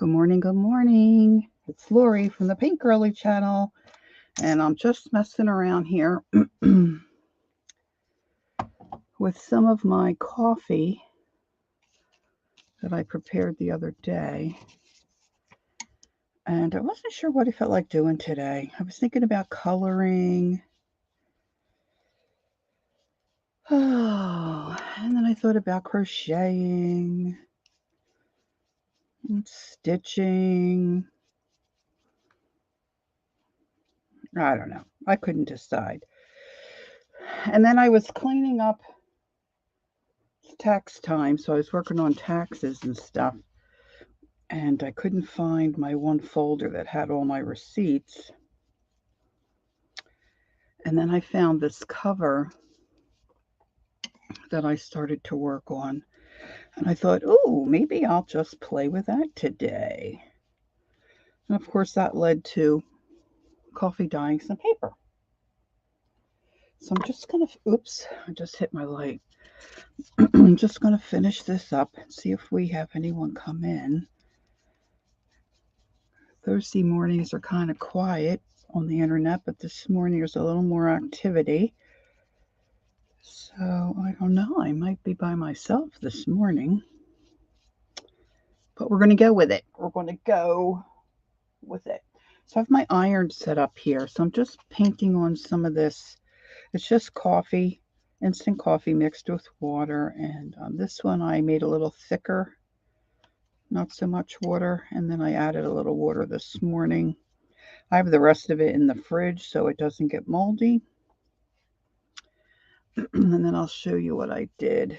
Good morning, good morning. It's Lori from the Pink Girly channel, and I'm just messing around here with some of my coffee that I prepared the other day. And I wasn't sure what I felt like doing today. I was thinking about coloring. Oh, and then I thought about crocheting and stitching. I don't know. I couldn't decide. And then I was cleaning up tax time, so I was working on taxes and stuff, and I couldn't find my one folder that had all my receipts. And then I found this cover that I started to work on, and I thought, oh, maybe I'll just play with that today. And of course, that led to coffee dyeing some paper. So I'm just gonna, oops, I just hit my light. I'm just gonna finish this up and see if we have anyone come in. Thursday mornings are kind of quiet on the internet, but this morning there's a little more activity. So I don't know, I might be by myself this morning, but we're going to go with it. We're going to go with it. So I have my iron set up here. So I'm just painting on some of this. It's just coffee, instant coffee mixed with water. And this one I made a little thicker, not so much water. And then I added a little water this morning. I have the rest of it in the fridge so it doesn't get moldy. And then I'll show you what I did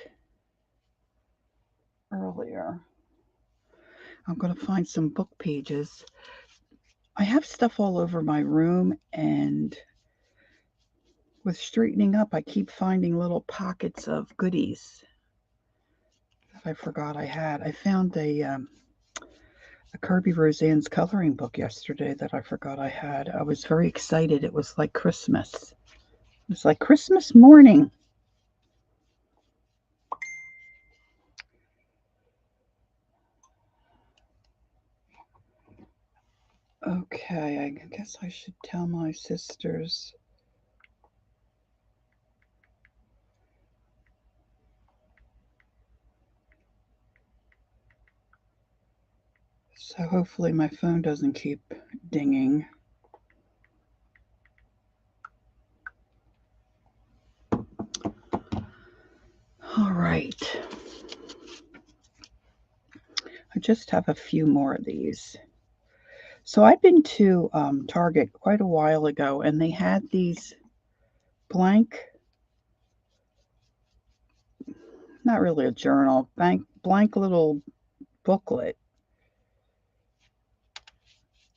earlier. I'm going to find some book pages. I have stuff all over my room, and with straightening up, I keep finding little pockets of goodies that I forgot I had. I found a Kirby Roseanne's coloring book yesterday that I forgot I had. I was very excited. It was like Christmas. It was like Christmas morning. Okay, I guess I should tell my sisters. So hopefully my phone doesn't keep dinging. All right. I just have a few more of these. So I've been to Target quite a while ago, and they had these blank, not really a journal, blank little booklet.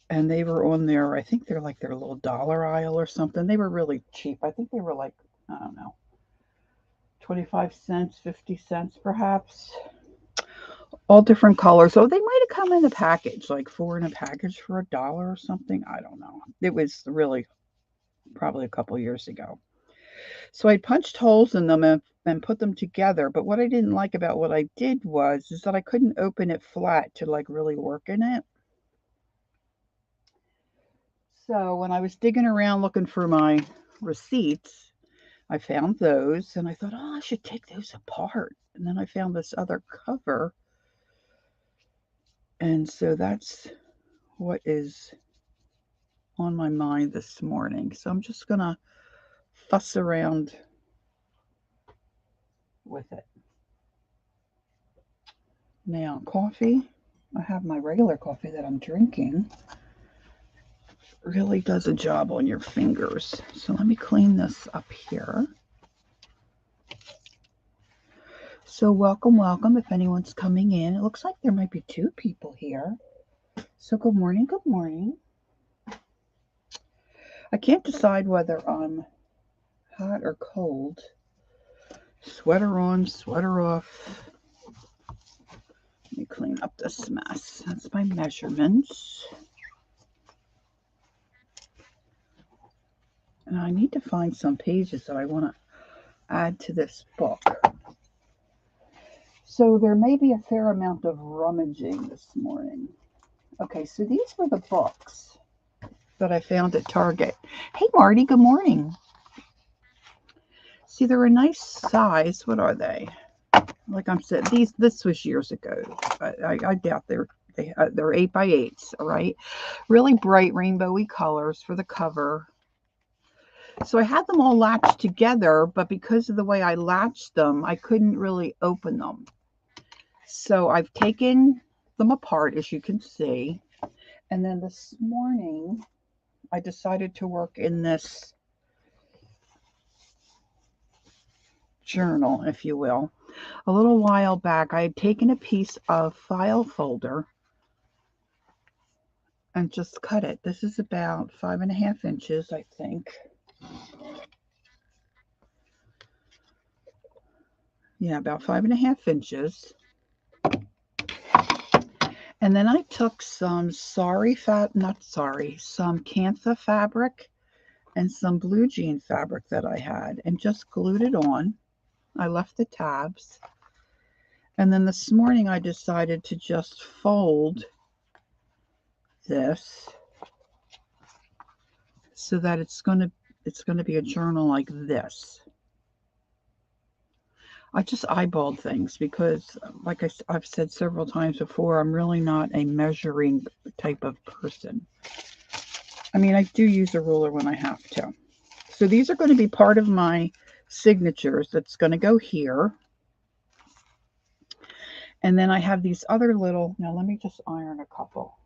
And they were on their, I think they're like their little dollar aisle or something. They were really cheap. I think they were like, I don't know, 25 cents, 50 cents perhaps. All different colors. So they might have come in a package, like 4 in a package for $1 or something. I don't know. It was really probably a couple years ago. So I punched holes in them and put them together. But what I didn't like about what I did is that I couldn't open it flat to like really work in it. So when I was digging around looking for my receipts, I found those and I thought, oh, I should take those apart. And then I found this other cover. And so that's what is on my mind this morning. So I'm just going to fuss around with it. Now, coffee. I have my regular coffee that I'm drinking. Really does a job on your fingers. So let me clean this up here. So welcome, welcome if anyone's coming in. It looks like there might be 2 people here. So good morning, good morning. I can't decide whether I'm hot or cold. Sweater on, sweater off. Let me clean up this mess. That's my measurements. And I need to find some pages that I want to add to this book. So there may be a fair amount of rummaging this morning. Okay, so these were the books that I found at Target. Hey, Marty, good morning. See, they're a nice size. What are they? Like I'm said, this was years ago. I doubt they're 8x8s. All right, really bright rainbowy colors for the cover. So I had them all latched together, but because of the way I latched them, I couldn't really open them. So I've taken them apart, as you can see. And then this morning, I decided to work in this journal, if you will. A little while back, I had taken a piece of file folder and just cut it. This is about 5.5 inches, I think. Yeah, about 5.5 inches. And then I took some some Cantha fabric and some blue jean fabric that I had and just glued it on. I left the tabs. And then this morning I decided to just fold this so that it's going to be a journal like this. I just eyeballed things because, like I've said several times before, I'm really not a measuring type of person. I mean, I do use a ruler when I have to. So these are going to be part of my signatures that's going to go here. And then I have these other little, now let me just iron a couple.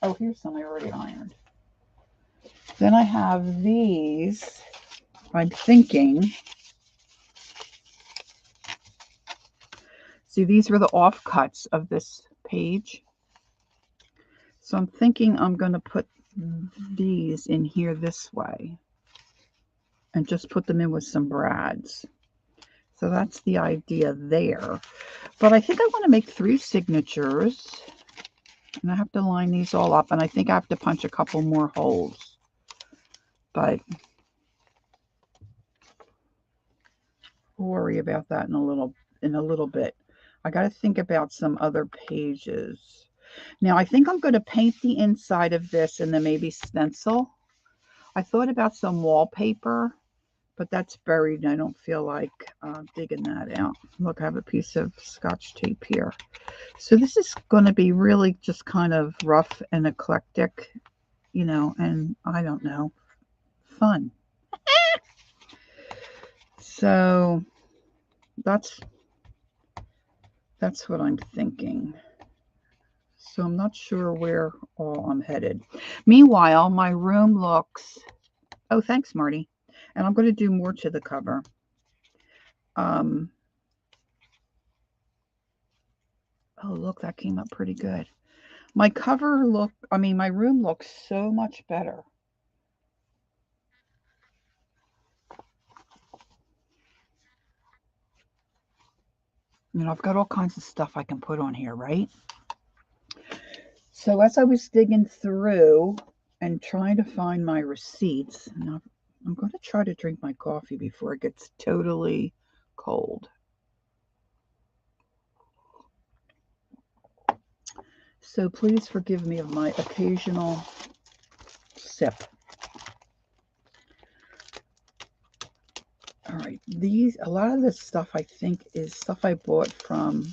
Oh, here's some I already ironed. Then I have these, I'm thinking, see, these were the offcuts of this page. So I'm thinking I'm going to put these in here this way and just put them in with some brads. So that's the idea there. But I think I want to make 3 signatures. And I have to line these all up. And I think I have to punch a couple more holes. But we'll worry about that in a little bit. I got to think about some other pages. Now, I think I'm going to paint the inside of this and then maybe stencil. I thought about some wallpaper, but that's buried and I don't feel like digging that out. Look, I have a piece of Scotch tape here. So this is going to be really just kind of rough and eclectic, and I don't know, fun. So that's what I'm thinking. So I'm not sure where all I'm headed. Meanwhile, my room looks, oh, thanks, Marty. And I'm going to do more to the cover. Oh, look, that came up pretty good. My room looks so much better. I've got all kinds of stuff I can put on here, right? So as I was digging through and trying to find my receipts, now I'm going to try to drink my coffee before it gets totally cold. So please forgive me of my occasional sip. All right, a lot of this stuff I think is stuff I bought from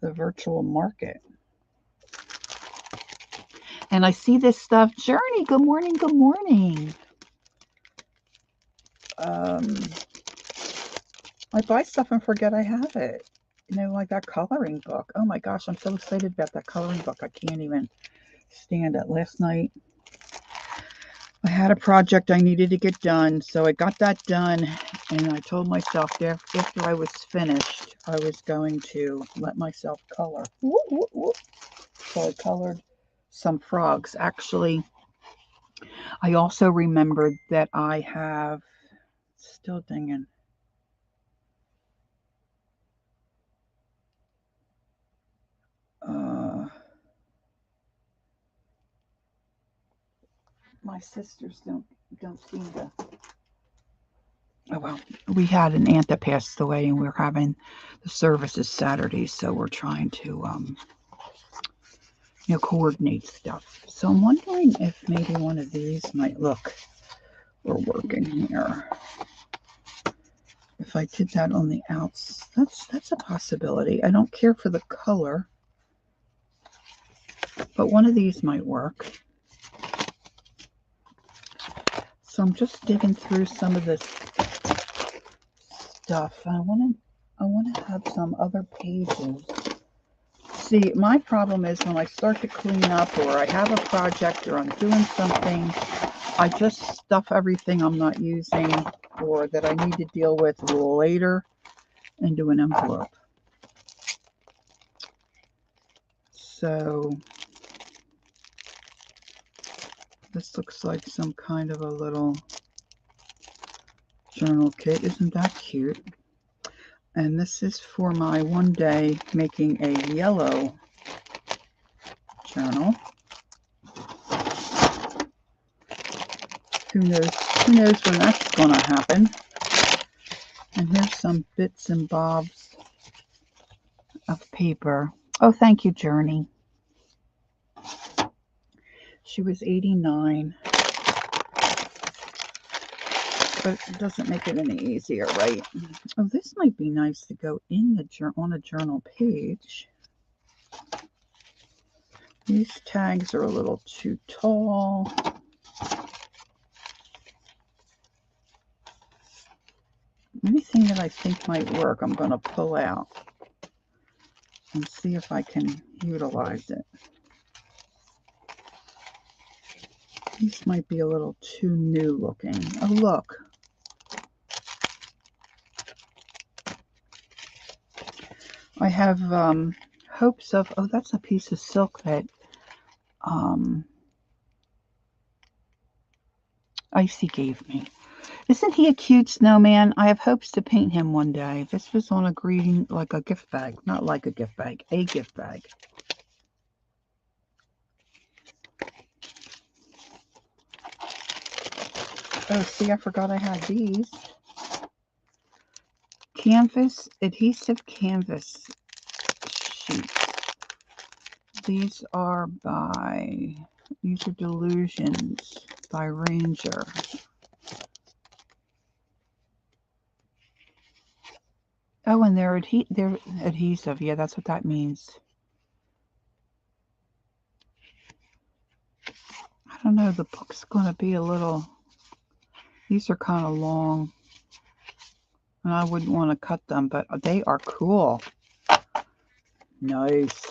the virtual market. And I see this stuff. Journey, good morning, good morning. I buy stuff and forget I have it. Like that coloring book. Oh my gosh, I'm so excited about that coloring book. I can't even stand it. Last night, I had a project I needed to get done, so I got that done, and I told myself after I was finished, I was going to let myself color. So I colored some frogs. Actually, I also remembered that I have, still dinging. My sisters don't seem to. Oh well, we had an aunt that passed away, and we're having the services Saturday, so we're trying to coordinate stuff. So I'm wondering if maybe one of these might look. We're working here. If I did that on the outs, that's a possibility. I don't care for the color, but one of these might work. So I'm just digging through some of this stuff. I want to have some other pages. See, my problem is when I start to clean up, or I have a project, or I'm doing something, I just stuff everything I'm not using or that I need to deal with later into an envelope. So this looks like some kind of a little journal kit. Isn't that cute? And this is for my one day making a yellow journal. Who knows when that's going to happen. And here's some bits and bobs of paper. Oh, thank you, Journey. She was 89. But it doesn't make it any easier, right? Oh, this might be nice to go in the on a journal page. These tags are a little too tall. Anything that I think might work, I'm going to pull out and see if I can utilize it. These might be a little too new looking. Oh, look. I have hopes of, oh, that's a piece of silk that Icy gave me. Isn't he a cute snowman? I have hopes to paint him one day. This was on a greeting, like a gift bag. Not like a gift bag, a gift bag. Oh, see, I forgot I had these. Canvas, adhesive canvas sheets. These are Delusions by Ranger. Oh, and they're adhesive. Yeah, that's what that means. I don't know. The book's going to be a little... These are kind of long. And I wouldn't want to cut them, but they are cool. Nice.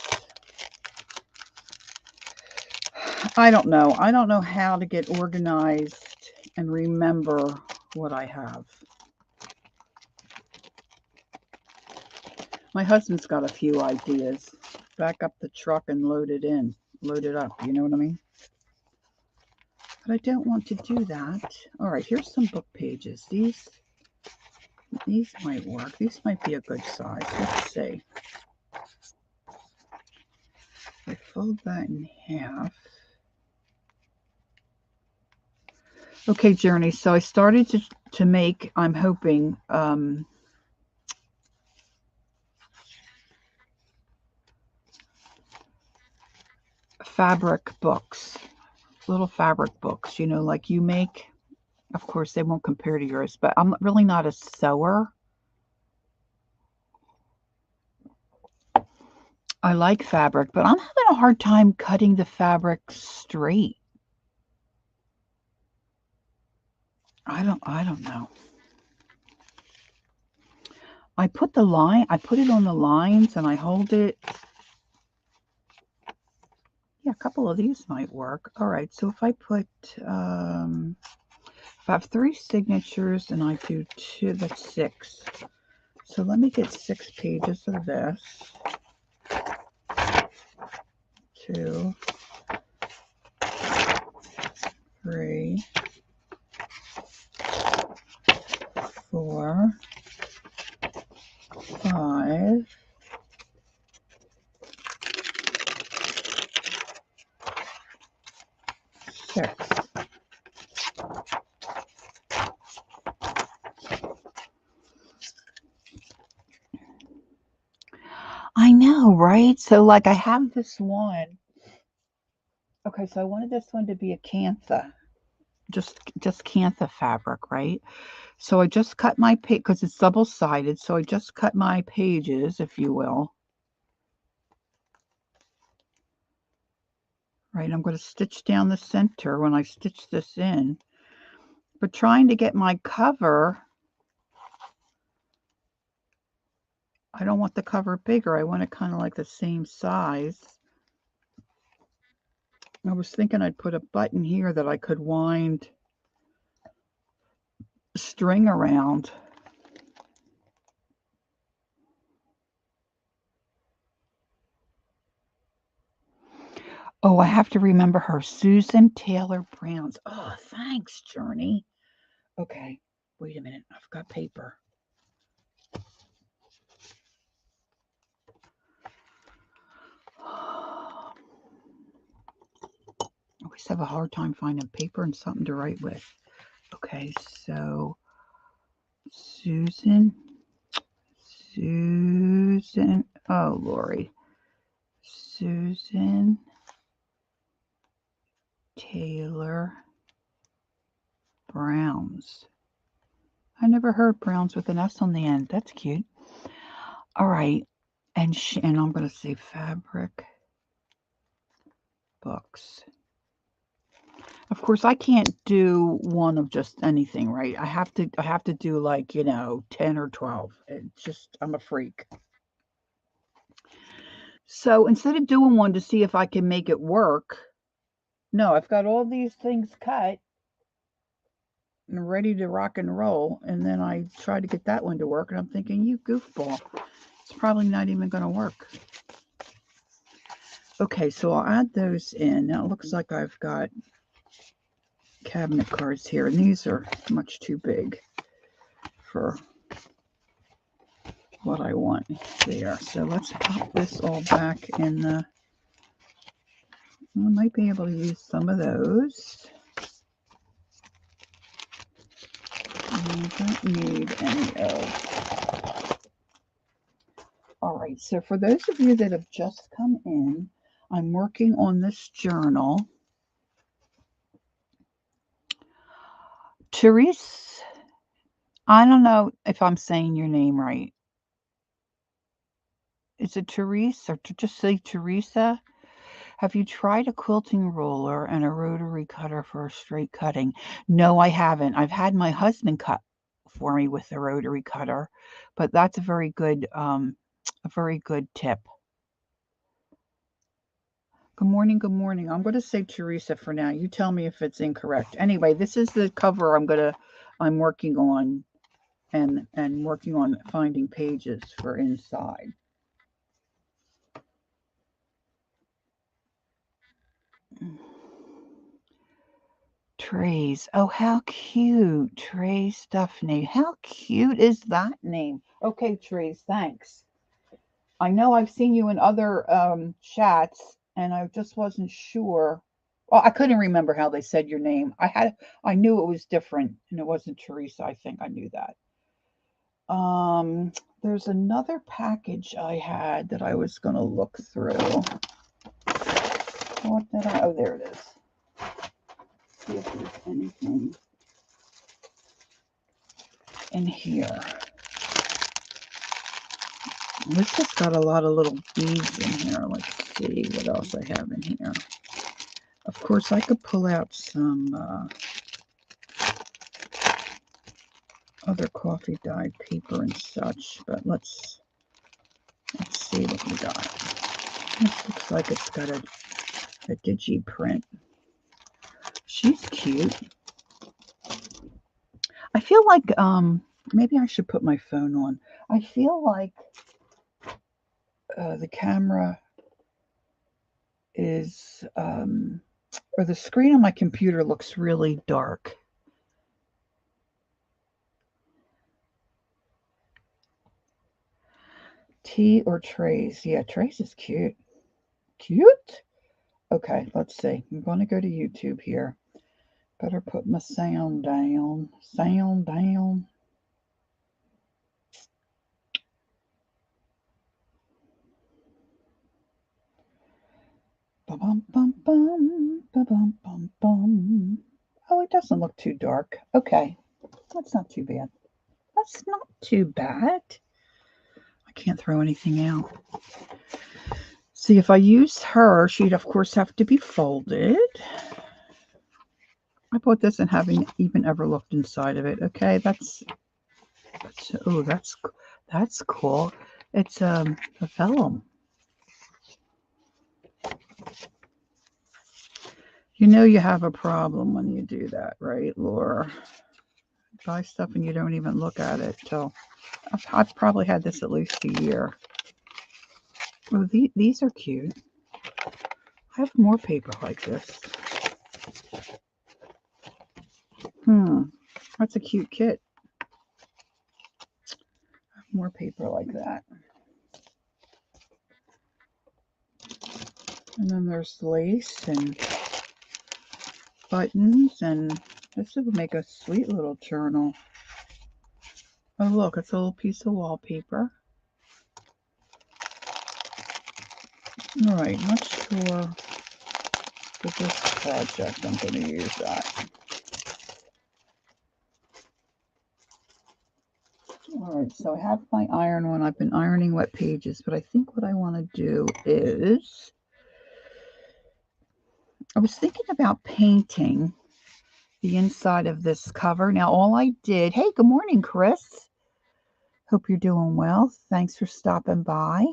I don't know. I don't know how to get organized and remember what I have. My husband's got a few ideas. Back up the truck and load it in. Load it up. You know what I mean? But I don't want to do that. All right, here's some book pages. These might work. These might be a good size. Let's see. I fold that in half. Okay, Journey. So I started to make, I'm hoping, fabric books. Little fabric books, you know, like you make. Of course, they won't compare to yours, but I'm really not a sewer. I like fabric, but I'm having a hard time cutting the fabric straight. I don't know. I put it on the lines and I hold it. Yeah, a couple of these might work. All right, so if I put, if I have 3 signatures and I do 2, that's 6. So let me get 6 pages of this. 2, 3, 4, 5, 6. I know, right? So like I have this one Okay, so I wanted this one to be a cantha, just cantha fabric, right? So I just cut my page because it's double-sided. So I just cut my pages, if you will. Right, I'm going to stitch down the center when I stitch this in. But trying to get my cover, I don't want the cover bigger. I want it kind of like the same size. I was thinking I'd put a button here that I could wind string around. Oh, I have to remember her. Susan Taylor Browns. Oh, thanks, Journey. Okay, wait a minute. I've got paper. I always have a hard time finding paper and something to write with. Okay, so Susan, oh, Lori. Susan Taylor Browns. I never heard Browns with an S on the end. That's cute. All right. And I'm going to say fabric books. Of course, I can't do one of just anything, right? I have to do like, 10 or 12. It's just I'm a freak. So instead of doing one to see if I can make it work, no, I've got all these things cut and ready to rock and roll. And then I try to get that one to work. And I'm thinking, you goofball, it's probably not even going to work. Okay, so I'll add those in. Now it looks like I've got cabinet cards here. And these are much too big for what I want there. So let's pop this all back in the... I might be able to use some of those. I don't need any of. All right, so for those of you that have just come in, I'm working on this journal. Therese, I don't know if I'm saying your name right. Is it Therese or just say Teresa? Have you tried a quilting roller and a rotary cutter for a straight cutting? No, I haven't. I've had my husband cut for me with the rotary cutter, but that's a very good tip. Good morning, good morning. I'm going to say Teresa for now. You tell me if it's incorrect. Anyway, this is the cover I'm working on and working on finding pages for inside. Trays. Oh, how cute. Trey Stuffney. How cute is that name? Okay, Trays, thanks. I know I've seen you in other chats, and I just wasn't sure. Well, I couldn't remember how they said your name. I knew it was different, and it wasn't Teresa. I think I knew that. There's another package I had that I was going to look through. What did I? Oh, there it is. See if there's anything in here. This has got a lot of little beads in here. Let's see what else I have in here. Of course, I could pull out some other coffee dyed paper and such, but let's see what we got. This looks like it's got a digi print. She's cute. I feel like maybe I should put my phone on. I feel like the camera is or the screen on my computer looks really dark. Tea or trays? Yeah, trays is cute. Cute? Okay, let's see. I'm going to go to YouTube here. Better put my sound down. Sound down. Bum, bum, bum, bum, bum, bum. Oh, it doesn't look too dark. Okay, that's not too bad. That's not too bad. I can't throw anything out. See, if I use her, she'd of course have to be folded. I bought this and haven't even ever looked inside of it. Okay, that's cool. It's a vellum. You know you have a problem when you do that, right, Laura? Buy stuff and you don't even look at it till I've probably had this at least a year. Oh, these are cute. I have more paper like this. That's a cute kit. I have more paper like that. And then there's lace and buttons, and this would make a sweet little journal. Oh, look, it's a little piece of wallpaper. All right, not sure for this project I'm going to use that. All right, so I have my iron one. I've been ironing wet pages, but I think what I want to do is, I was thinking about painting the inside of this cover. Now, all I did, hey, good morning, Chris. Hope you're doing well. Thanks for stopping by.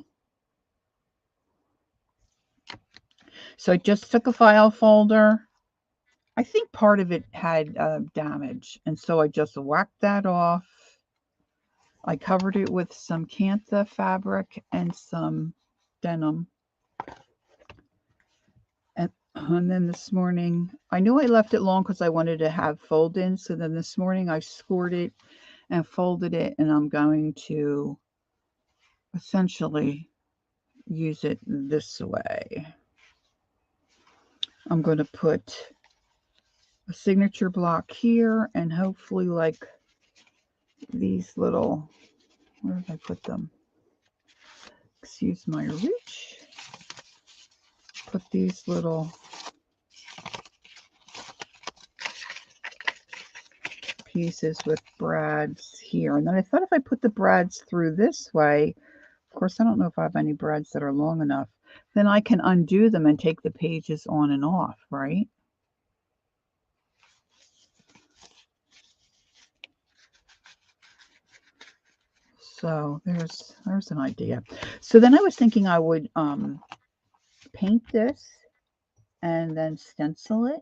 So I just took a file folder. I think part of it had damage, and so I just whacked that off. I covered it with some Cantha fabric and some denim. And then this morning, I knew I left it long because I wanted to have fold-ins. So then this morning I scored it and folded it, and I'm going to essentially use it this way. I'm going to put a signature block here, and hopefully like these little, where did I put them? Excuse my reach. Put these little pieces with brads here. And then I thought if I put the brads through this way, of course, I don't know if I have any brads that are long enough, then I can undo them and take the pages on and off, right? So there's an idea. So then I was thinking I would paint this and then stencil it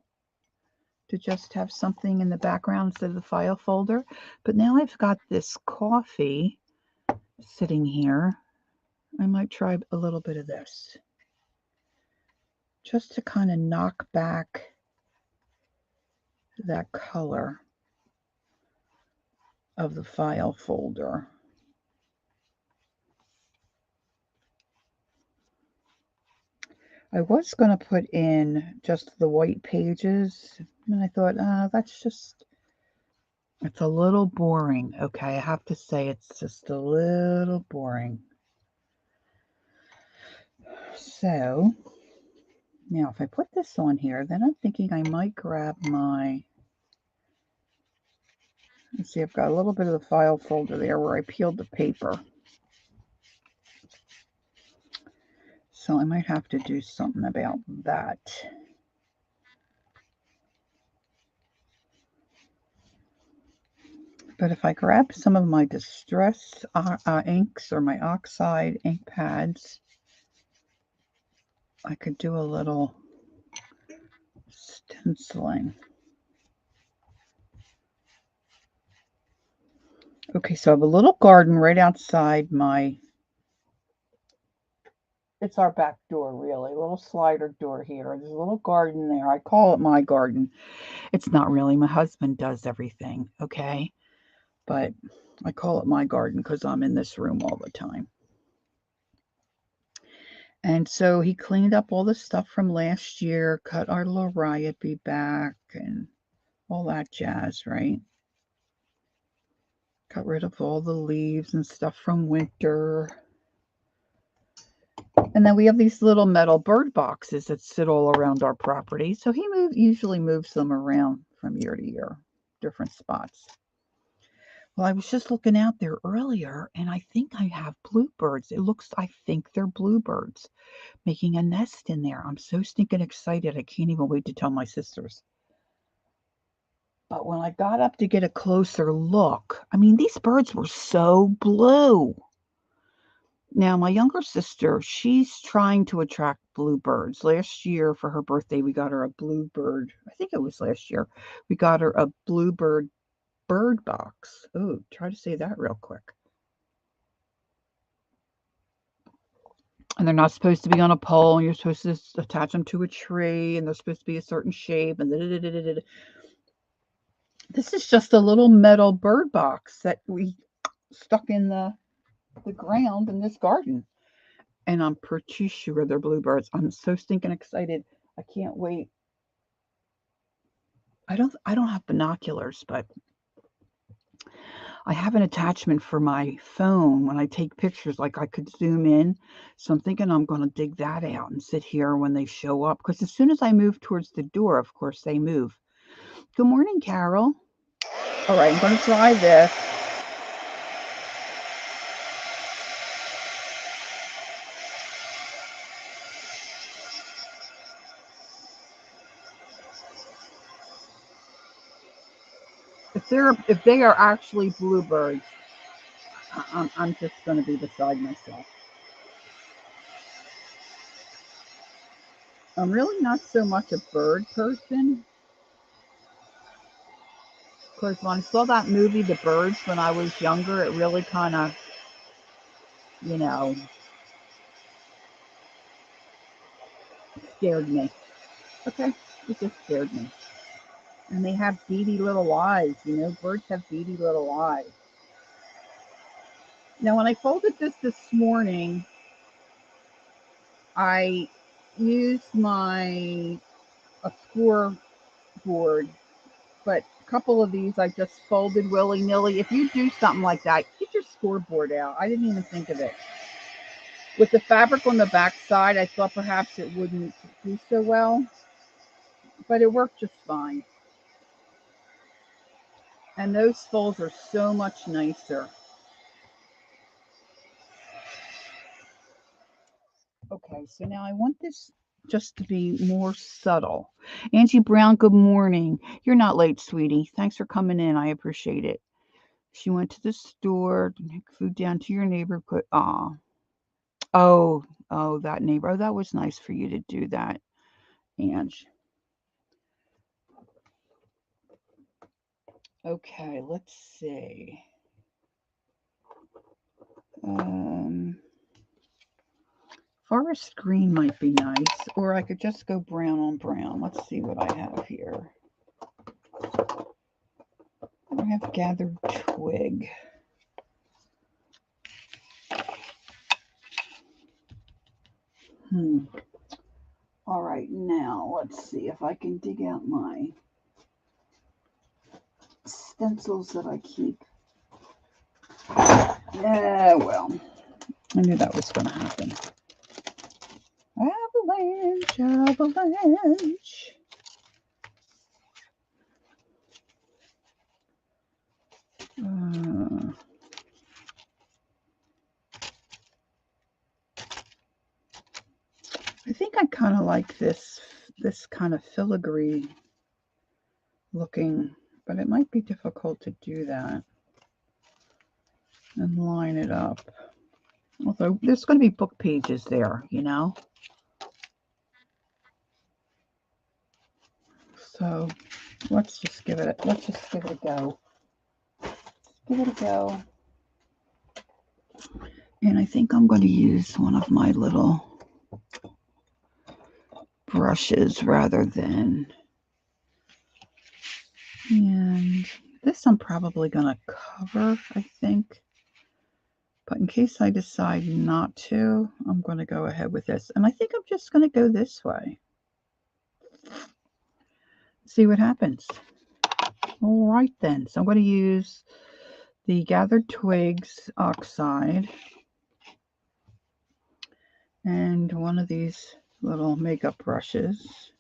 to just have something in the background instead of the file folder. But now I've got this coffee sitting here. I might try a little bit of this just to kind of knock back that color of the file folder. I was going to put in just the white pages, and I thought, it's a little boring. Okay, I have to say it's just a little boring. So now if I put this on here, then I'm thinking I might grab my, let's see, I've got a little bit of the file folder there where I peeled the paper. So I might have to do something about that. But if I grab some of my distress inks or my oxide ink pads, I could do a little stenciling. Okay, so I have a little garden right outside my, it's our back door really, a little slider door here. There's a little garden there. I call it my garden. It's not really. My husband does everything, okay? But I call it my garden because I'm in this room all the time. And so he cleaned up all the stuff from last year, cut our little riot bee back and all that jazz, right? Got rid of all the leaves and stuff from winter. And then we have these little metal bird boxes that sit all around our property. So he usually moves them around from year to year, different spots. Well, I was just looking out there earlier, and I think I have bluebirds. I think they're bluebirds making a nest in there. I'm so stinking excited. I can't even wait to tell my sisters. But when I got up to get a closer look, I mean, these birds were so blue. Now, my younger sister, she's trying to attract bluebirds. Last year for her birthday, we got her a bluebird. I think it was last year. We got her a bluebird bird box. Oh, try to say that real quick. And they're not supposed to be on a pole, and you're supposed to attach them to a tree, and they're supposed to be a certain shape, and this is just a little metal bird box that we stuck in the ground in this garden. And I'm pretty sure they're bluebirds. I'm so stinking excited. I can't wait. I don't have binoculars, but I have an attachment for my phone when I take pictures, like I could zoom in. So I'm thinking I'm going to dig that out and sit here when they show up. Because as soon as I move towards the door, of course, they move. Good morning, Carol. All right, I'm going to try this. If they are actually bluebirds, I'm just going to be beside myself. I'm really not so much a bird person, because when I saw that movie, The Birds, when I was younger, it really kind of, you know, scared me. Okay, it just scared me. And they have beady little eyes, birds have beady little eyes. Now, when I folded this morning, I used a scoreboard, but a couple of these I just folded willy-nilly. If you do something like that, get your scoreboard out. I didn't even think of it. With the fabric on the back side, I thought perhaps it wouldn't do so well, but it worked just fine. And those folds are so much nicer. Okay, so now I want this just to be more subtle. Angie Brown, good morning. You're not late, sweetie. Thanks for coming in. I appreciate it. She went to the store to take food down to your neighborhood. Oh, that neighbor. Oh, that was nice for you to do that, Ange. Okay, let's see. Forest green might be nice, or I could just go brown on brown. Let's see what I have here. I have gathered twig. All right, now let's see if I can dig out my stencils that I keep. Well, I knew that was going to happen. Avalanche, avalanche. I think I kind of like this kind of filigree looking, but it might be difficult to do that and line it up. Although there's going to be book pages there, So let's just give it a go. Give it a go. And I think I'm going to use one of my little brushes rather than, and this I'm probably going to cover, I think. But in case I decide not to, I'm going to go ahead with this. And I think I'm just going to go this way. See what happens. All right then. So I'm going to use the Gathered Twigs Oxide. and one of these little makeup brushes.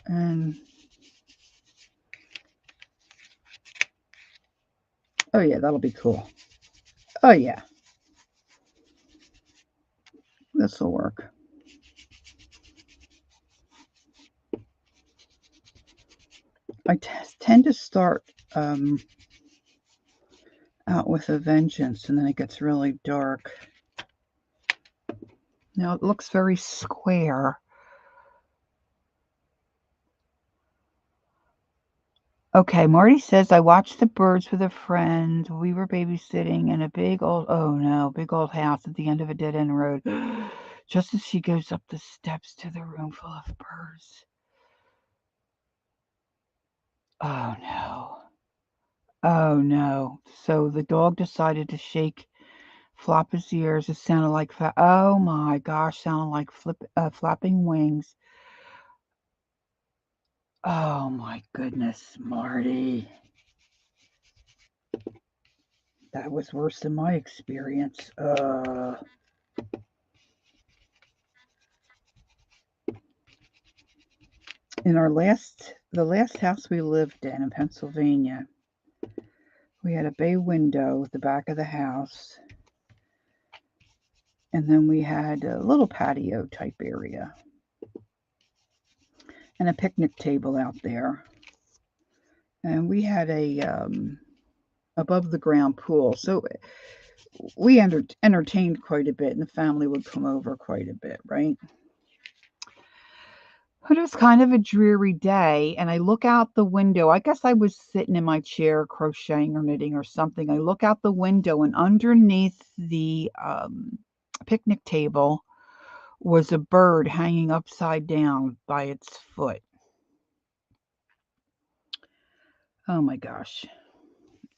And oh yeah, that'll be cool. Oh yeah, this will work. I tend to start out with a vengeance, and then it gets really dark. Now it looks very square. Okay, Marty says, I watched the birds with a friend. We were babysitting in a big old, oh no, big old house at the end of a dead end road. Just as she goes up the steps to the room full of birds. Oh no. Oh no. So the dog decided to flop his ears. It sounded like, oh my gosh, sounded like flapping wings. Oh my goodness, Marty. That was worse than my experience. In the last house we lived in Pennsylvania, we had a bay window at the back of the house, and then we had a little patio type area and a picnic table out there, and we had a above the ground pool, so we entertained quite a bit, and the family would come over quite a bit, right? But it was kind of a dreary day, and I look out the window. I guess I was sitting in my chair crocheting or knitting or something. I look out the window, and underneath the picnic table was a bird hanging upside down by its foot. Oh my gosh.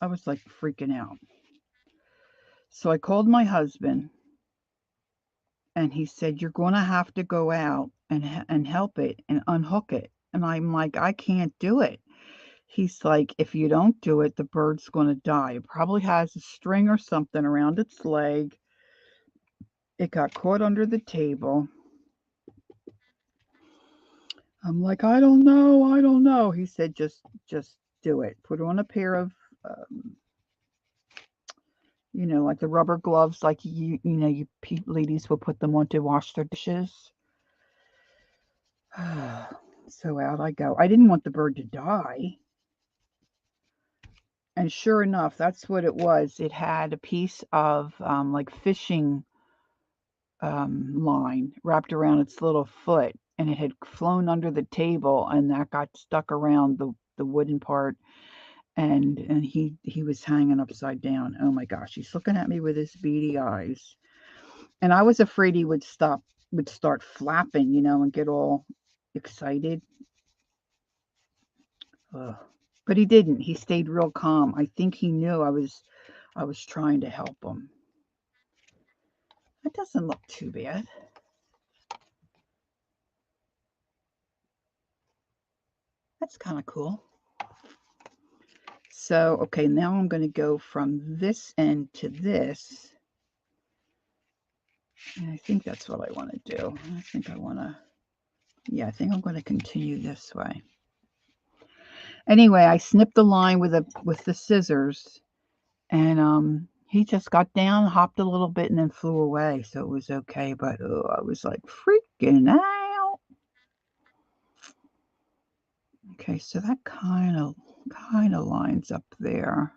I was like freaking out. So I called my husband, and he said, "You're going to have to go out and help it and unhook it." And I'm like, "I can't do it." He's like, "If you don't do it, the bird's going to die. It probably has a string or something around its leg. It got caught under the table." I'm like, "I don't know. I don't know." He said, just do it. Put on a pair of, like the rubber gloves, like you ladies will put them on to wash their dishes. So out I go. I didn't want the bird to die. And sure enough, that's what it was. It had a piece of like fishing line wrapped around its little foot, and it had flown under the table, and that got stuck around the wooden part, and he was hanging upside down. Oh my gosh, he's looking at me with his beady eyes, and I was afraid he would start flapping, and get all excited. Ugh. But he didn't. He stayed real calm. I think he knew I was trying to help him. That doesn't look too bad. That's kind of cool. So, okay, now I'm going to go from this end to this. And I think that's what I want to do. I think I want to, yeah, I think I'm going to continue this way. Anyway, I snipped the line with the scissors, and he just got down, hopped a little bit, and then flew away. So it was okay, but I was like freaking out. Okay, so that kind of lines up there.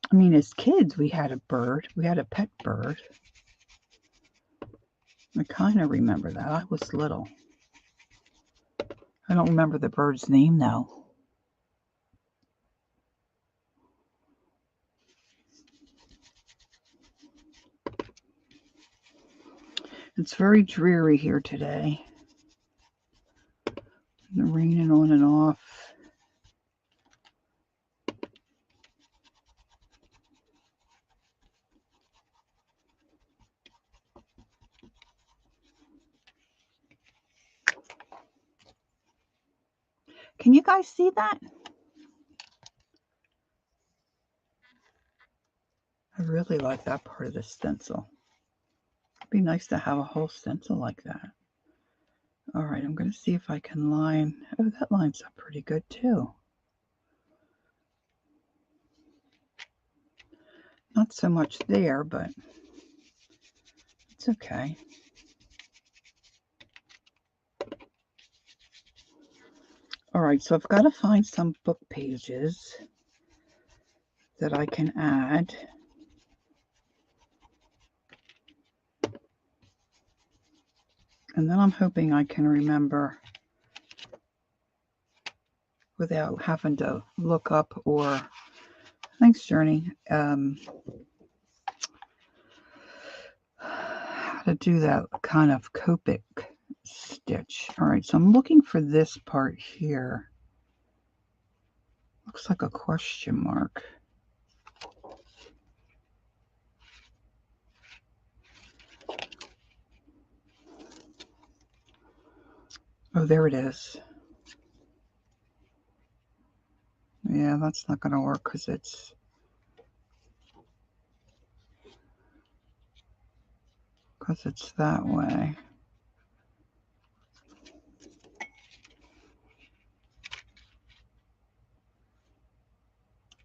I mean, as kids, we had a bird. We had a pet bird. I kind of remember that. I was little. I don't remember the bird's name, though. It's very dreary here today. The raining on and off. Can you guys see that? I really like that part of the stencil. It'd be nice to have a whole stencil like that. All right, I'm going to see if I can line. Oh, that lines up pretty good too. Not so much there, but it's okay. All right, so I've got to find some book pages that I can add. And then I'm hoping I can remember without having to look up or, thanks, Journey, how to do that kind of Copic stitch. All right, so I'm looking for this part here. Looks like a question mark. Oh, there it is. Yeah, that's not going to work because it's that way.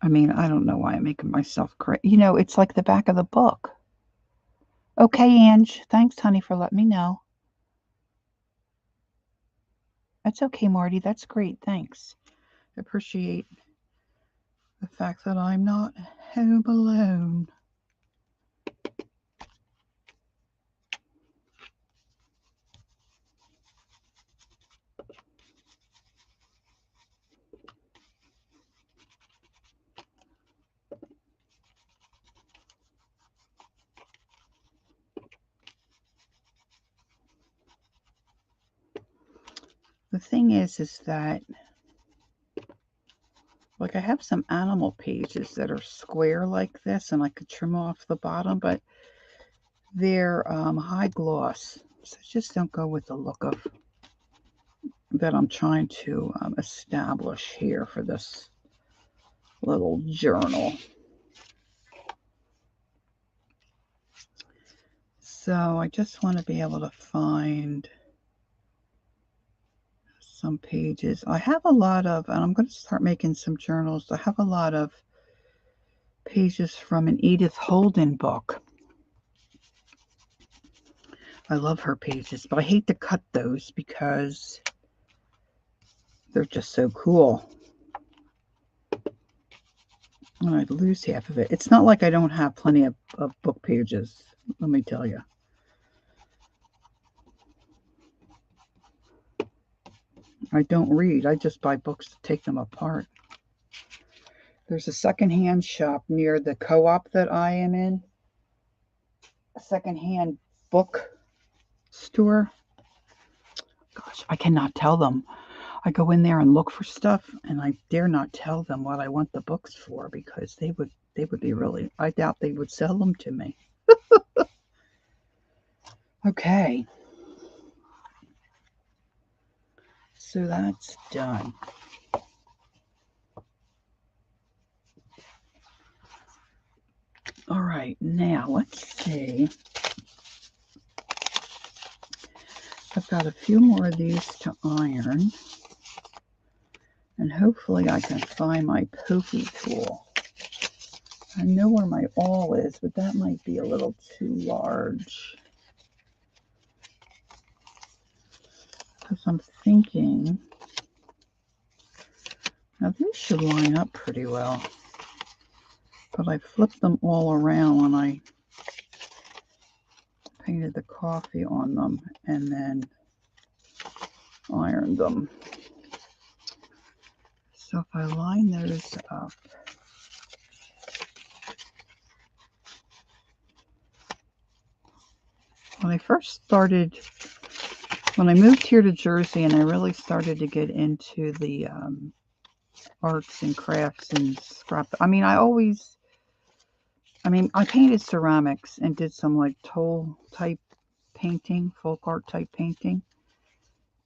I mean, I don't know why I'm making myself crazy. You know, it's like the back of the book. Okay, Ange. Thanks, honey, for letting me know. That's okay, Marty. That's great. Thanks. I appreciate the fact that I'm not home alone. The thing is that, like, I have some animal pages that are square like this, and I could trim off the bottom, but they're high gloss, so just don't go with the look of that I'm trying to establish here for this little journal. So I just want to be able to find some pages. I have a lot of, and I'm going to start making some journals. I have a lot of pages from an Edith Holden book. I love her pages, but I hate to cut those because they're just so cool. And I'd lose half of it. It's not like I don't have plenty of book pages, let me tell you. I don't read. I just buy books to take them apart. There's a secondhand shop near the co-op that I am in. A secondhand book store. Gosh, I cannot tell them. I go in there and look for stuff, and I dare not tell them what I want the books for because they would be really, I doubt they would sell them to me. Okay. So that's done. All right, now let's see. I've got a few more of these to iron. And hopefully I can find my pokey tool. I know where my awl is, but that might be a little too large. Because I'm thinking, now these should line up pretty well. But I flipped them all around when I painted the coffee on them and then ironed them. So if I line those up, when I first started, when I moved here to Jersey and I really started to get into the arts and crafts and scrap, I painted ceramics and did some like toll type painting, folk art type painting.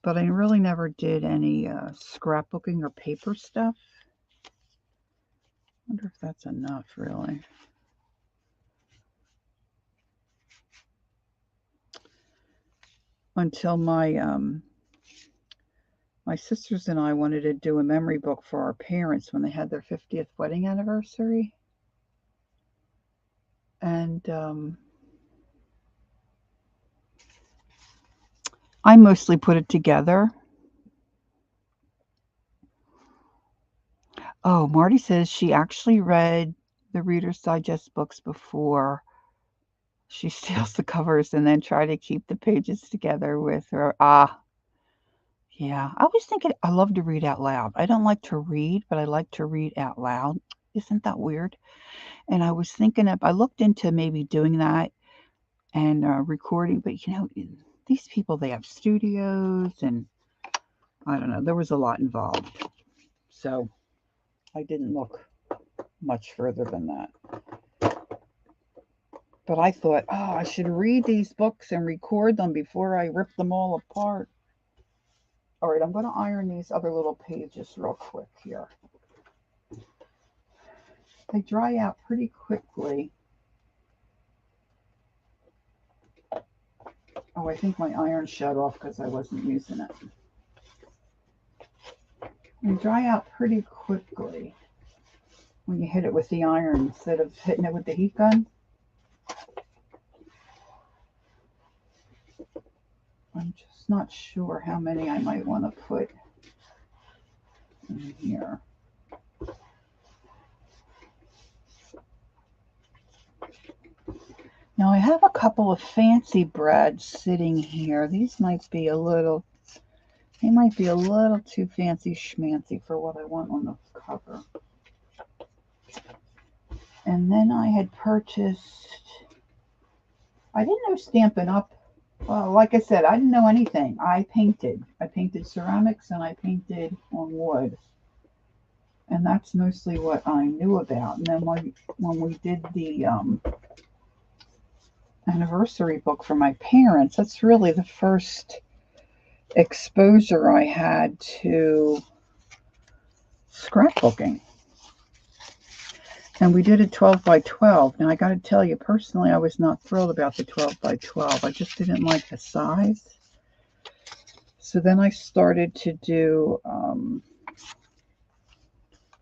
But I really never did any scrapbooking or paper stuff. I wonder if that's enough, really. Until my sisters and I wanted to do a memory book for our parents when they had their 50th wedding anniversary. And I mostly put it together. Oh, Marty says she actually read the Reader's Digest books before she steals the covers and then try to keep the pages together with her. Yeah. I was thinking I love to read out loud. I don't like to read, but I like to read out loud. Isn't that weird? And I was thinking I looked into maybe doing that and recording, but these people, they have studios and I don't know, there was a lot involved. So I didn't look much further than that. But I thought, I should read these books and record them before I rip them all apart. All right, I'm going to iron these other little pages real quick here. They dry out pretty quickly. Oh, I think my iron shut off because I wasn't using it. They dry out pretty quickly when you hit it with the iron instead of hitting it with the heat gun. I'm just not sure how many I might want to put in here. Now I have a couple of fancy brads sitting here. These might be they might be a little too fancy schmancy for what I want on the cover. And then I had purchased, I didn't know Stampin' Up. Well, like I said, I didn't know anything. I painted ceramics and I painted on wood. And that's mostly what I knew about. And then when we did the anniversary book for my parents, that's really the first exposure I had to scrapbooking. And we did it 12 by 12. Now I got to tell you, personally, I was not thrilled about the 12 by 12. I just didn't like the size. So then I started to do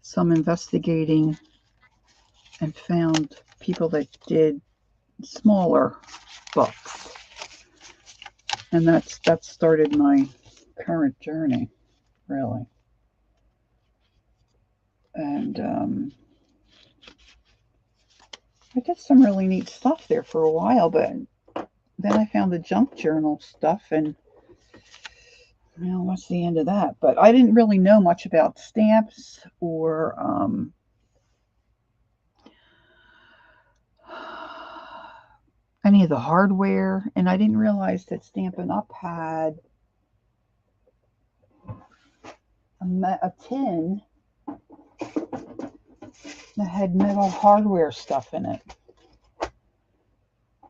some investigating and found people that did smaller books. And that started my current journey, really. And I did some really neat stuff there for a while, but then I found the junk journal stuff, and that's the end of that. But I didn't really know much about stamps or any of the hardware, and I didn't realize that Stampin' Up! Had a tin that had metal hardware stuff in it.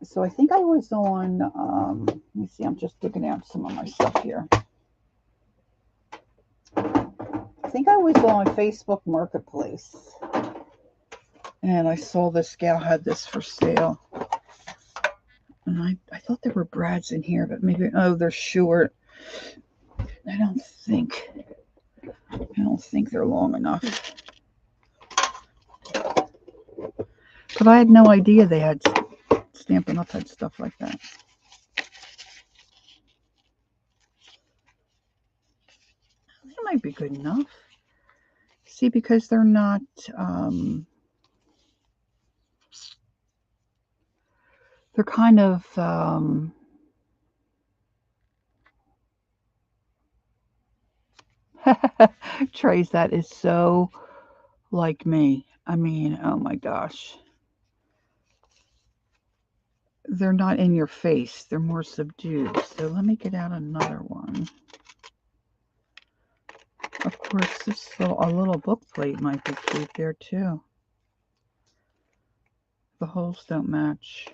So I think I was on, let me see, I'm just digging out some of my stuff here. I think I was on Facebook Marketplace. And I saw this gal had this for sale. And I thought there were brads in here, but maybe, they're short. I don't think they're long enough. But I had no idea they had Stampin' Up! Had stuff like that. They might be good enough. See, because they're not, they're kind of, Trace, that is so like me. I mean, oh my gosh. They're not in your face. They're more subdued. So let me get out another one. Of course, a little book plate might be cute there too. The holes don't match.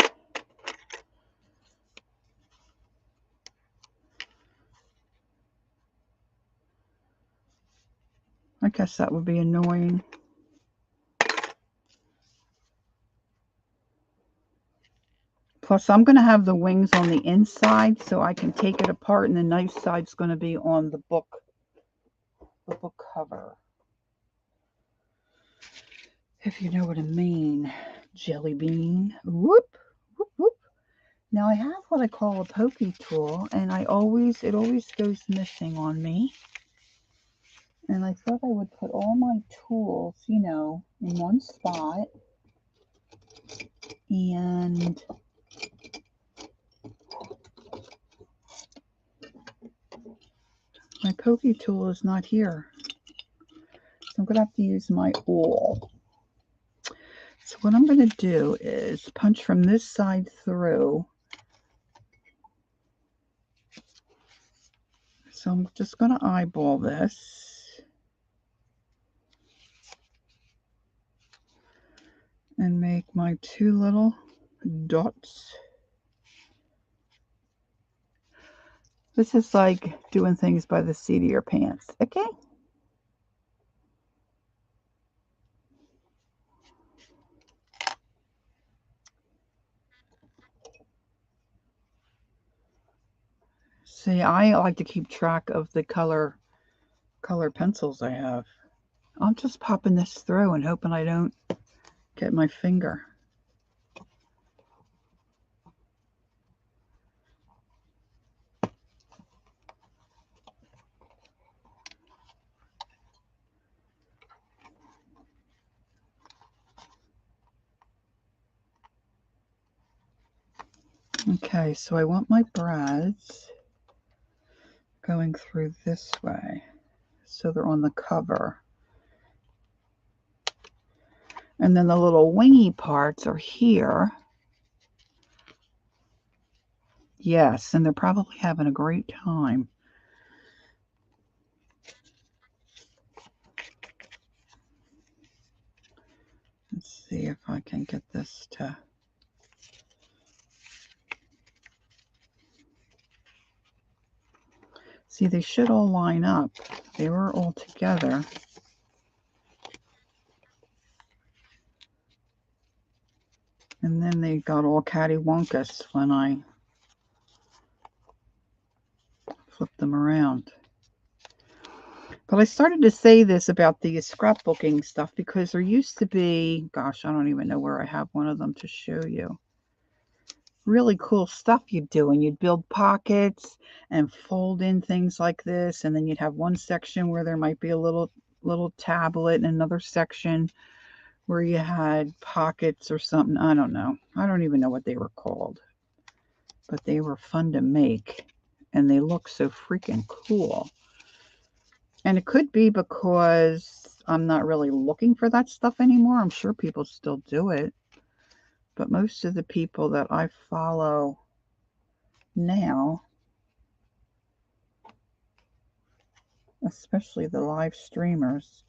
guess that would be annoying. Plus, I'm going to have the wings on the inside so I can take it apart, and the knife side's going to be on the book cover. If you know what I mean. Jelly bean. Whoop, whoop, whoop. Now I have what I call a pokey tool, and it always goes missing on me. And I thought I would put all my tools, in one spot. And my pokey tool is not here. So I'm going to have to use my awl. So what I'm going to do is punch from this side through. So I'm just going to eyeball this. And make my 2 little dots. This is like doing things by the seat of your pants, okay? See, I like to keep track of the color pencils I have. I'm just popping this through and hoping I don't get my finger. Okay, so I want my brads going through this way, so they're on the cover. And then the little wingy parts are here. Yes, and they're probably having a great time. Let's see if I can get this to... See, they should all line up. They were all together. And then they got all cattywampus when I flipped them around. But I started to say this about the scrapbooking stuff because there used to be, gosh, I don't even know where I have one of them to show you. Really cool stuff you'd do, and you'd build pockets and fold in things like this, and then you'd have one section where there might be a little tablet and another section where you had pockets or something. I don't know. I don't even know what they were called, but they were fun to make, and they look so freaking cool. And it could be because I'm not really looking for that stuff anymore. I'm sure people still do it. But most of the people that I follow now, especially the live streamers,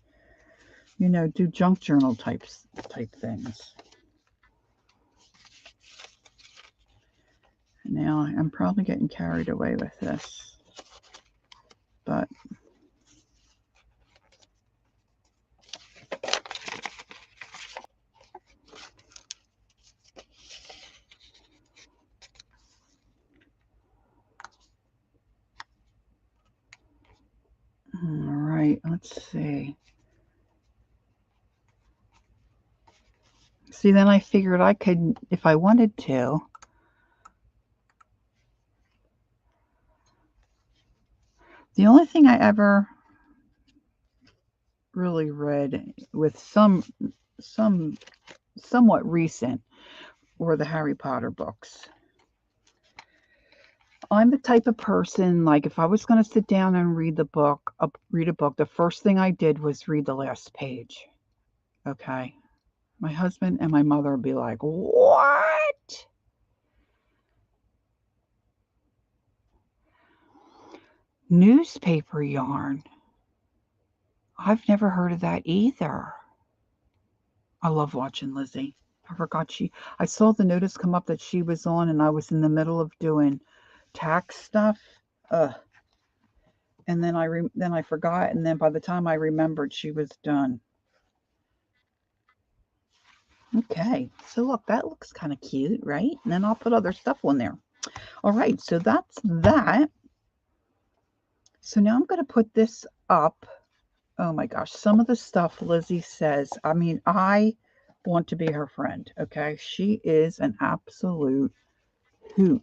do junk journal type things. Now, I'm probably getting carried away with this, but all right, let's see. See, then I figured I could, if I wanted to, the only thing I ever really read with somewhat recent were the Harry Potter books. I'm the type of person, like if I was going to sit down and read a book, the first thing I did was read the last page. Okay. My husband and my mother would be like, what? Newspaper yarn. I've never heard of that either. I love watching Lizzie. I forgot I saw the notice come up that she was on, and I was in the middle of doing tax stuff. And And then I forgot, and then by the time I remembered, she was done. Okay, so look, that looks kind of cute, right? And then I'll put other stuff on there. All right, so that's that. So now I'm going to put this up. Oh my gosh, some of the stuff Lizzie says, I mean, I want to be her friend, okay? She is an absolute hoot.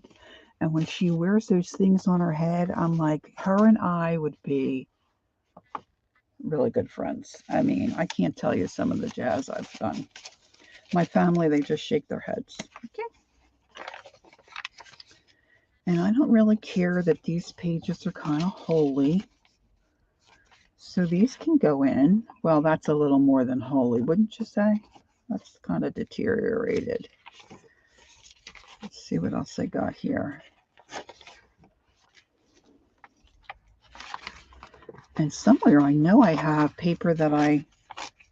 And when she wears those things on her head, I'm like, her and I would be really good friends. I mean, I can't tell you some of the jazz I've done. My family, they just shake their heads. Okay. And I don't really care that these pages are kind of holy. So these can go in. Well, that's a little more than holy, wouldn't you say? That's kind of deteriorated. Let's see what else I got here. And somewhere I know I have paper that I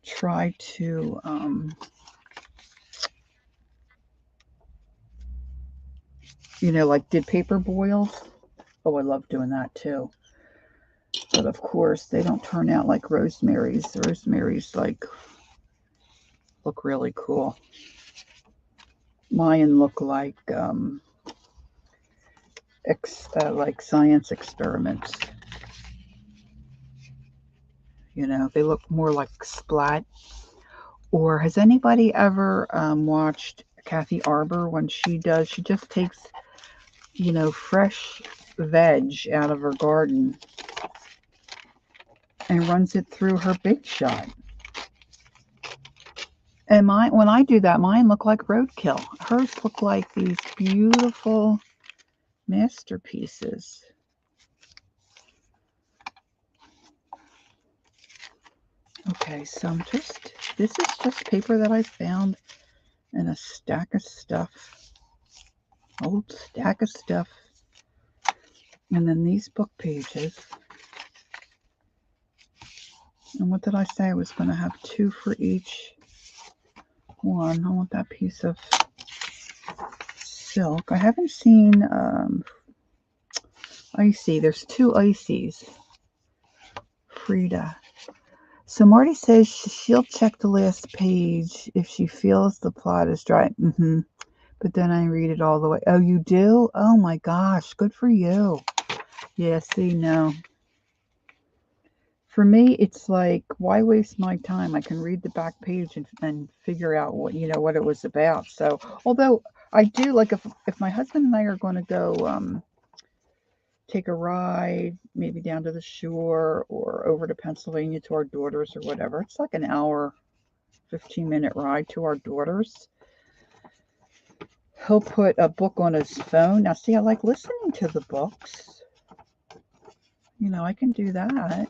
try to like did paper boils. Oh, I love doing that too. But of course, they don't turn out like Rosemary's. Rosemary's like look really cool. Mine look like science experiments. They look more like splat. Or has anybody ever watched Kathy Arbor when she just takes, fresh veg out of her garden and runs it through her Big Shot. And when I do that, mine look like roadkill. Hers look like these beautiful masterpieces. Okay, so this is just paper that I found in a stack of stuff. Old stack of stuff. And then these book pages. And what did I say? I was going to have 2 for each one. I want that piece of silk. I haven't seen Icy. There's 2 Icies. Frida. So Marty says she'll check the last page if she feels the plot is dry. But then I read it all the way. Oh, you do? Oh my gosh. Good for you. Yeah, see, no. For me, it's like, why waste my time? I can read the back page and figure out what it was about. So, although I do like if my husband and I are going to go take a ride, maybe down to the shore or over to Pennsylvania to our daughters or whatever. It's like an hour, 15-minute ride to our daughters. He'll put a book on his phone. Now, see, I like listening to the books. I can do that.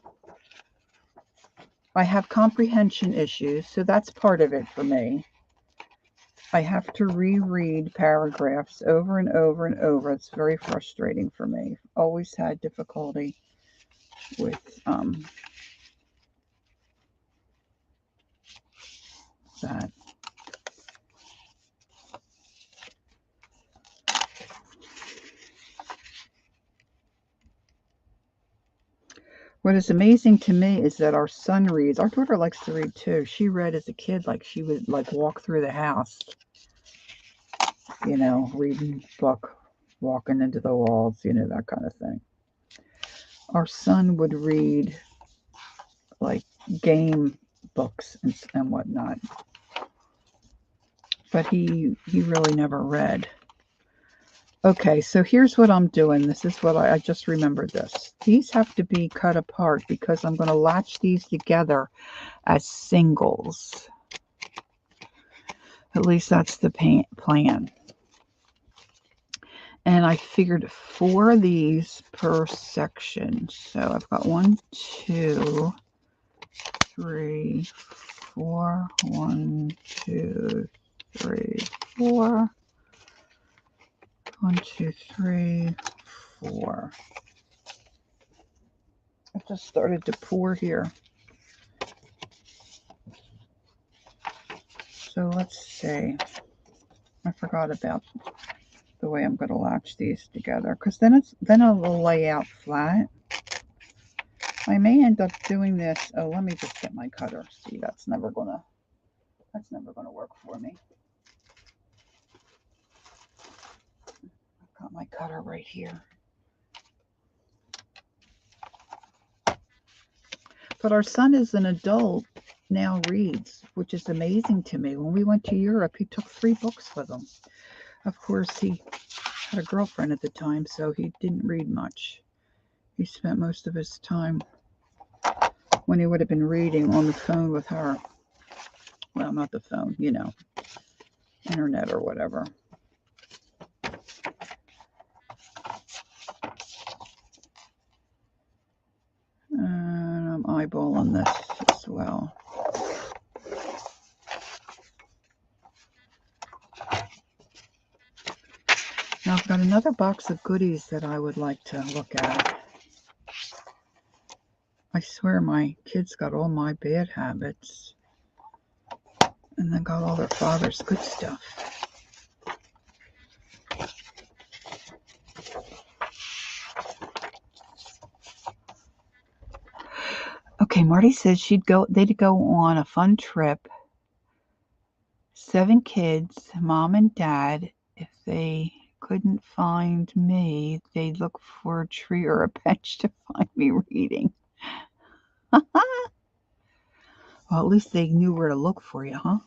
I have comprehension issues, so that's part of it for me. I have to reread paragraphs over and over and over. It's very frustrating for me. Always had difficulty with that. What is amazing to me is that our son reads. Our daughter likes to read too. She read as a kid, like she would walk through the house, reading book, walking into the walls, that kind of thing. Our son would read like game books and whatnot, but he really never read. Okay, so here's what I'm doing. This is what I just remembered this. These have to be cut apart because I'm going to latch these together as singles. At least that's the plan. And I figured 4 of these per section. So I've got 1, 2, 3, 4. 1, 2, 3, 4. 1, 2, 3, 4. I just started to pour here. So let's see. I forgot about the way I'm going to latch these together because then it'll lay out flat. I may end up doing this. Oh, let me just get my cutter. See, that's never gonna work for me. I've got my cutter right here. But our son is an adult now, reads, which is amazing to me. When we went to Europe, he took 3 books with him. Of course, he had a girlfriend at the time, so he didn't read much. He spent most of his time, when he would have been reading, on the phone with her. Well, not the phone, you know, internet or whatever. And I'm eyeballing this as well. Now I've got another box of goodies that I would like to look at. I swear my kids got all my bad habits and then got all their father's good stuff. Okay, Marty says they'd go on a fun trip. 7 kids, mom and dad. If they couldn't find me, they'd look for a tree or a bench to find me reading. Well, at least they knew where to look for you, huh?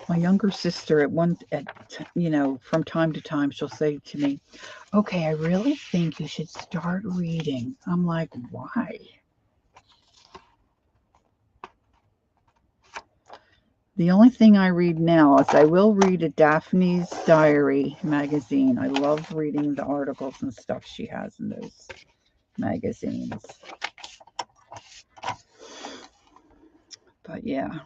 My younger sister, from time to time, she'll say to me, "Okay, I really think you should start reading." I'm like, "Why?" The only thing I read now is I will read a Daphne's Diary magazine. I love reading the articles and stuff she has in those magazines. But yeah.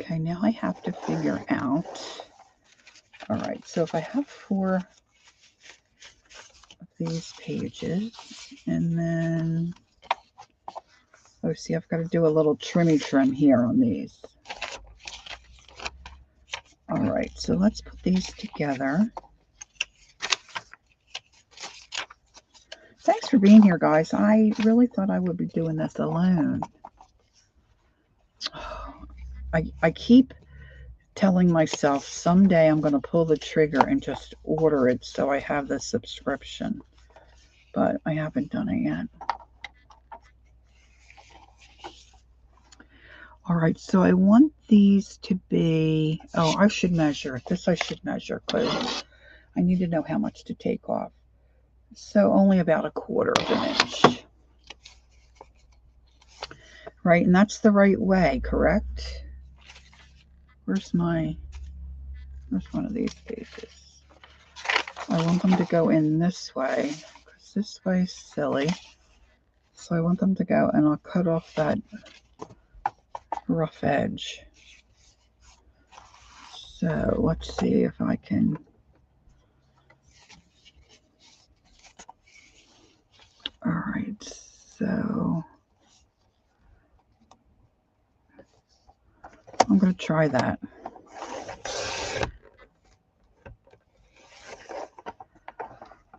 Okay, now I have to figure out. All right, so if I have 4 of these pages, and then, oh, see, I've got to do a little trim here on these. All right, so let's put these together. Thanks for being here, guys. I really thought I would be doing this alone. I keep telling myself someday I'm going to pull the trigger and just order it so I have the subscription, but I haven't done it yet. All right, so I want these to be, I should measure this. I should measure because I need to know how much to take off. So only about 1/4 of an inch. Right, and that's the right way, correct? Where's one of these pages? I want them to go in this way, because this way is silly. So I want them to go, and I'll cut off that rough edge. So let's see if I can. All right, so I'm going to try that.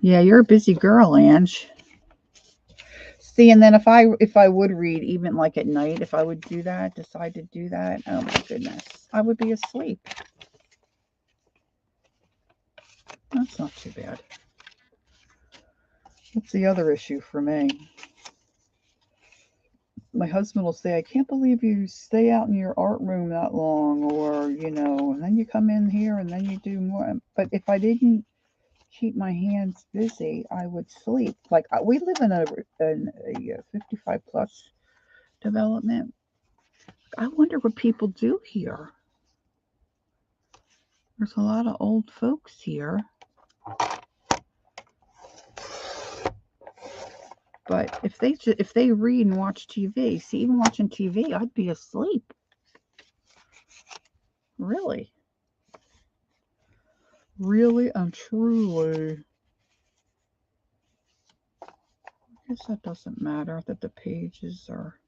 Yeah, you're a busy girl, Ange. See, and then if I would read, even like at night, if I would decide to do that, oh my goodness, I would be asleep. That's not too bad. What's the other issue for me? My husband will say, "I can't believe you stay out in your art room that long," or, and then you come in here and then you do more. But if I didn't keep my hands busy, I would sleep. Like, we live in a 55 plus development. I wonder what people do here. There's a lot of old folks here. But if they read and watch TV, see, even watching TV, I'd be asleep. Really. Really and truly. I guess that doesn't matter that the pages are.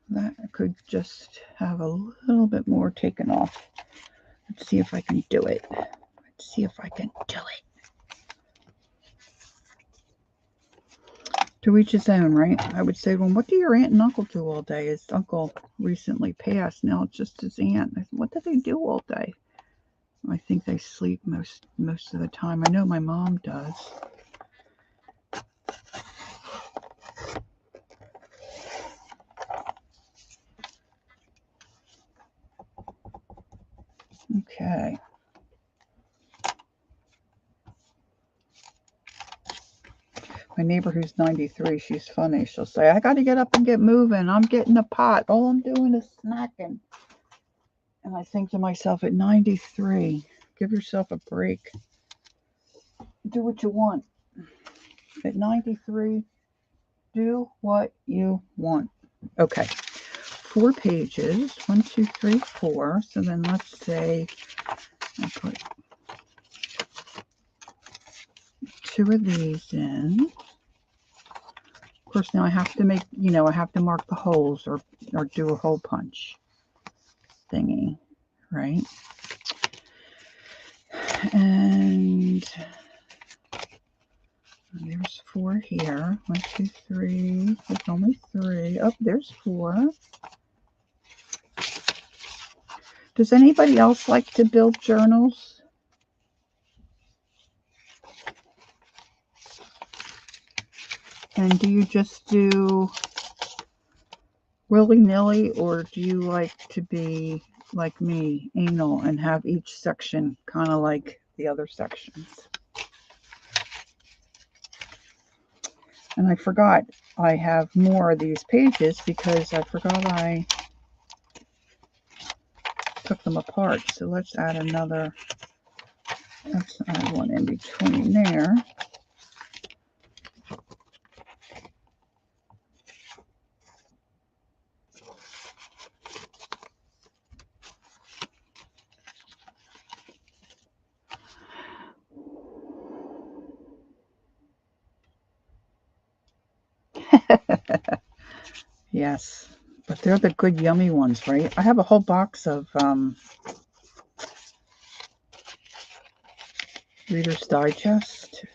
That could just have a little bit more taken off. Let's see if I can do it. Let's see if I can do it. To each his own, right? I would say, well, what do your aunt and uncle do all day? His uncle recently passed. Now it's just his aunt. What do they do all day? I think they sleep most of the time. I know my mom does. Okay. My neighbor who's 93, she's funny. She'll say, I got to get up and get moving. I'm getting a pot. All I'm doing is snacking. And I think to myself, at 93, give yourself a break. Do what you want. At 93, do what you want. Okay. 4 pages. 1, 2, 3, 4. So then let's say I put 2 of these in. Of course, now I have to make, I have to mark the holes or do a hole punch thingy, right? And there's 4 here. 1, 2, 3. There's only 3. Oh, there's 4. Does anybody else like to build journals? And do you just do willy-nilly, or do you like to be like me, anal, and have each section kind of like the other sections? And I forgot I have more of these pages because I forgot I took them apart. So let's add another. Let's add one in between there. Yes, but they're the good yummy ones, right? I have a whole box of Reader's Digest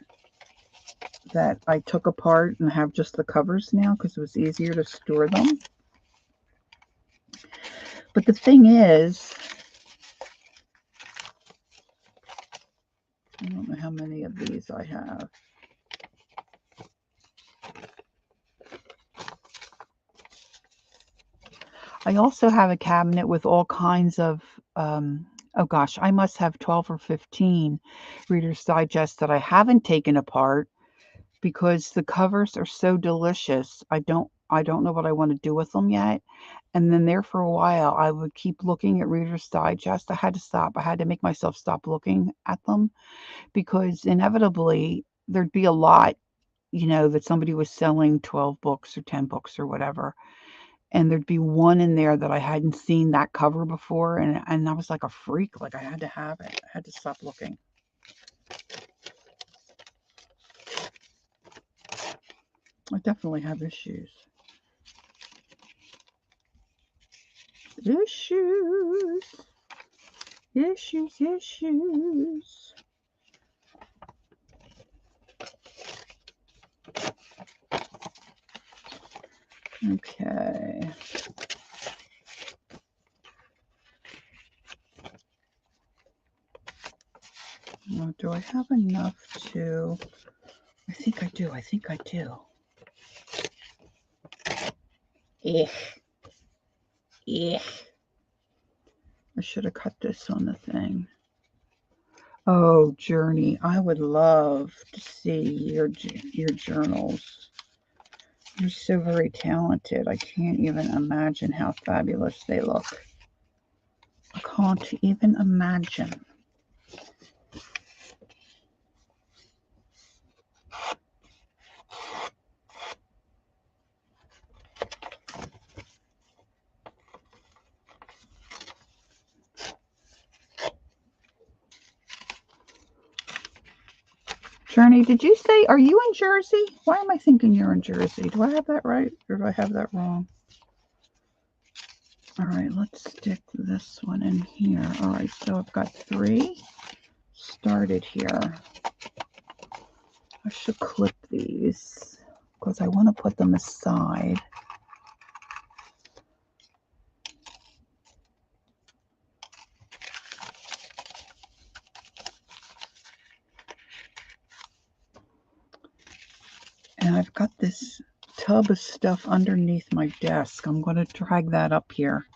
that I took apart and have just the covers now because it was easier to store them. But the thing is, I don't know how many of these I have. I also have a cabinet with all kinds of, oh gosh, I must have 12 or 15 Reader's Digest that I haven't taken apart because the covers are so delicious. I don't know what I want to do with them yet. And then there for a while, I would keep looking at Reader's Digest. I had to stop. I had to make myself stop looking at them because inevitably there'd be a lot, that somebody was selling 12 books or 10 books or whatever. And there'd be one in there that I hadn't seen that cover before. And I was like a freak. Like I had to have it. I had to stop looking. I definitely have issues. Issues. Okay. Now, do I have enough to... I think I do. I should have cut this on the thing. Oh, Journey, I would love to see your journals. You're so very talented. I can't even imagine how fabulous they look. I can't even imagine. Trini, did you say, are you in Jersey? Why am I thinking you're in Jersey? Do I have that right or do I have that wrong? All right, let's stick this one in here. All right, so I've got 3 started here. I should clip these because I want to put them aside. And I've got this tub of stuff underneath my desk. I'm going to drag that up here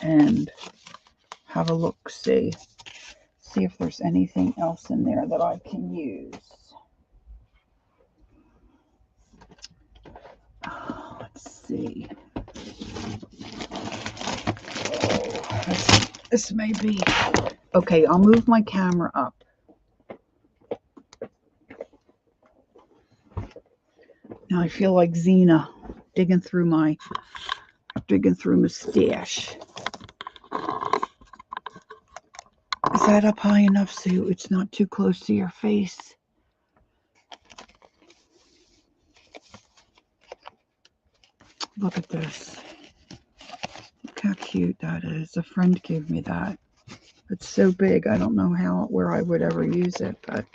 and have a look, see if there's anything else in there that I can use. Let's see. This may be okay. I'll move my camera up. Now I feel like Xena digging through my stash. Is that up high enough so it's not too close to your face? Look at this. Look how cute that is. A friend gave me that. It's so big. I don't know where I would ever use it, but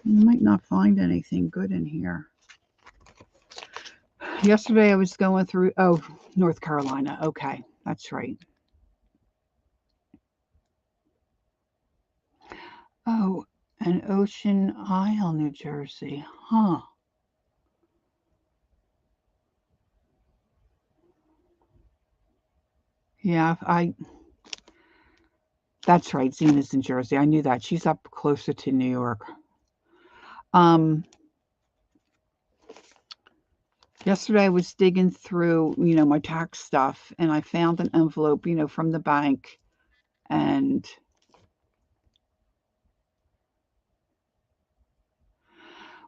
you might not find anything good in here. Yesterday I was going through, North Carolina. Okay, that's right. Oh, and Ocean Isle, New Jersey. Huh. Yeah, that's right. Zena's in Jersey. I knew that. She's up closer to New York. Yesterday I was digging through, my tax stuff, and I found an envelope, from the bank. And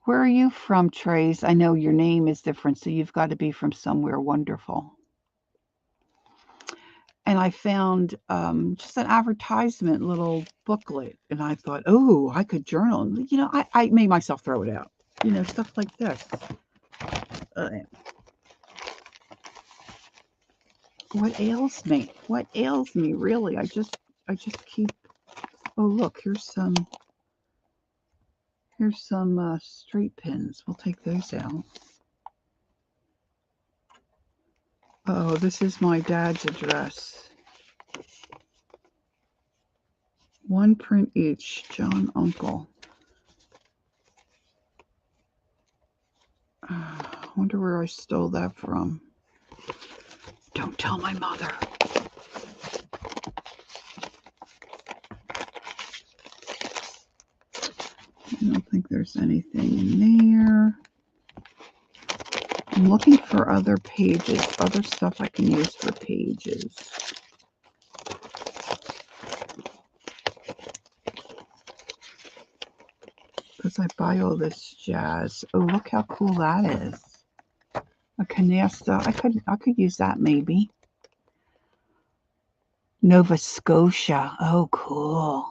where are you from, Trace? I know your name is different, so you've got to be from somewhere wonderful. And I found just an advertisement little booklet, and I thought, oh, I could journal. I made myself throw it out. Stuff like this. What ails me? What ails me, really? I just keep. Oh, look, here's some straight pins. We'll take those out. Oh, this is my dad's address. 1 print each. John Uncle. I wonder where I stole that from. Don't tell my mother. I don't think there's anything in there. I'm looking for other pages, other stuff I can use for pages. Because I buy all this jazz. Oh, look how cool that is. A canasta. I could use that maybe. Nova Scotia. Oh, cool.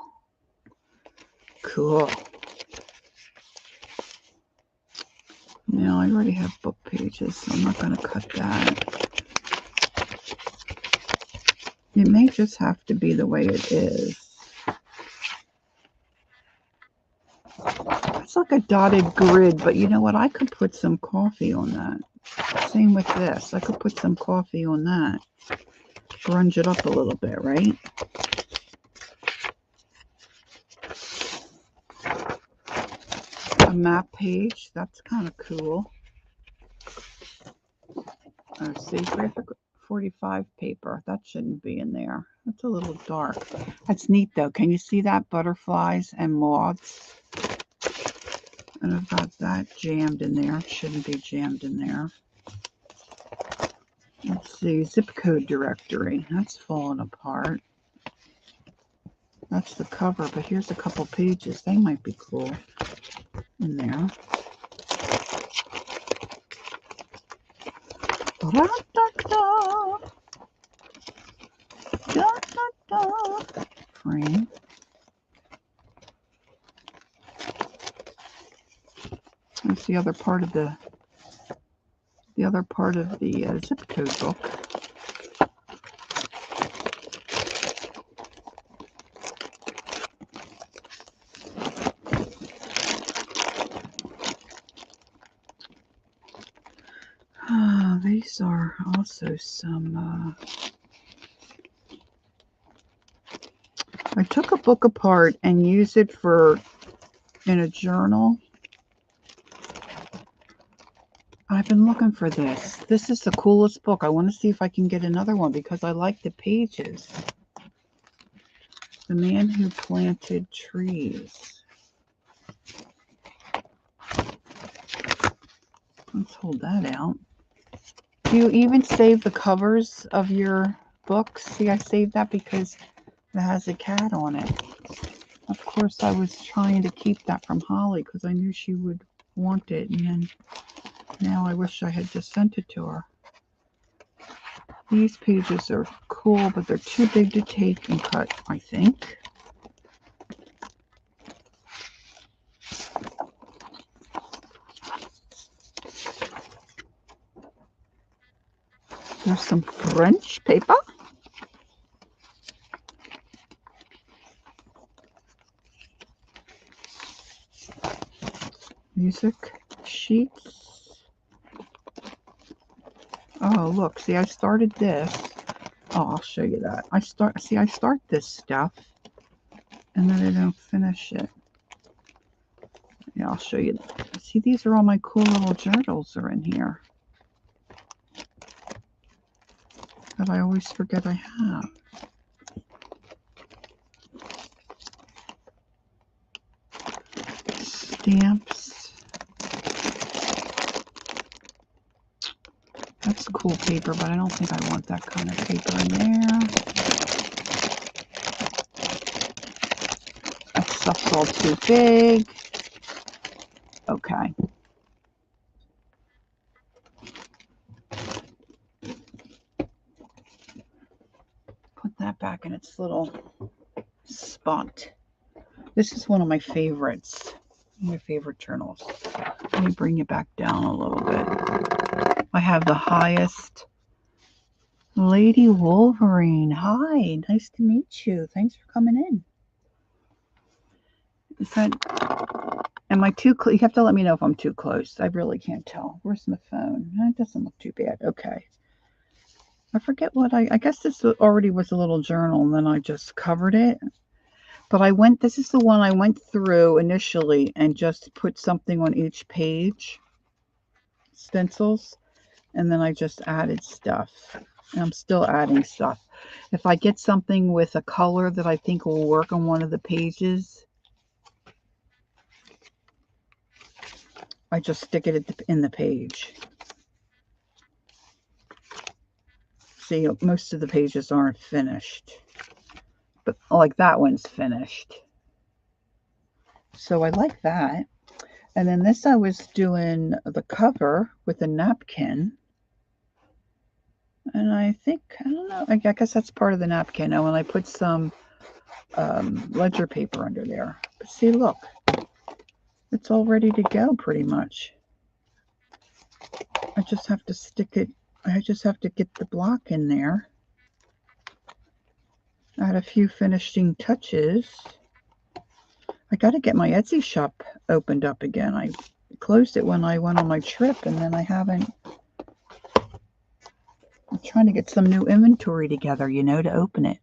Cool. Now, I already have book pages, so I'm not going to cut that. It may just have to be the way it is. It's like a dotted grid, but you know what? I could put some coffee on that. Same with this. I could put some coffee on that. Grunge it up a little bit, right? A map page. That's kind of cool. See, graphic 45 paper. That shouldn't be in there. That's a little dark. That's neat, though. Can you see that? Butterflies and moths. And I've got that jammed in there. It shouldn't be jammed in there. Let's see. Zip code directory. That's falling apart. That's the cover, but here's a couple pages. They might be cool in there. frame. That's the other part of the zip code book. These are also some. I took a book apart and used it in a journal. I've been looking for this. This is the coolest book. I want to see if I can get another one because I like the pages. The Man Who Planted Trees. Let's hold that out. Do you even save the covers of your books? See, I saved that because it has a cat on it. Of course, I was trying to keep that from Holly because I knew she would want it. And then now I wish I had just sent it to her. These pages are cool, but they're too big to take and cut, I think. There's some French paper. Music sheets. Oh, look, see, I started this. Oh, I'll show you that. I start this stuff, and then I don't finish it. Yeah, I'll show you that. See, these are all my cool little journals are in here that I always forget I have. Stamps. That's cool paper, but I don't think I want that kind of paper in there. That stuff's all too big. Okay. Put that back in its little spot. This is one of my favorites. My favorite journals. Let me bring you back down a little bit. I have the highest. Lady Wolverine. Hi, nice to meet you. Thanks for coming in. Is that, am I too close? You have to let me know if I'm too close. I really can't tell. Where's my phone? It doesn't look too bad. Okay. I forget what I guess this already was a little journal and then I just covered it. But this is the one I went through initially and just put something on each page. Stencils. And then I just added stuff. And I'm still adding stuff. If I get something with a color that I think will work on one of the pages, I just stick it in the page. See, most of the pages aren't finished. But like that one's finished. So I like that. And then this I was doing the cover with a napkin. And I think, I don't know, I guess that's part of the napkin. Oh, and I put some ledger paper under there. But see, look, it's all ready to go pretty much. I just have to stick it, I just have to get the block in there. Add a few finishing touches. I got to get my Etsy shop opened up again. I closed it when I went on my trip, and then I haven't. I'm trying to get some new inventory together, you know, to open it.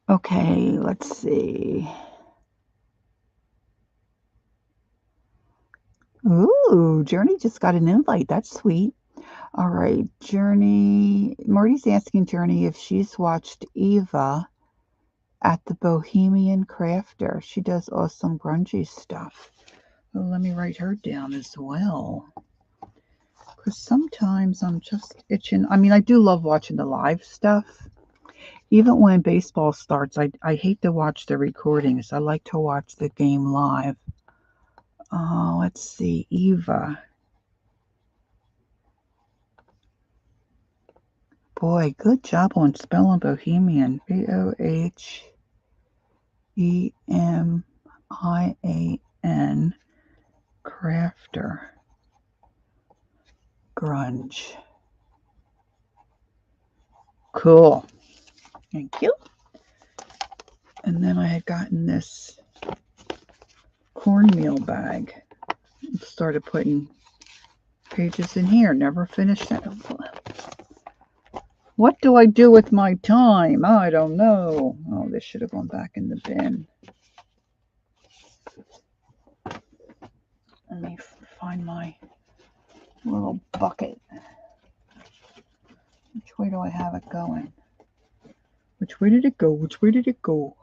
Okay, let's see. Ooh, Journey just got an invite. That's sweet. All right, Journey. Marty's asking Journey if she's watched Eva at the Bohemian Crafter. She does awesome grungy stuff. Well, let me write her down as well. Because sometimes I'm just itching. I mean, I do love watching the live stuff. Even when baseball starts, I hate to watch the recordings. I like to watch the game live. Let's see, Eva. boy, good job on spelling Bohemian. Bohemian. Crafter. Grunge. Cool. Thank you. And then I had gotten this cornmeal bag and started putting pages in here. Never finished that. What do I do with my time? I don't know. Oh, this should have gone back in the bin. Let me find my little bucket. Which way do I have it going? Which way did it go? Which way did it go?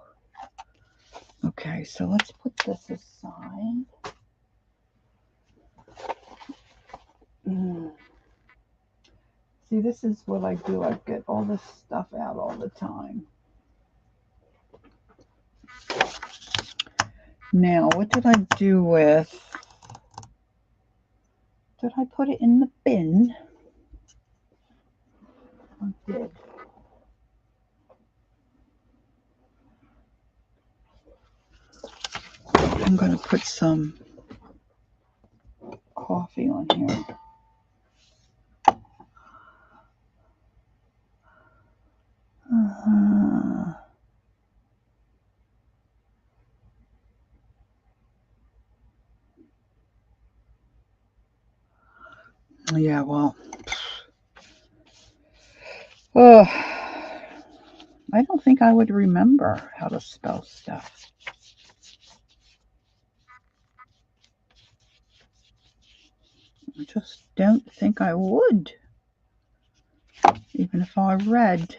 Okay, so let's put this aside. See, this is what I do. I get all this stuff out all the time. Now, what did I do with? Did I put it in the bin? I did. I'm going to put some coffee on here. Yeah, well, I don't think I would remember how to spell stuff. I just don't think I would, even if I read.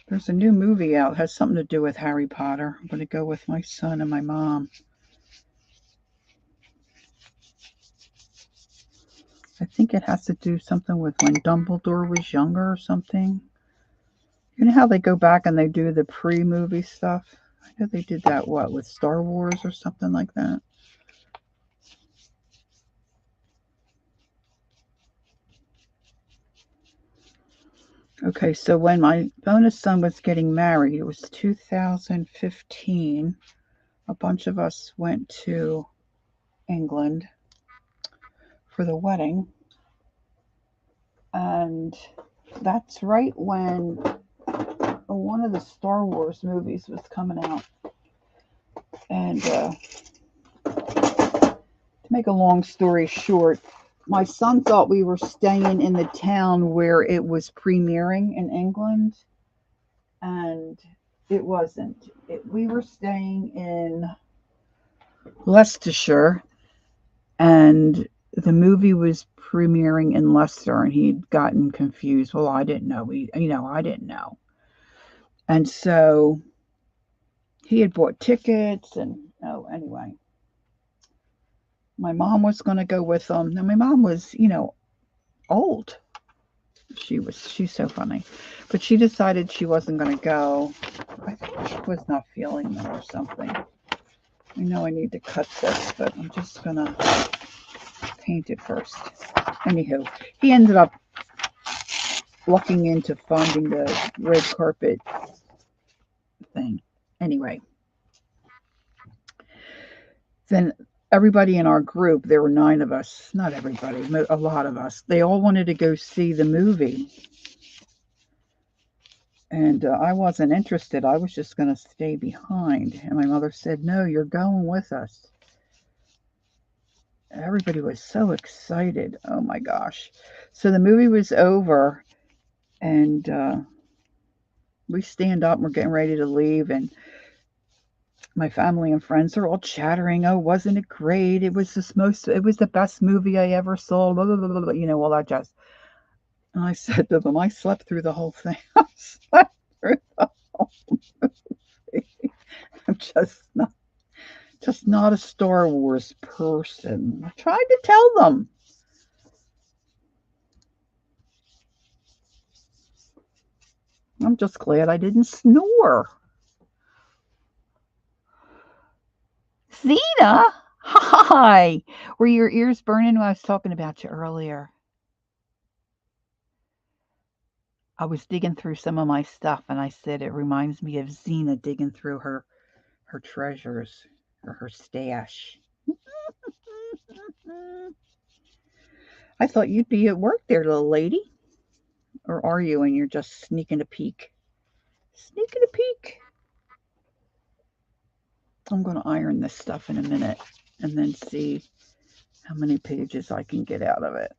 There's a new movie out. It has something to do with Harry Potter. I'm going to go with my son and my mom. I think it has to do something with when Dumbledore was younger or something. You know how they go back and they do the pre-movie stuff? I know they did that, what, with Star Wars or something like that? Okay, so when my bonus son was getting married, it was 2015. A bunch of us went to England for the wedding. And that's right when one of the Star Wars movies was coming out. And to make a long story short, my son thought we were staying in the town where it was premiering in England, and it wasn't. We were staying in Leicestershire, and the movie was premiering in Leicester, and he'd gotten confused. Well, I didn't know. I didn't know. And so he had bought tickets, and anyway, my mom was going to go with him. Now, my mom was, old. She's so funny. But she decided she wasn't going to go. I think she was not feeling them or something. I know I need to cut this, but I'm just going to paint it first. Anywho, he ended up looking into finding the red carpet thing. Anyway, then everybody in our group, there were 9 of us, not everybody, a lot of us, they all wanted to go see the movie. And I wasn't interested. I was just going to stay behind. And my mother said, no, you're going with us. Everybody was so excited. Oh my gosh. So the movie was over, and we stand up and we're getting ready to leave. And my family and friends are all chattering. Oh, wasn't it great? It was the best movie I ever saw. Blah, blah, blah, blah, all that jazz. And I said to them, I slept through the whole thing. I slept through the whole movie. I'm just not a Star Wars person. I tried to tell them. I'm just glad I didn't snore. Zena, hi. Were your ears burning when I was talking about you earlier? I was digging through some of my stuff and I said it reminds me of Zena digging through her treasures or her stash. I thought you'd be at work there, little lady. Or are you and you're just sneaking a peek? Sneaking a peek. I'm going to iron this stuff in a minute and then see how many pages I can get out of it.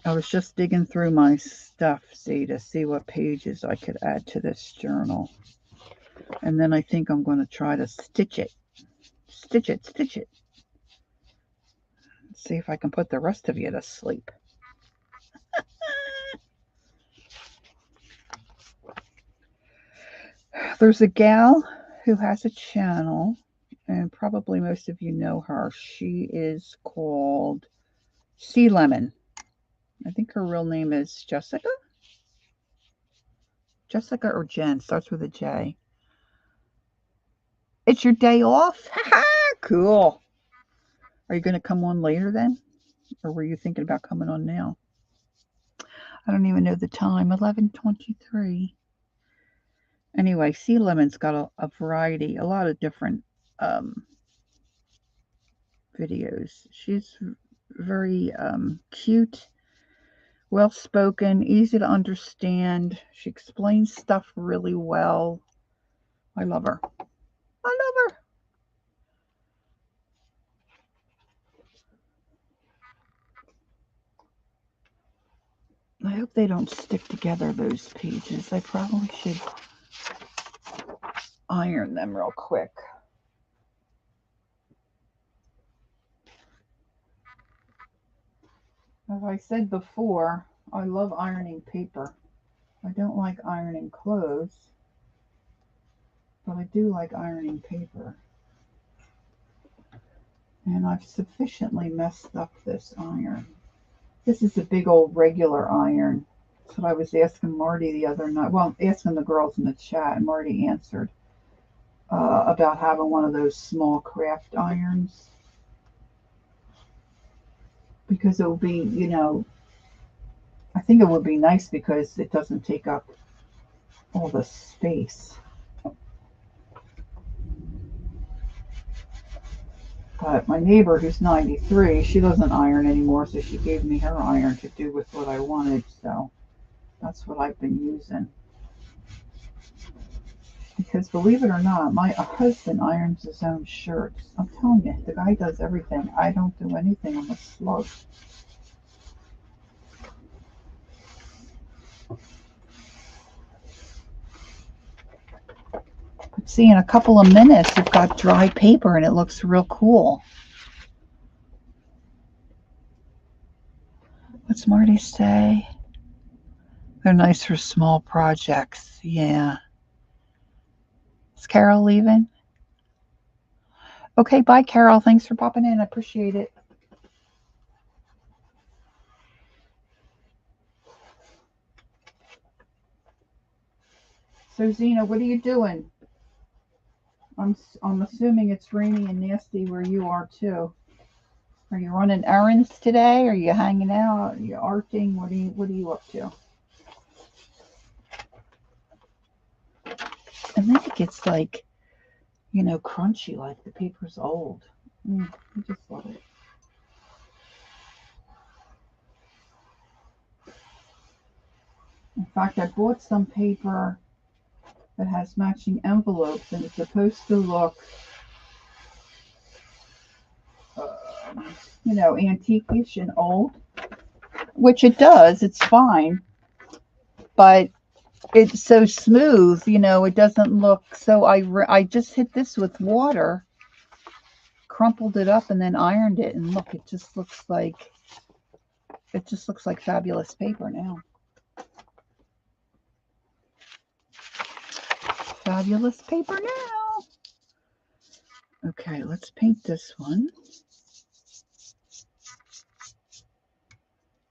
I was just digging through my stuff, see, to see what pages I could add to this journal. And then I think I'm going to try to stitch it. Stitch it, stitch it. See if I can put the rest of you to sleep. There's a gal who has a channel, and probably most of you know her. She is called Sea Lemon. I think her real name is Jessica. Jessica or Jen, starts with a J. It's your day off? Cool. Are you going to come on later then? Or were you thinking about coming on now? I don't even know the time. 11:23. Anyway, Sea Lemon's got a variety, a lot of different videos. She's very cute, well-spoken, easy to understand. She explains stuff really well. I love her. I love her. I hope they don't stick together, those pages. I probably should iron them real quick. As I said before, I love ironing paper. I don't like ironing clothes, but I do like ironing paper. And I've sufficiently messed up this iron. This is a big old regular iron. That's what I was asking Marty the other night. Well, asking the girls in the chat, and Marty answered about having one of those small craft irons. Because it will be, I think it would be nice because it doesn't take up all the space. But my neighbor, who's 93, she doesn't iron anymore, so she gave me her iron to do with what I wanted. So that's what I've been using. Because believe it or not, my husband irons his own shirts. I'm telling you, the guy does everything. I don't do anything. I'm a slug. But see, in a couple of minutes, you've got dry paper and it looks real cool. What's Marty say? They're nice for small projects. Yeah. Is Carol leaving? Okay, bye, Carol. Thanks for popping in. I appreciate it. So, Zena, what are you doing? I'm assuming it's rainy and nasty where you are, too. Are you running errands today? Are you hanging out? Are you arting? What are you up to? And then it gets like, crunchy, like the paper's old. I just love it. In fact, I bought some paper that has matching envelopes, and it's supposed to look, antique-ish and old, which it does. It's fine, but it's so smooth, it doesn't look. So I just hit this with water, crumpled it up, and then ironed it, and look, it just looks like fabulous paper now. Fabulous paper now. Okay, let's paint this one.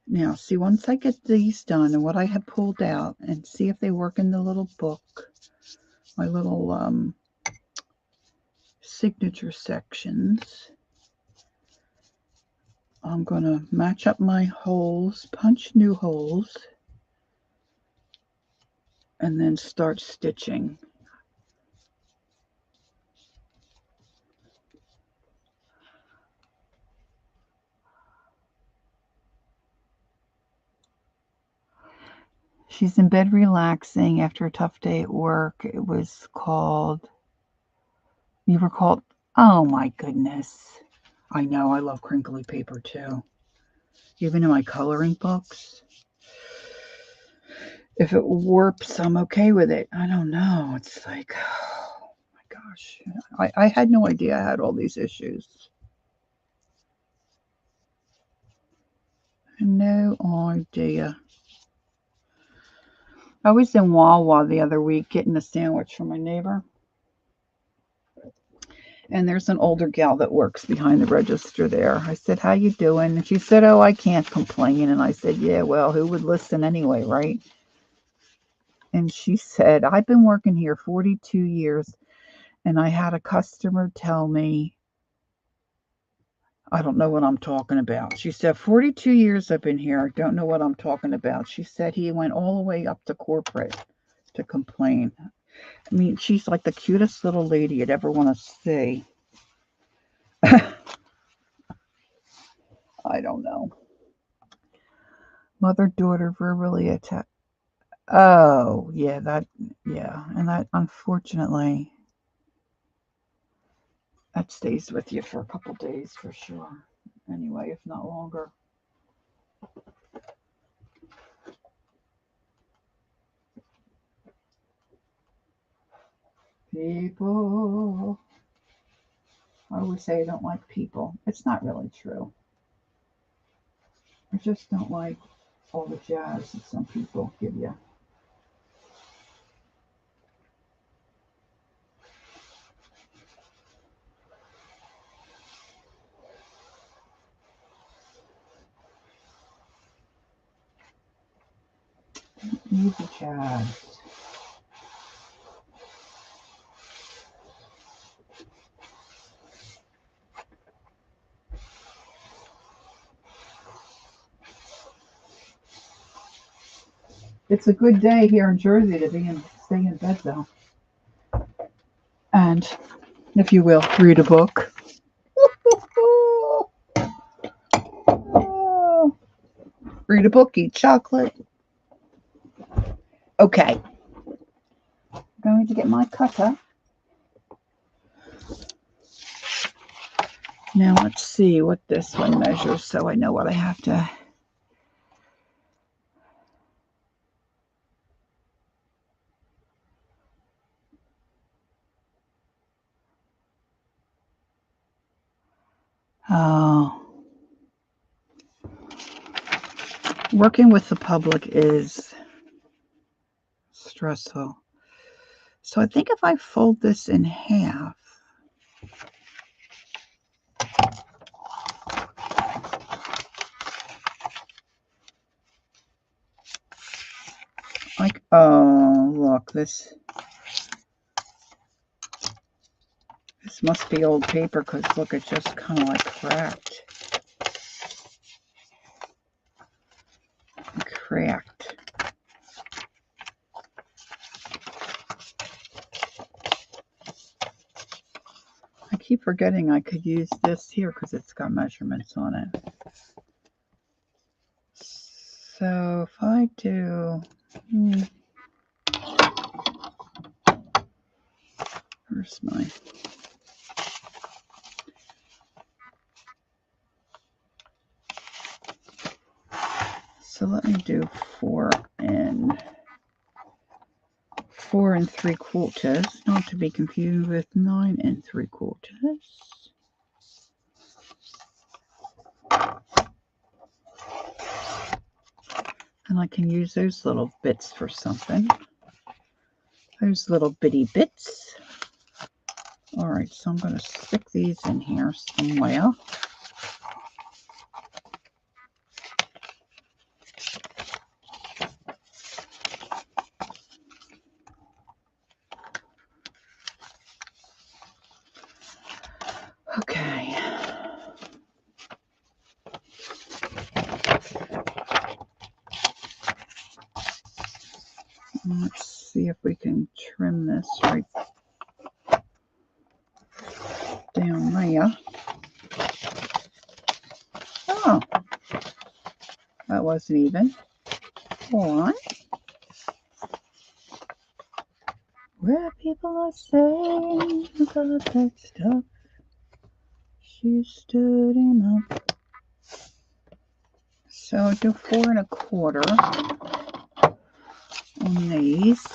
Now, see, once I get these done and what I have pulled out, and see if they work in the little book, my little signature sections. I'm going to match up my holes, punch new holes, and then start stitching. She's in bed relaxing after a tough day at work. It was called, you were called, oh my goodness. I know, I love crinkly paper too. Even in my coloring books. If it warps, I'm okay with it. I don't know. It's like, oh my gosh. I had no idea I had all these issues. No idea. I was in Wawa the other week getting a sandwich from my neighbor. And there's an older gal that works behind the register there. I said, how you doing? And she said, oh, I can't complain. And I said, yeah, well, who would listen anyway, right? And she said, I've been working here 42 years. And I had a customer tell me, I don't know what I'm talking about. She said, 42 years I've been here. I don't know what I'm talking about. She said he went all the way up to corporate to complain. I mean, she's like the cutest little lady you'd ever want to see. I don't know. Mother-daughter verbally attacked. Oh, yeah, and that, unfortunately, that stays with you for a couple days for sure. Anyway, if not longer. People. I always say I don't like people. It's not really true. I just don't like all the jazz that some people give you. Need the jazz. It's a good day here in Jersey to stay in bed though. And, if you will, read a book. Read a book, eat chocolate. Okay. I'm going to get my cutter. Now let's see what this one measures so I know what I have to. Oh. Working with the public is stressful. So I think if I fold this in half, like, oh, look, this must be old paper because look, it's just kind of like cracked. Cracked. I keep forgetting I could use this here because it's got measurements on it. So if I do, where's my, so let me do 4 3/4, not to be confused with 9 3/4. And I can use those little bits for something. Those little bitty bits. All right, so I'm going to stick these in here somewhere. can trim this right down there. Oh, that wasn't even. Hold on. Where people are saying about that stuff, she stood him up. So do 4 1/4 on these.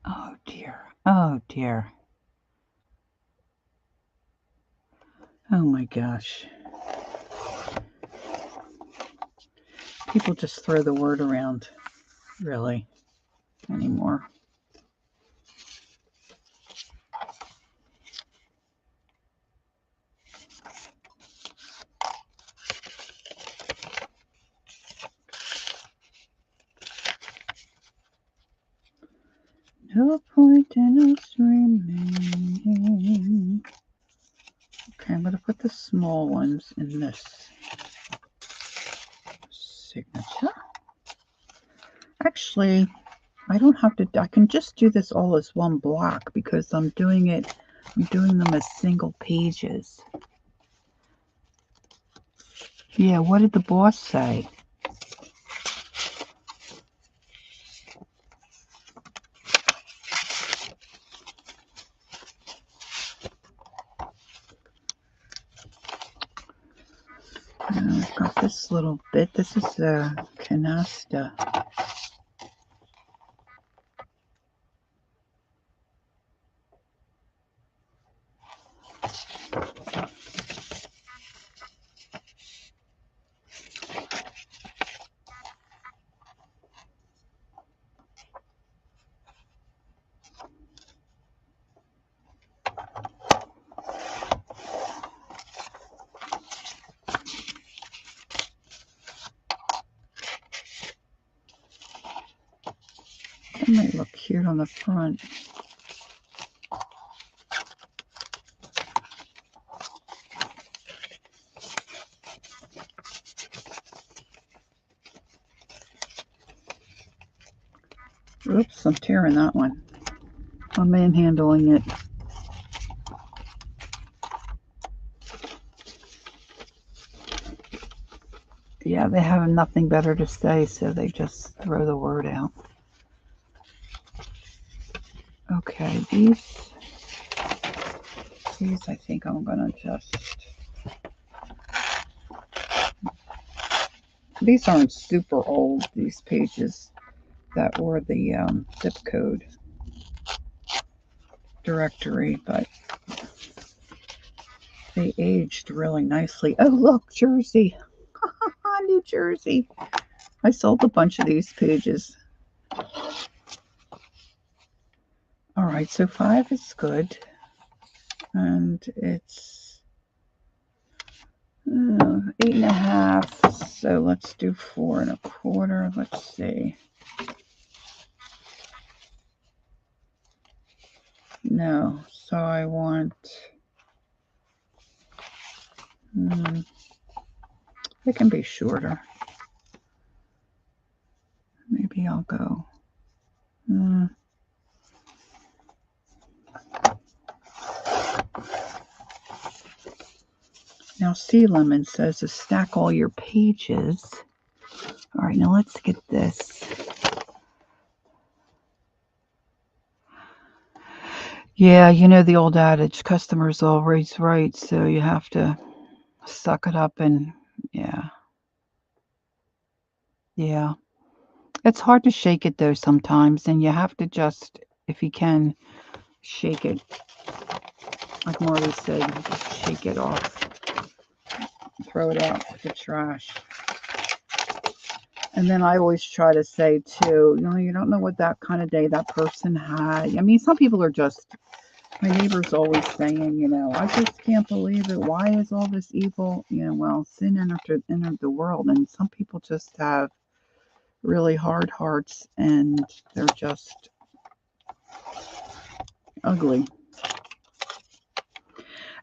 Oh dear. Oh dear. Oh my gosh. People just throw the word around, really, anymore. No point in us remaining. Okay, I'm going to put the small ones in this signature. Actually, I don't have to, I can just do this all as one block because I'm doing them as single pages. Yeah, what did the boss say? I've got this little bit. This is a canasta. That might look cute on the front. Oops, I'm tearing that one. I'm manhandling it. Yeah, they have nothing better to say, so they just throw the word out. Okay, these I think I'm gonna just. These aren't super old, these pages that were the zip code directory, but they aged really nicely. Oh, look, Jersey. New Jersey. I sold a bunch of these pages. All right, so 5 is good. And it's 8 1/2. So let's do 4 1/4. Let's see. No, so I want. It can be shorter. Maybe I'll go. Now, Sea Lemon says to stack all your pages. All right, now let's get this. Yeah, you know the old adage, customer's always right, so you have to suck it up and, yeah. Yeah. It's hard to shake it, though, sometimes, and you have to just, if you can, shake it. Like Marty said, you just shake it off. Throw it out with the trash. And then I always try to say, too, you don't know what that kind of day that person had. I mean, some people are just My neighbor's always saying, you know, I just can't believe it. Why is all this evil? You know, well, sin entered the world, and some people just have really hard hearts, and they're just ugly.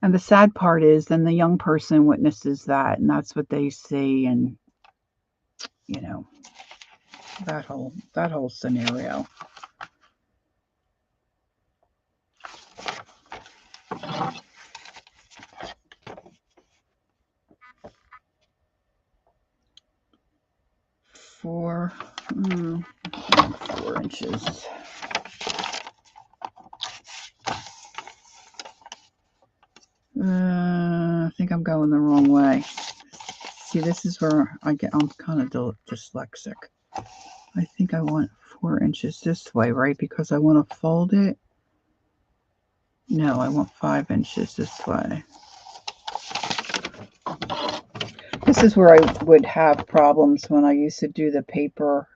And the sad part is, then the young person witnesses that, and that's what they see, and you know, that whole scenario. Four 4 inches. I think I'm going the wrong way. See, this is where I'm kind of dyslexic. I think I want 4 inches this way, right? Because I want to fold it. No, I want 5 inches this way. This is where I would have problems when I used to do the paper.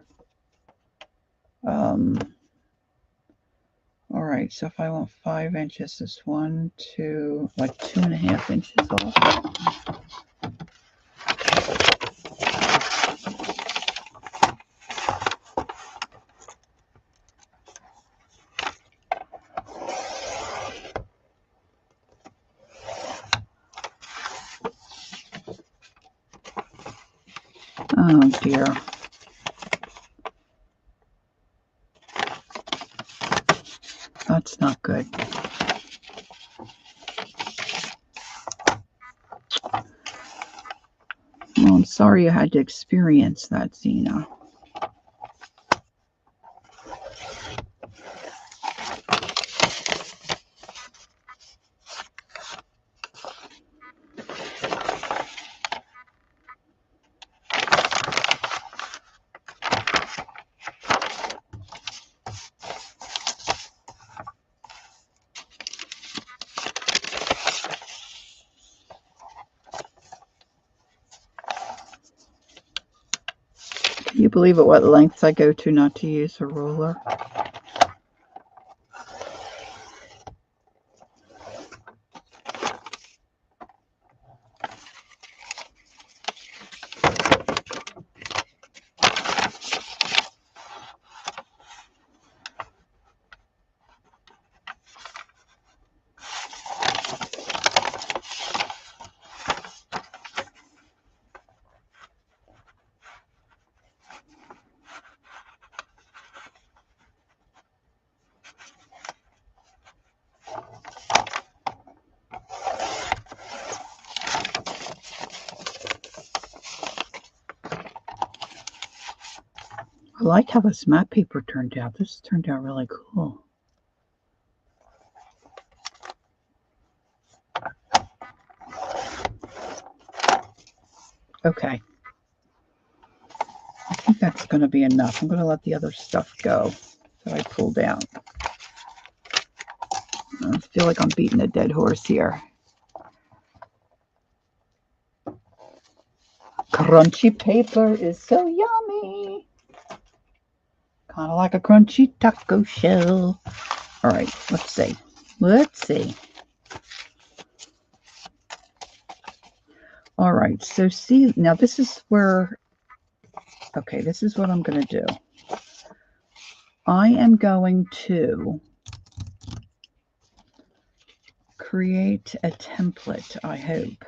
All right, so if I want 5 inches, it's 1, 2, like 2.5 inches off. Oh dear. That's not good. Well, I'm sorry you had to experience that, Zena. Can you believe at what lengths I go to not to use a ruler? I like how this matte paper turned out. This turned out really cool. Okay. I think that's going to be enough. I'm going to let the other stuff go that I pulled out. I feel like I'm beating a dead horse here. Crunchy paper is so yummy. Kind of like a crunchy taco shell. All right, let's see. Let's see. All right, so see, now this is where, okay, this is what I'm going to do. I am going to create a template, I hope.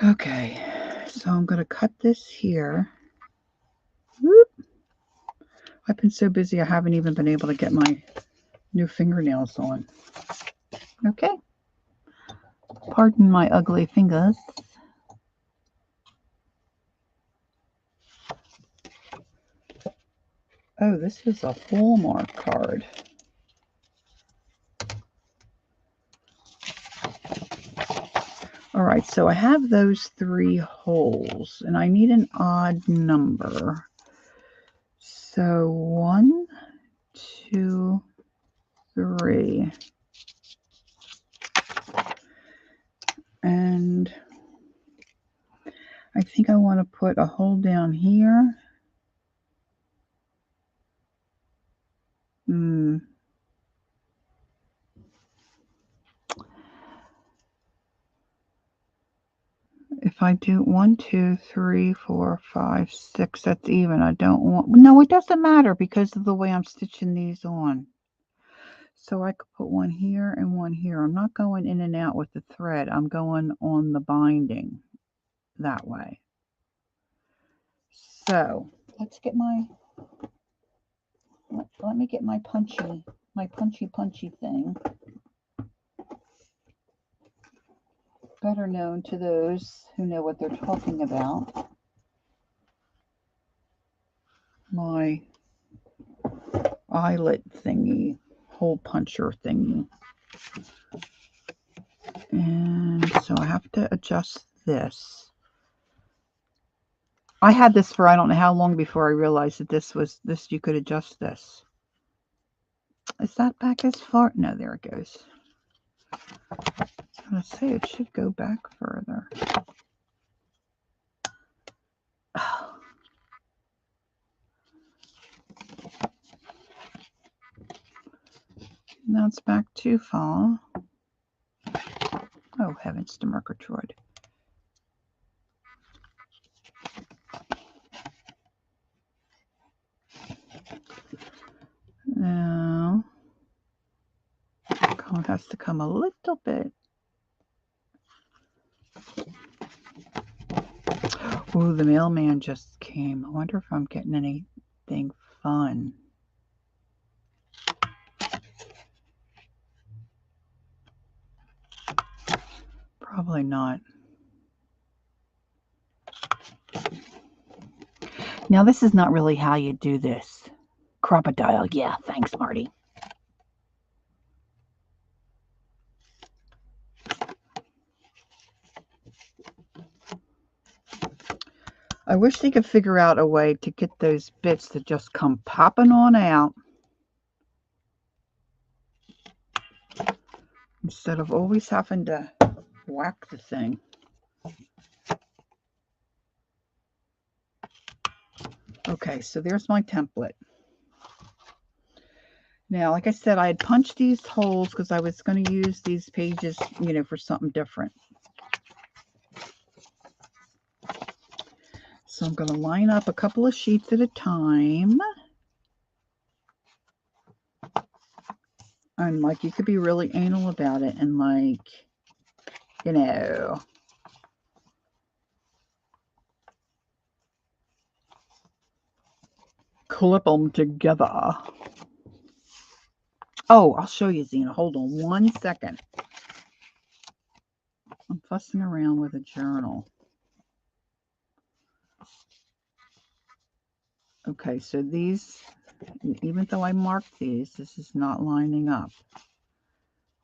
Okay, so I'm going to cut this here. Whoop. I've been so busy I haven't even been able to get my new fingernails on. Okay. Pardon my ugly fingers. Oh, this is a Hallmark card. All right, so I have those 3 holes, and I need an odd number. So 1, 2, 3. And I think I want to put a hole down here. If I do 1, 2, 3, 4, 5, 6, that's even. I don't want, no, it doesn't matter because of the way I'm stitching these on. So I could put one here and one here. I'm not going in and out with the thread. I'm going on the binding that way. So let's get let me get my punchy thing. Better known to those who know what they're talking about. My eyelet thingy, hole puncher thingy. And so I have to adjust this. I had this for I don't know how long before I realized that this you could adjust this. Is that back as far? No, there it goes. I was going to say it should go back further. Oh. Now it's back too far. Oh, heavens to Murgatroyd. Now, it has to come a little bit. Oh, the mailman just came. I wonder if I'm getting anything fun. Probably not. Now, this is not really how you do this. Crocodile. Yeah, thanks, Marty. I wish they could figure out a way to get those bits to just come popping on out instead of always having to whack the thing. Okay, so there's my template. Now, like I said, I had punched these holes because I was going to use these pages, for something different. So I'm going to line up a couple of sheets at a time. And you could be really anal about it and clip them together. Oh, I'll show you, Zena. Hold on 1 second. I'm fussing around with a journal. Okay, so these, even though I marked these, this is not lining up.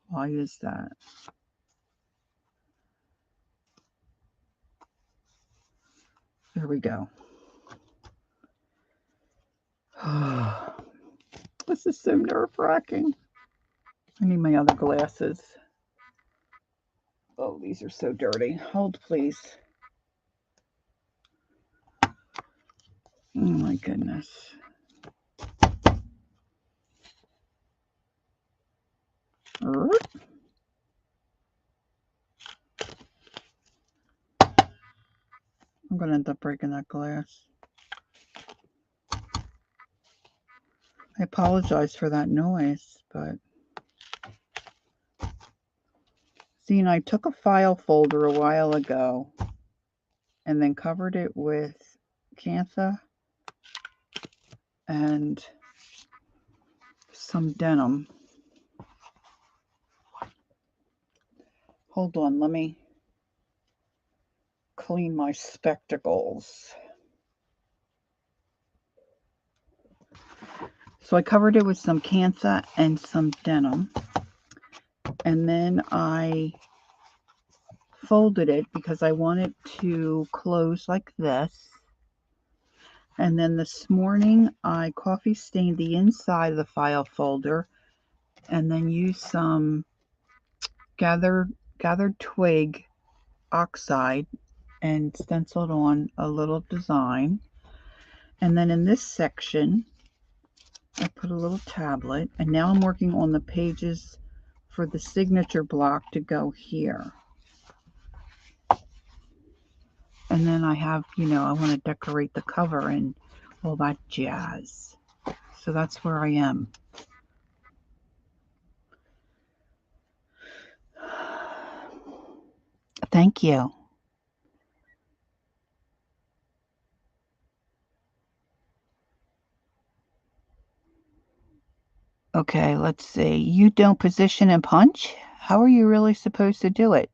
Why is that? There we go. This is so nerve-wracking. I need my other glasses. Oh, these are so dirty. Hold, please. Oh, my goodness. I'm going to end up breaking that glass. I apologize for that noise, but... See, I took a file folder a while ago and then covered it with Cantha and some denim. Hold on, let me clean my spectacles. So I covered it with some Cantha and some denim. And then I folded it because I want it to close like this. And then this morning I coffee stained the inside of the file folder and then used some gathered twig oxide and stenciled on a little design. And then in this section, I put a little tablet. And now I'm working on the pages for the signature block to go here. And then I have, I want to decorate the cover and all that jazz. So that's where I am. Thank you. Okay, let's see. You don't position and punch? How are you really supposed to do it?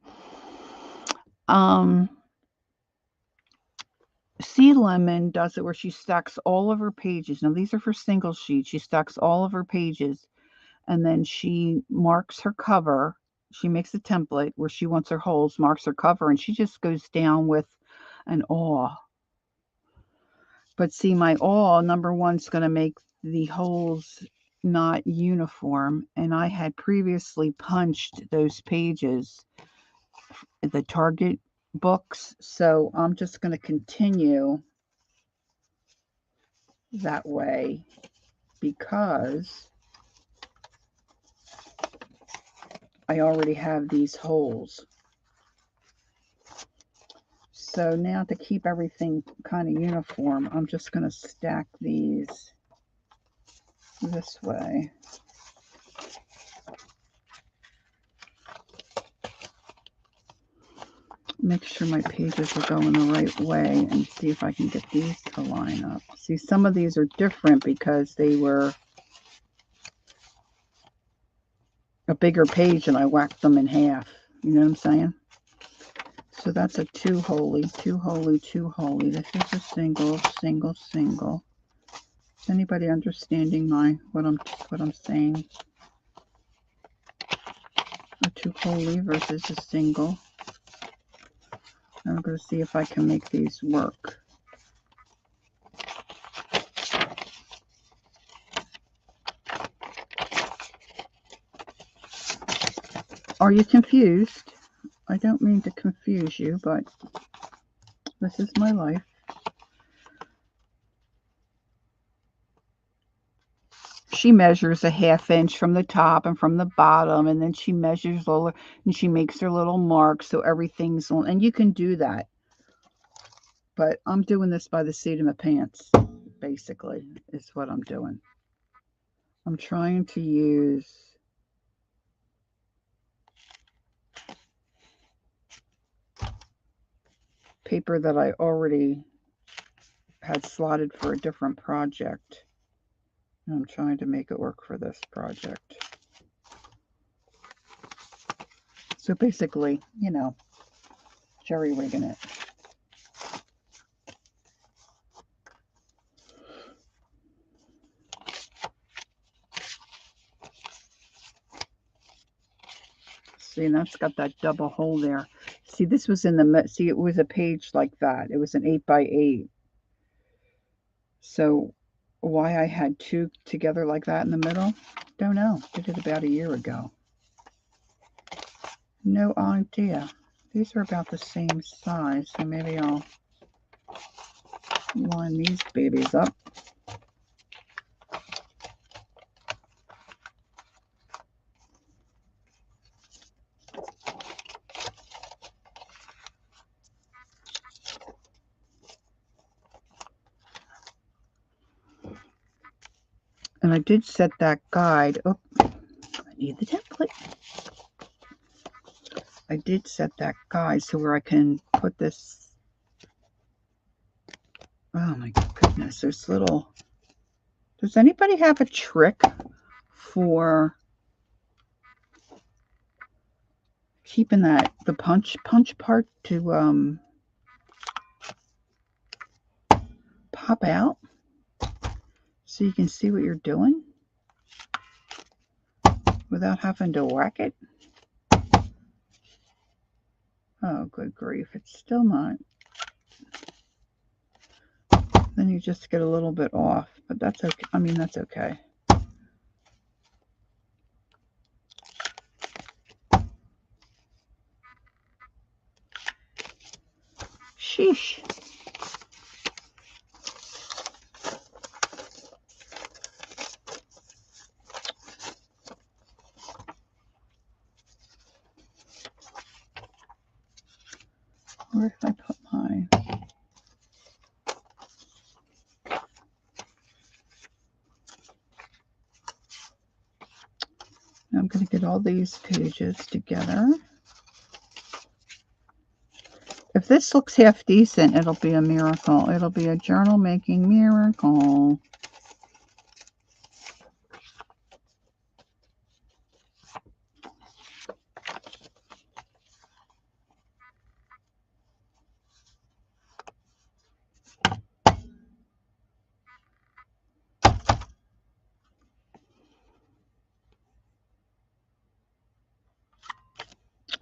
Sea Lemon does it where she stacks all of her pages. Now, these are for single sheets. She stacks all of her pages, and then she marks her cover. She makes a template where she wants her holes, marks her cover, and she just goes down with an awl. But see, my awl, number one, is going to make the holes not uniform, and I had previously punched those pages, the Target books, so I'm just going to continue that way because I already have these holes. So now to keep everything kind of uniform, I'm just going to stack these this way. Make sure my pages are going the right way and see if I can get these to line up. See, some of these are different because they were a bigger page and I whacked them in half. You know what I'm saying? So that's a two holy, two holy, two holy. This is a single, single, single. Is anybody understanding what I'm saying? A two holy versus a single. I'm going to see if I can make these work. Are you confused? I don't mean to confuse you, but this is my life. She measures a ½ inch from the top and from the bottom, and then she measures all, and she makes her little marks so everything's on. And you can do that, but I'm doing this by the seat of my pants, basically, is what I'm doing. I'm trying to use paper that I already had slotted for a different project. And I'm trying to make it work for this project. So basically, jerry-rigging it. See, and that's got that double hole there. See, this was in the, see, it was a page like that. It was an 8x8. So why I had two together like that in the middle, don't know. Did it about a year ago. No idea. These are about the same size, so maybe I'll line these babies up. And I did set that guide. Oh, I need the template. I did set that guide so where I can put this. Oh my goodness, there's little. Does anybody have a trick for keeping the punch part to pop out so you can see what you're doing without having to whack it? Oh, good grief, it's still not. Then you just get a little bit off, but that's okay. I mean, that's okay. Sheesh. Where did I put my... Now I'm going to get all these pages together. If this looks half decent, it'll be a miracle. It'll be a journal making miracle.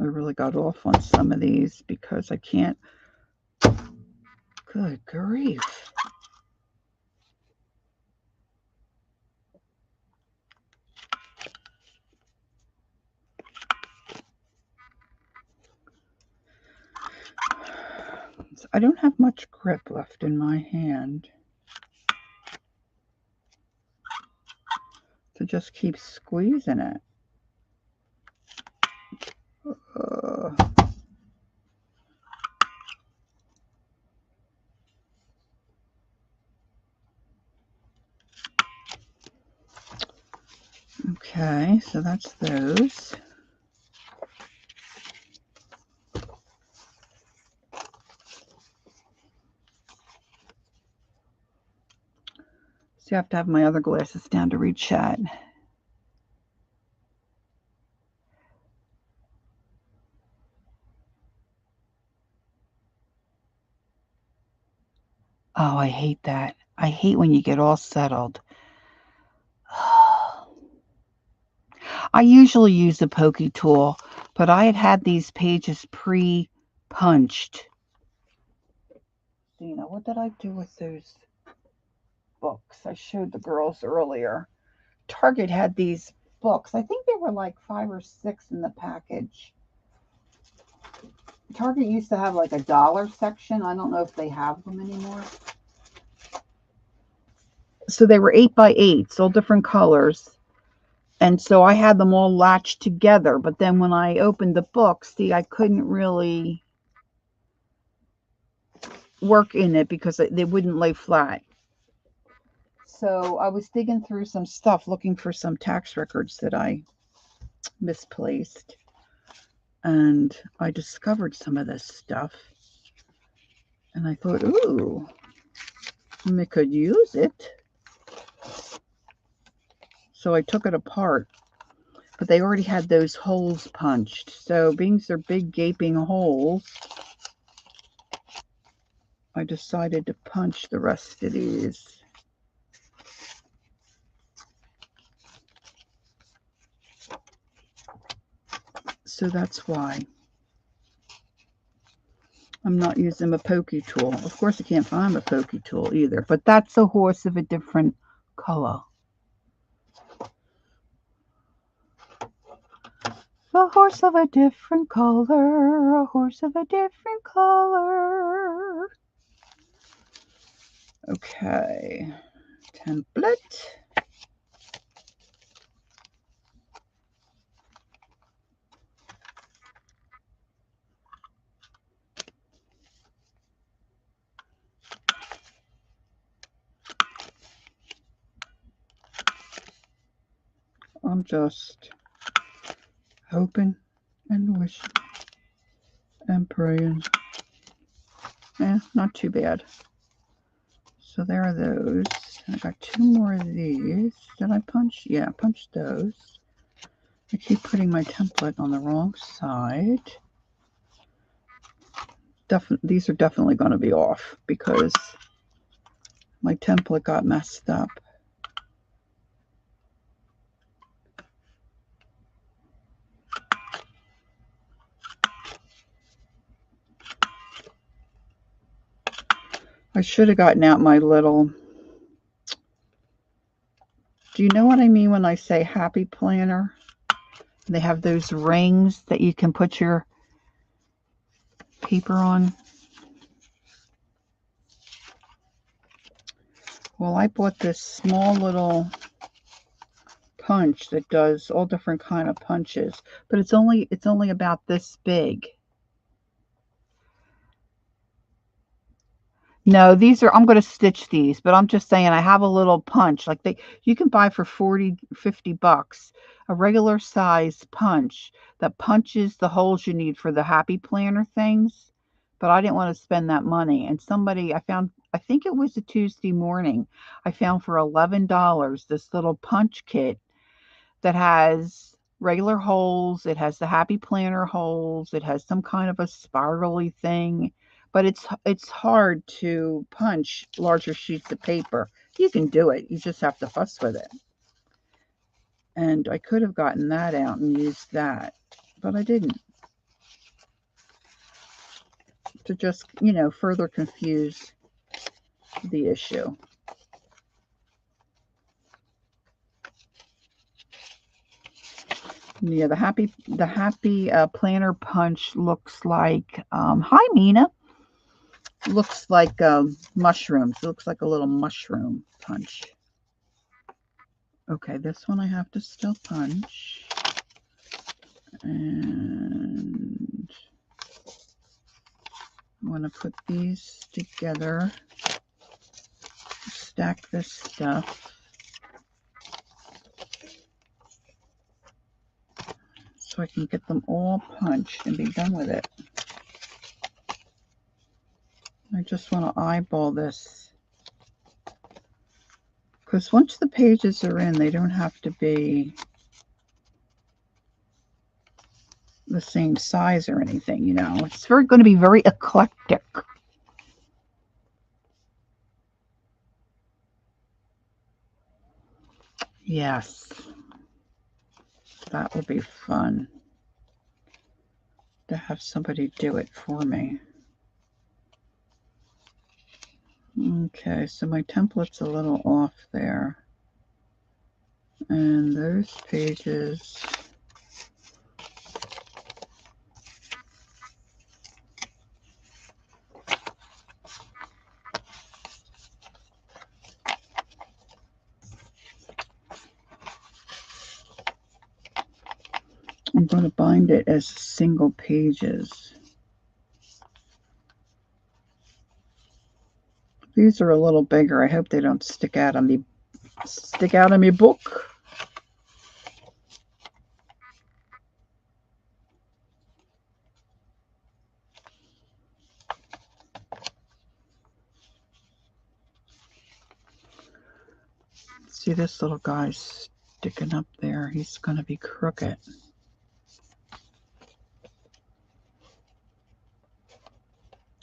I really got off on some of these because I can't. Good grief. I don't have much grip left in my hand to just keep squeezing it. Okay, so that's those. So I have to have my other glasses down to read chat. Oh, I hate that. I hate when you get all settled. I usually use a pokey tool, but I had these pages pre-punched. Dina, what did I do with those books? I showed the girls earlier. Target had these books. I think they were like 5 or 6 in the package. Target used to have like a dollar section. I don't know if they have them anymore. So they were 8 by 8s, all different colors. And so I had them all latched together. But then when I opened the book, see, I couldn't really work in it because they wouldn't lay flat. So I was digging through some stuff looking for some tax records that I misplaced. And I discovered some of this stuff. And I thought, ooh, I could use it. So I took it apart. But they already had those holes punched. So being they're big gaping holes, I decided to punch the rest of these. So that's why I'm not using a pokey tool. Of course, I can't find a pokey tool either, but that's a horse of a different color. A horse of a different color, a horse of a different color. Okay, template. I'm just hoping and wishing and praying. Not too bad. So there are those. I got 2 more of these. Did I punch? Yeah, I punched those. I keep putting my template on the wrong side. These are definitely going to be off because my template got messed up. I should have gotten out my little... Do you know what I mean when I say happy planner? They have those rings that you can put your paper on. Well, I bought this small little punch that does all different kind of punches, but it's only about this big. No, these are, I'm going to stitch these, but I'm just saying I have a little punch like you can buy for 40, 50 bucks, a regular size punch that punches the holes you need for the happy planner things. But I didn't want to spend that money. And somebody I found, I think it was a Tuesday morning, I found for $11 this little punch kit that has regular holes, it has the happy planner holes, it has some kind of a spirally thing, but it's hard to punch larger sheets of paper. You can do it, you just have to fuss with it. And I could have gotten that out and used that, but I didn't. To just, further confuse the issue. Yeah, the happy planner punch looks like, hi Mina, looks like mushrooms. It looks like a little mushroom punch. Okay, this one I have to still punch. And I want to put these together, stack this stuff. So I can get them all punched and be done with it. I just want to eyeball this, because once the pages are in, they don't have to be the same size or anything, It's going to be very eclectic. Yes, that would be fun to have somebody do it for me. Okay, so my template's a little off there. And those pages, I'm going to bind it as single pages. These are a little bigger. I hope they don't stick out of me book. See, this little guy's sticking up there. He's going to be crooked.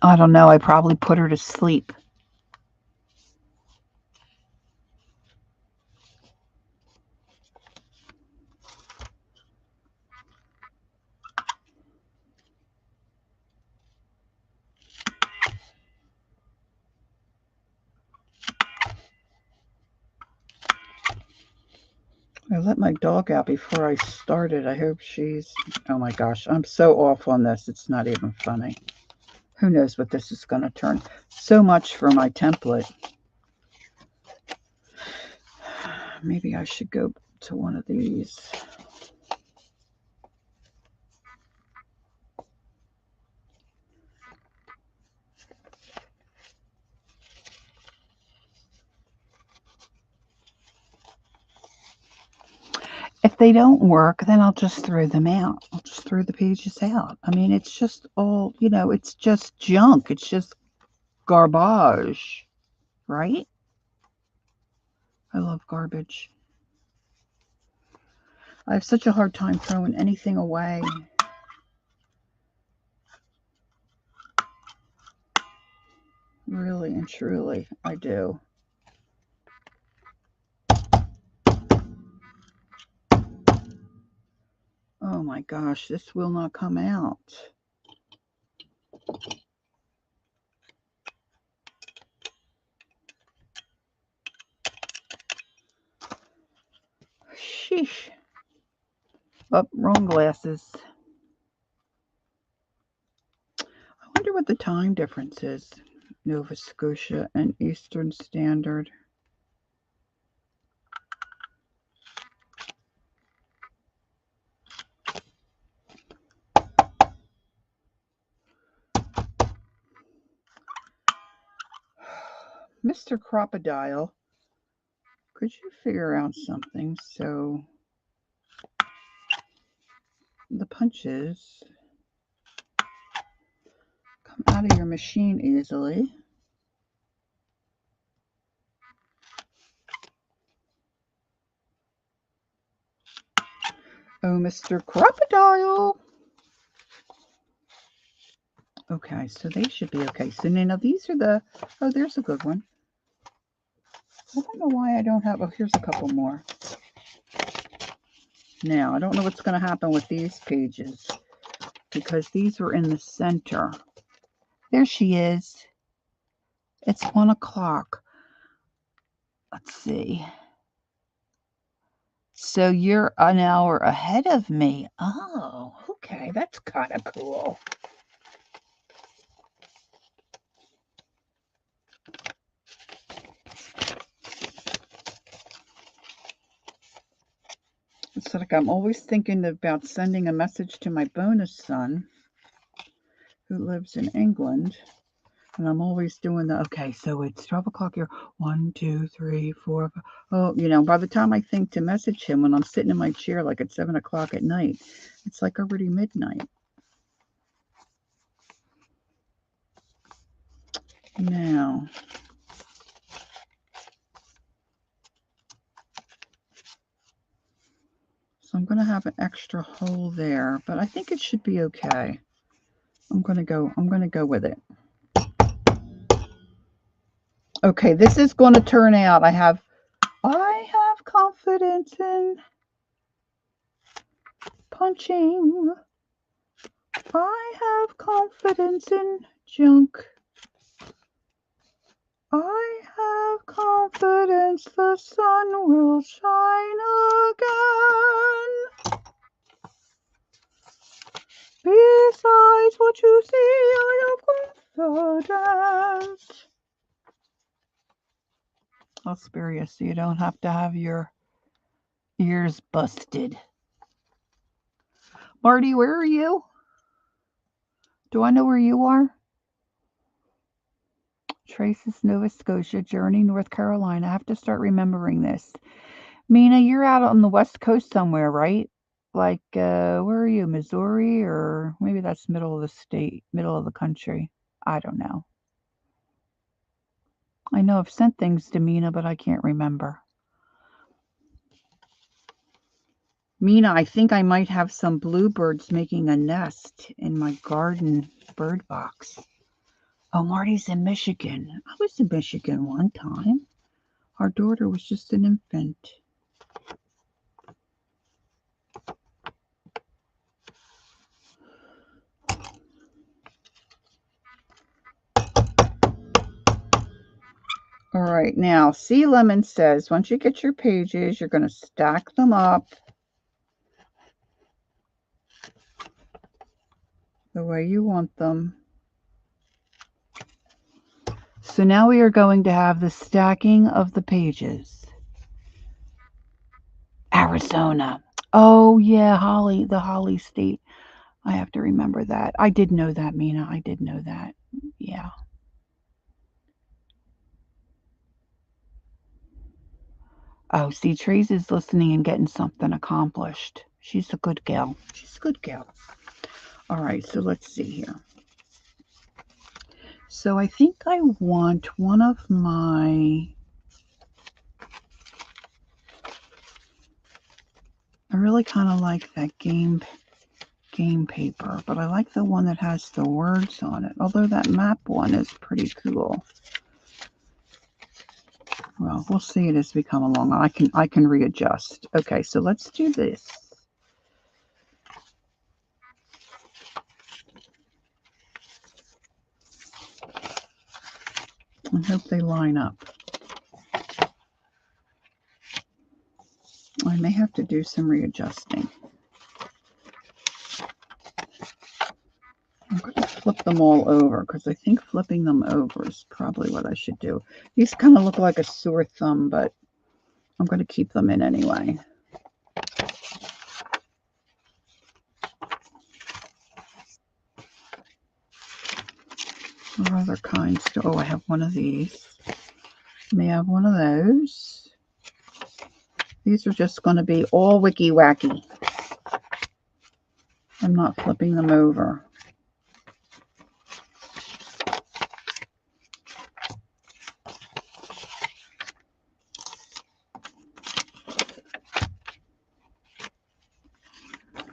I don't know. I probably put her to sleep. I let my dog out before I started. I hope she's... Oh my gosh, I'm so off on this. It's not even funny. Who knows what this is going to turn. So much for my template. Maybe I should go to one of these. If they don't work, then I'll just throw them out. I'll just throw the pages out. I mean, it's just all, it's just junk. It's just garbage, right? I love garbage. I have such a hard time throwing anything away. Really and truly, I do. Oh my gosh, this will not come out. Sheesh. Oh, wrong glasses. I wonder what the time difference is. Nova Scotia and Eastern Standard. Mr. Crocodile, could you figure out something so the punches come out of your machine easily? Oh, Mr. Crocodile. Okay, so they should be okay. So now these are the, oh, there's a good one. I don't know why I don't have, oh, here's a couple more. Now, I don't know what's going to happen with these pages because these were in the center. There she is. It's 1 o'clock. Let's see. So you're an hour ahead of me. Oh, okay. That's kind of cool. It's like I'm always thinking about sending a message to my bonus son who lives in England. And I'm always doing the, okay, so it's 12 o'clock here. 1, 2, 3, 4. 5. Oh, you know, by the time I think to message him when I'm sitting in my chair like at 7 o'clock at night, it's like already midnight. Now, so I'm going to have an extra hole there, but I think it should be okay. I'm going to go with it. Okay, this is going to turn out. I have confidence in punching. I have confidence in junk. I have confidence the sun will shine again. Besides what you see, I have confidence. I'll spare you so you don't have to have your ears busted. Marty, where are you? Do I know where you are? Traces, Nova Scotia, Journey, North Carolina. I have to start remembering this. Mina, you're out on the West Coast somewhere, right? Like, where are you? Missouri? Or maybe that's middle of the state, middle of the country. I don't know. I know I've sent things to Mina, but I can't remember. Mina, I think I might have some bluebirds making a nest in my garden bird box. Oh, Marty's in Michigan. I was in Michigan one time. Our daughter was just an infant. All right, now, Sea Lemon says, once you get your pages, you're going to stack them up the way you want them. So now we are going to have the stacking of the pages. Arizona. Oh, yeah, Holly, the Holly State. I have to remember that. I did know that, Mina. I did know that. Yeah. Oh, see, Trace is listening and getting something accomplished. She's a good gal. She's a good gal. All right, so let's see here. So I think I want one of my... I really kind of like that game paper, but I like the one that has the words on it, although that map one is pretty cool. Well, we'll see it as we come along. I can readjust. Okay, so let's do this. I hope they line up. I may have to do some readjusting. I'm going to flip them all over because I think flipping them over is probably what I should do. These kind of look like a sore thumb, but I'm going to keep them in anyway. What other kinds? Oh, I have one of these. Let me have one of those. These are just going to be all wicky wacky. I'm not flipping them over.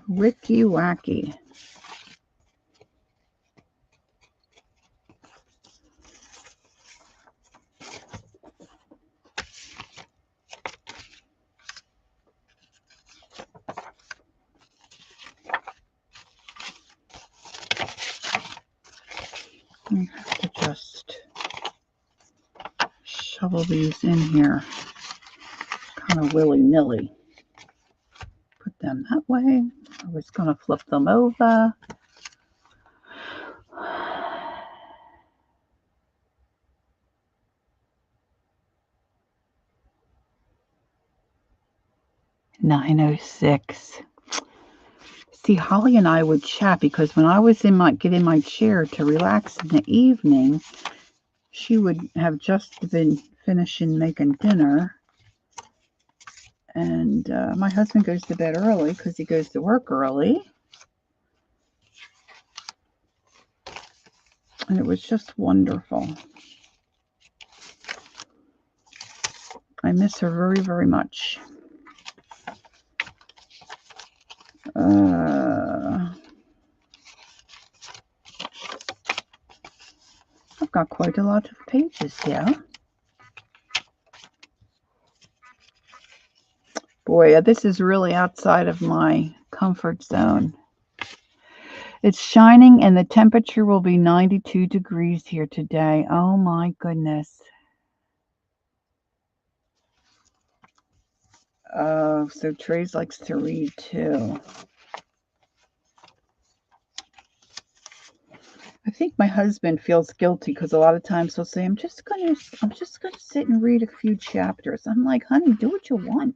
Wicky wacky. I have to just shovel these in here kind of willy-nilly. Put them that way. I was going to flip them over. $9.06. See, Holly and I would chat because when I was getting my chair to relax in the evening, she would have just been finishing making dinner. And my husband goes to bed early because he goes to work early. And it was just wonderful. I miss her very, very much. I've got quite a lot of pages here. Boy, this is really outside of my comfort zone. It's shining and the temperature will be 92 degrees here today. Oh my goodness. Oh, so Trace likes to read too. I think my husband feels guilty because a lot of times he'll say, I'm just gonna sit and read a few chapters. I'm like, honey, do what you want.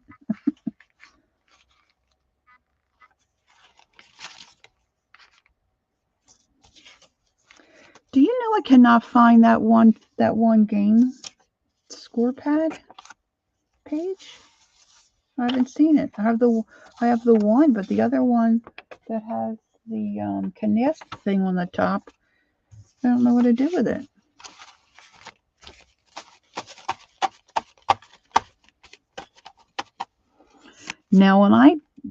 Do you know I cannot find that one game score pad page? I haven't seen it. I have the one, but the other one that has the canasta thing on the top, I don't know what to do with it. Now,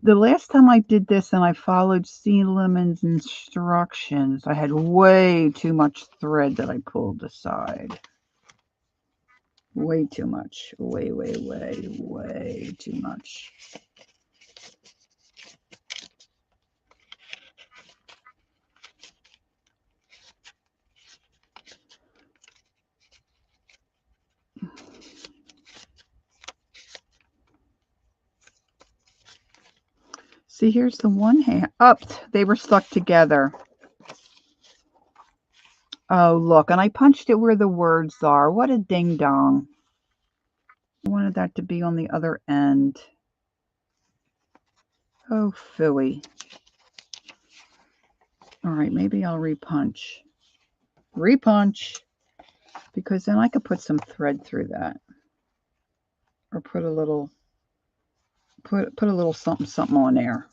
the last time I did this and I followed Lemon's instructions, I had way too much thread that I pulled aside. Way too much. Way too much. See, here's the one hand. Up, they were stuck together. Oh, look, and I punched it where the words are. What a ding-dong. I wanted that to be on the other end. Oh, phooey. All right, maybe I'll repunch. Repunch. Because then I could put some thread through that. Or put a little something on there.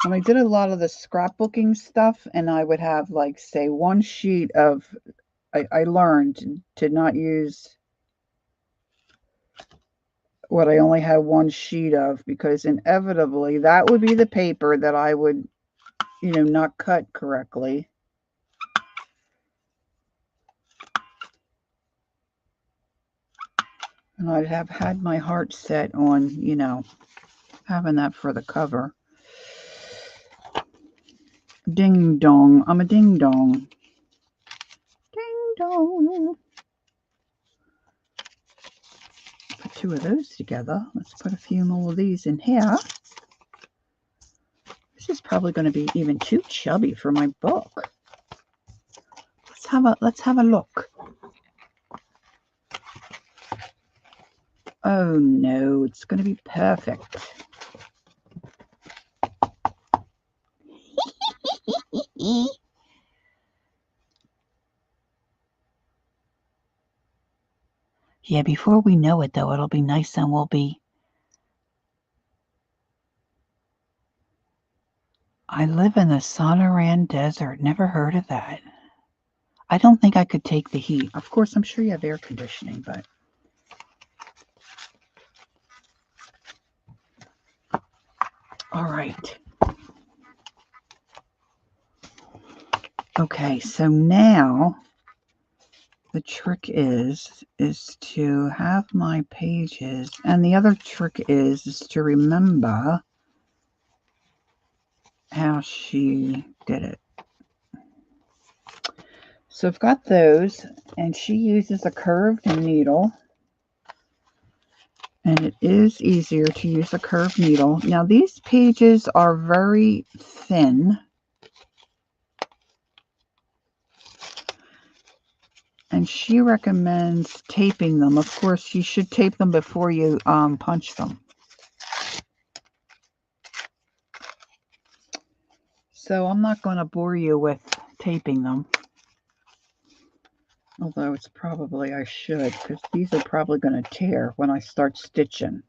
When I did a lot of the scrapbooking stuff, and I would have, like, say, one sheet of, I learned to not use what I only had one sheet of, because inevitably that would be the paper that I would, not cut correctly. And I'd have had my heart set on, having that for the cover. Ding dong. I'm a ding dong. Ding dong. Put two of those together. Let's put a few more of these in here. This is probably going to be even too chubby for my book. Let's have a look. Oh no, it's going to be perfect. Yeah, before we know it, though, it'll be nice and we'll be... I live in the Sonoran Desert. Never heard of that. I don't think I could take the heat. Of course, I'm sure you have air conditioning, but... All right. Okay, so now the trick is to have my pages, and the other trick is to remember how she did it. So I've got those, and she uses a curved needle, and it is easier to use a curved needle. Now these pages are very thin, and she recommends taping them. Of course, you should tape them before you punch them. So I'm not going to bore you with taping them. Although it's probably I should, because these are probably going to tear when I start stitching.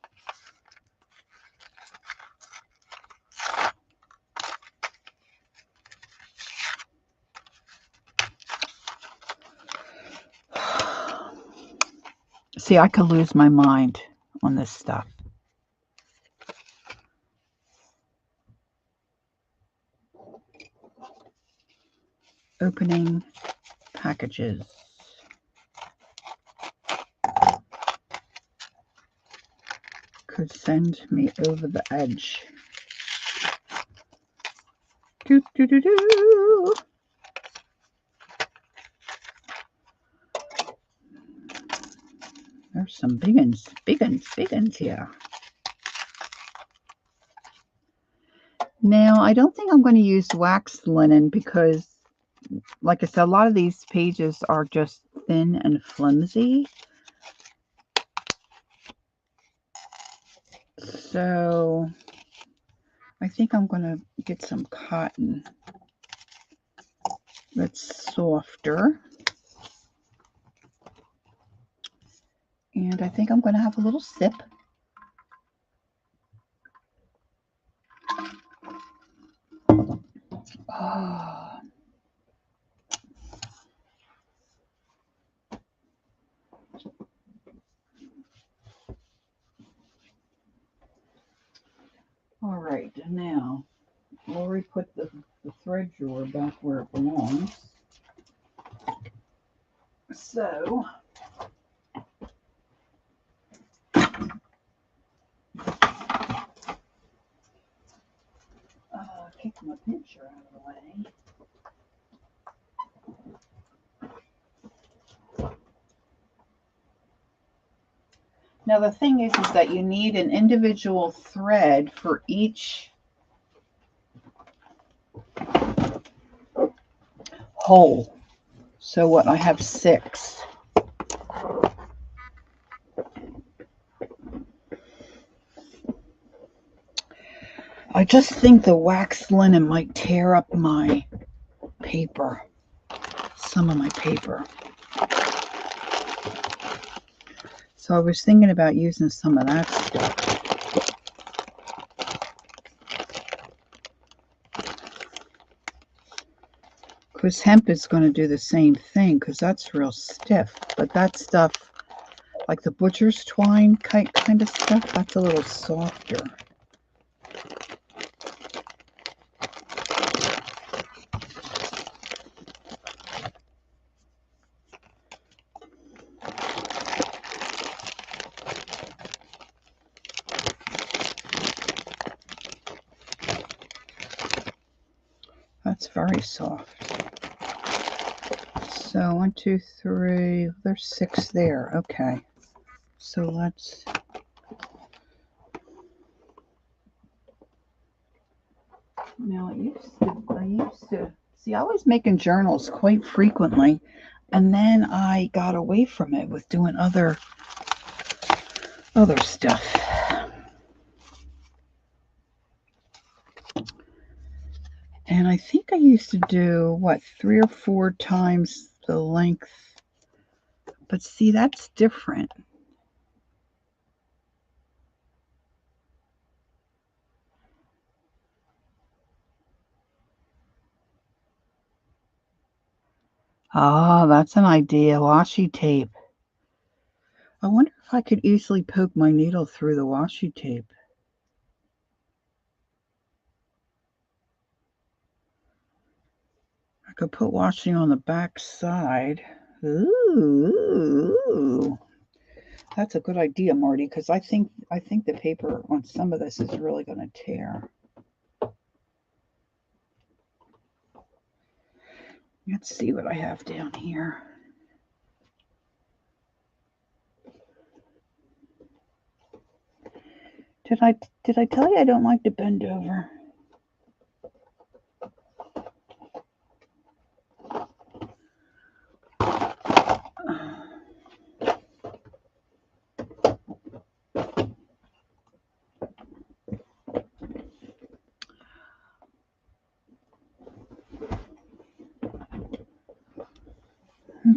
See, I could lose my mind on this stuff. Opening packages. Could send me over the edge. Do, do, do, do. There's some big uns here. Now, I don't think I'm going to use wax linen because, like I said, a lot of these pages are just thin and flimsy. So I think I'm going to get some cotton that's softer. And I think I'm going to have a little sip. Oh. All right, and now Lori put the thread drawer back where it belongs. So kick my pincher out of the way. Now the thing is that you need an individual thread for each hole. So what, I have 6. I just think the wax linen might tear up my paper, some of my paper. So I was thinking about using some of that stuff. Because hemp is going to do the same thing, because that's real stiff. But that stuff, like the butcher's twine kind of stuff, that's a little softer. That's very soft. So 1, 2, 3, there's 6 there. Okay. So let's... Now I used to see, I was making journals quite frequently, and then I got away from it with doing other stuff. And I think I used to do, what, 3 or 4 times the length. But see, that's different. Ah, that's an idea. Washi tape. I wonder if I could easily poke my needle through the washi tape. I could put washi on the back side. Ooh, that's a good idea, Marty, because I think the paper on some of this is really going to tear. Let's see what I have down here. Did I tell you I don't like to bend over?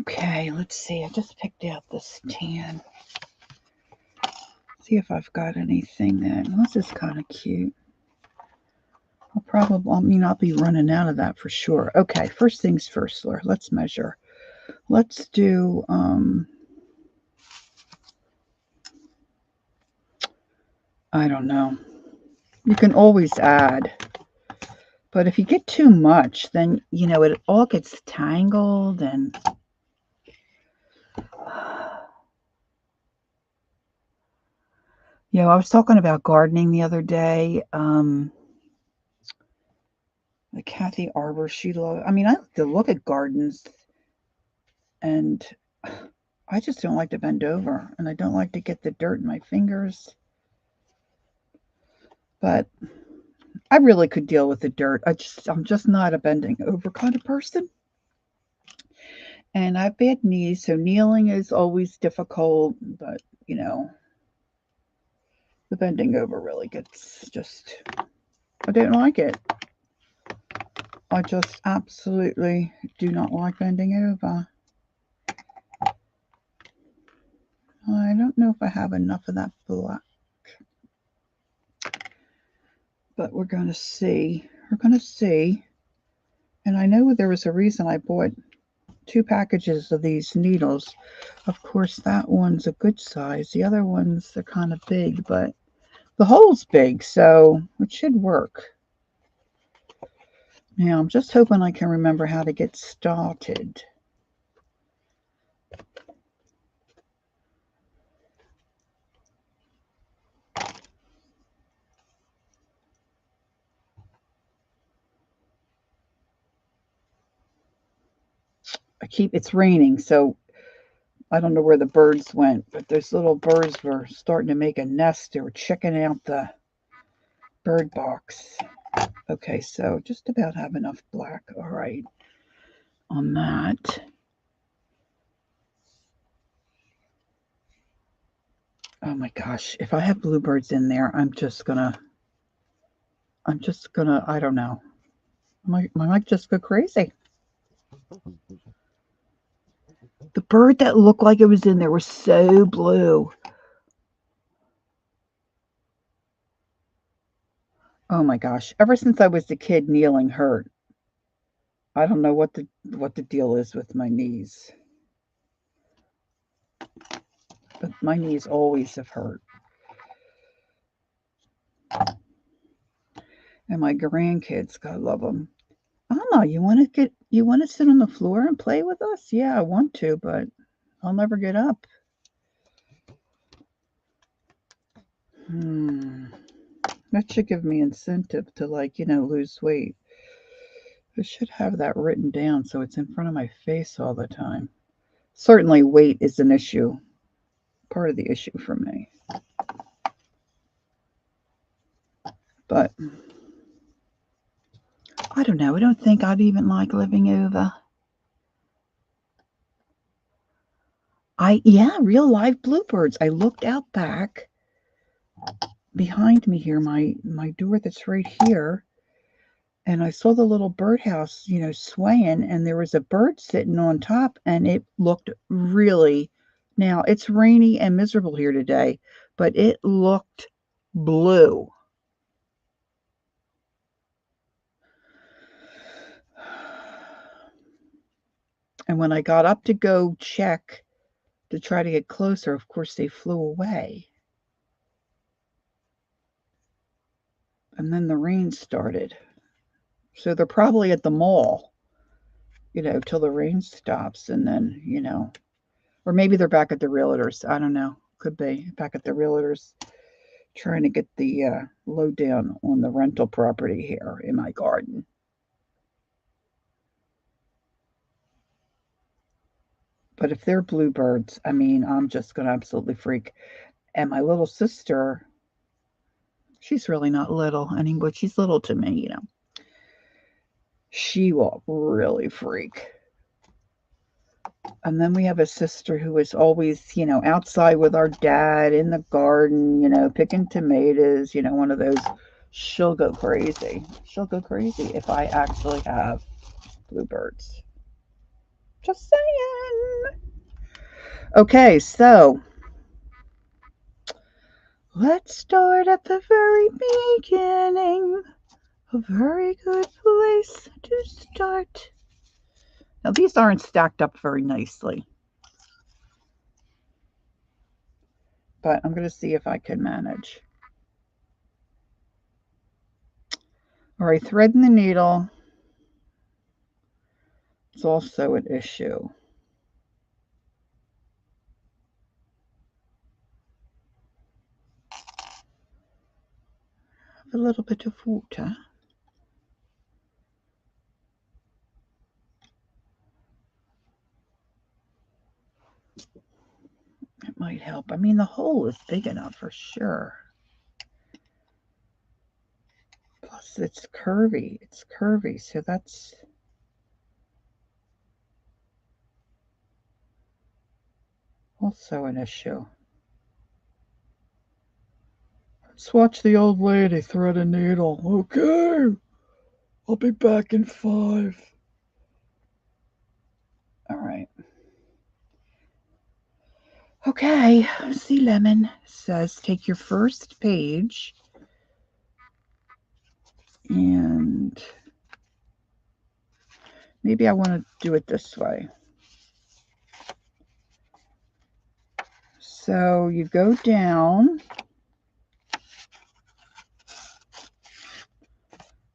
Okay, let's see. I just picked out this tan. See if I've got anything that. Well, this is kind of cute. I'll be running out of that for sure. Okay, first things first, Laura. Let's measure. Let's do, I don't know. You can always add. But if you get too much, then, it all gets tangled and... I was talking about gardening the other day. Kathy Arbor, I like to look at gardens, and I just don't like to bend over, and I don't like to get the dirt in my fingers. But I really could deal with the dirt. I'm just not a bending over kind of person. And I have bad knees, so kneeling is always difficult, but the bending over really gets I don't like it. I just absolutely do not like bending over. I don't know if I have enough of that black, but we're going to see. We're going to see. And I know there was a reason I bought 2 packages of these needles. Of course, that one's a good size. The other ones are kind of big, but the hole's big, so it should work. Now, I'm just hoping I can remember how to get started. It's raining, so I don't know where the birds went, but those little birds were starting to make a nest. They were checking out the bird box. Okay, so just about have enough black. All right, on that. Oh my gosh, if I have bluebirds in there, I don't know. I might just go crazy. The bird that looked like it was in there was so blue. Oh my gosh, ever since I was a kid, kneeling hurt. I don't know what the deal is with my knees. But my knees always have hurt. And my grandkids, God love them. Anna, you want to sit on the floor and play with us? Yeah, I want to, but I'll never get up. That should give me incentive to lose weight. I should have that written down so it's in front of my face all the time. Certainly weight is an issue, part of the issue for me. But I don't know. I don't think I'd even like living over. Real live bluebirds. I looked out back behind me here, my door that's right here, and I saw the little birdhouse, swaying, and there was a bird sitting on top, and it looked really. Now it's rainy and miserable here today, but it looked blue. And when I got up to go check to try to get closer, of course they flew away. And then the rain started. So they're probably at the mall, till the rain stops, and then, or maybe they're back at the realtors. I don't know. Could be back at the realtors trying to get the lowdown on the rental property here in my garden. But if they're bluebirds, I mean, I'm just going to absolutely freak. And my little sister, she's really not little, but she's little to me, She will really freak. And then we have a sister who is always, outside with our dad in the garden, picking tomatoes, one of those. She'll go crazy. She'll go crazy if I actually have bluebirds. Just saying. Okay, so let's start at the very beginning. A very good place to start. Now, these aren't stacked up very nicely, but I'm going to see if I can manage. All right, threading the needle is also an issue. A little bit of water. It might help. I mean, the hole is big enough for sure. Plus, it's curvy. It's curvy, so that's also an issue. Let's watch the old lady thread a needle. Okay, I'll be back in 5. All right. Okay, Sea Lemon says take your first page and maybe I want to do it this way. So you go down,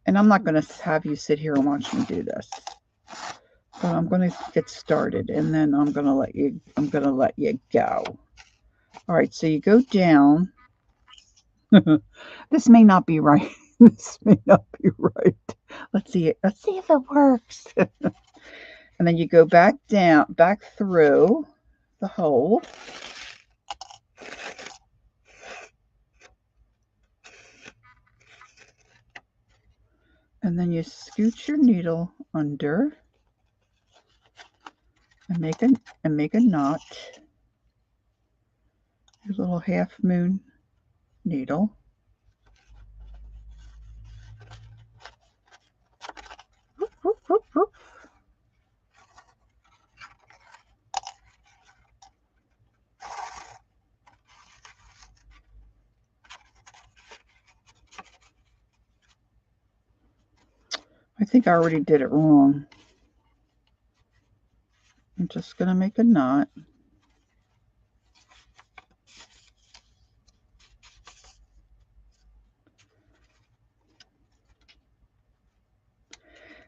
and I'm not going to have you sit here and watch me do this, but I'm going to get started, and then I'm going to let you go. All right, so you go down. This may not be right. This may not be right. Let's see it. Let's see if it works. And then you go back down, back through the hole. And then you scoot your needle under and make a knot. Your little half moon needle. Whoop, whoop, whoop, whoop. I think I already did it wrong. I'm just going to make a knot.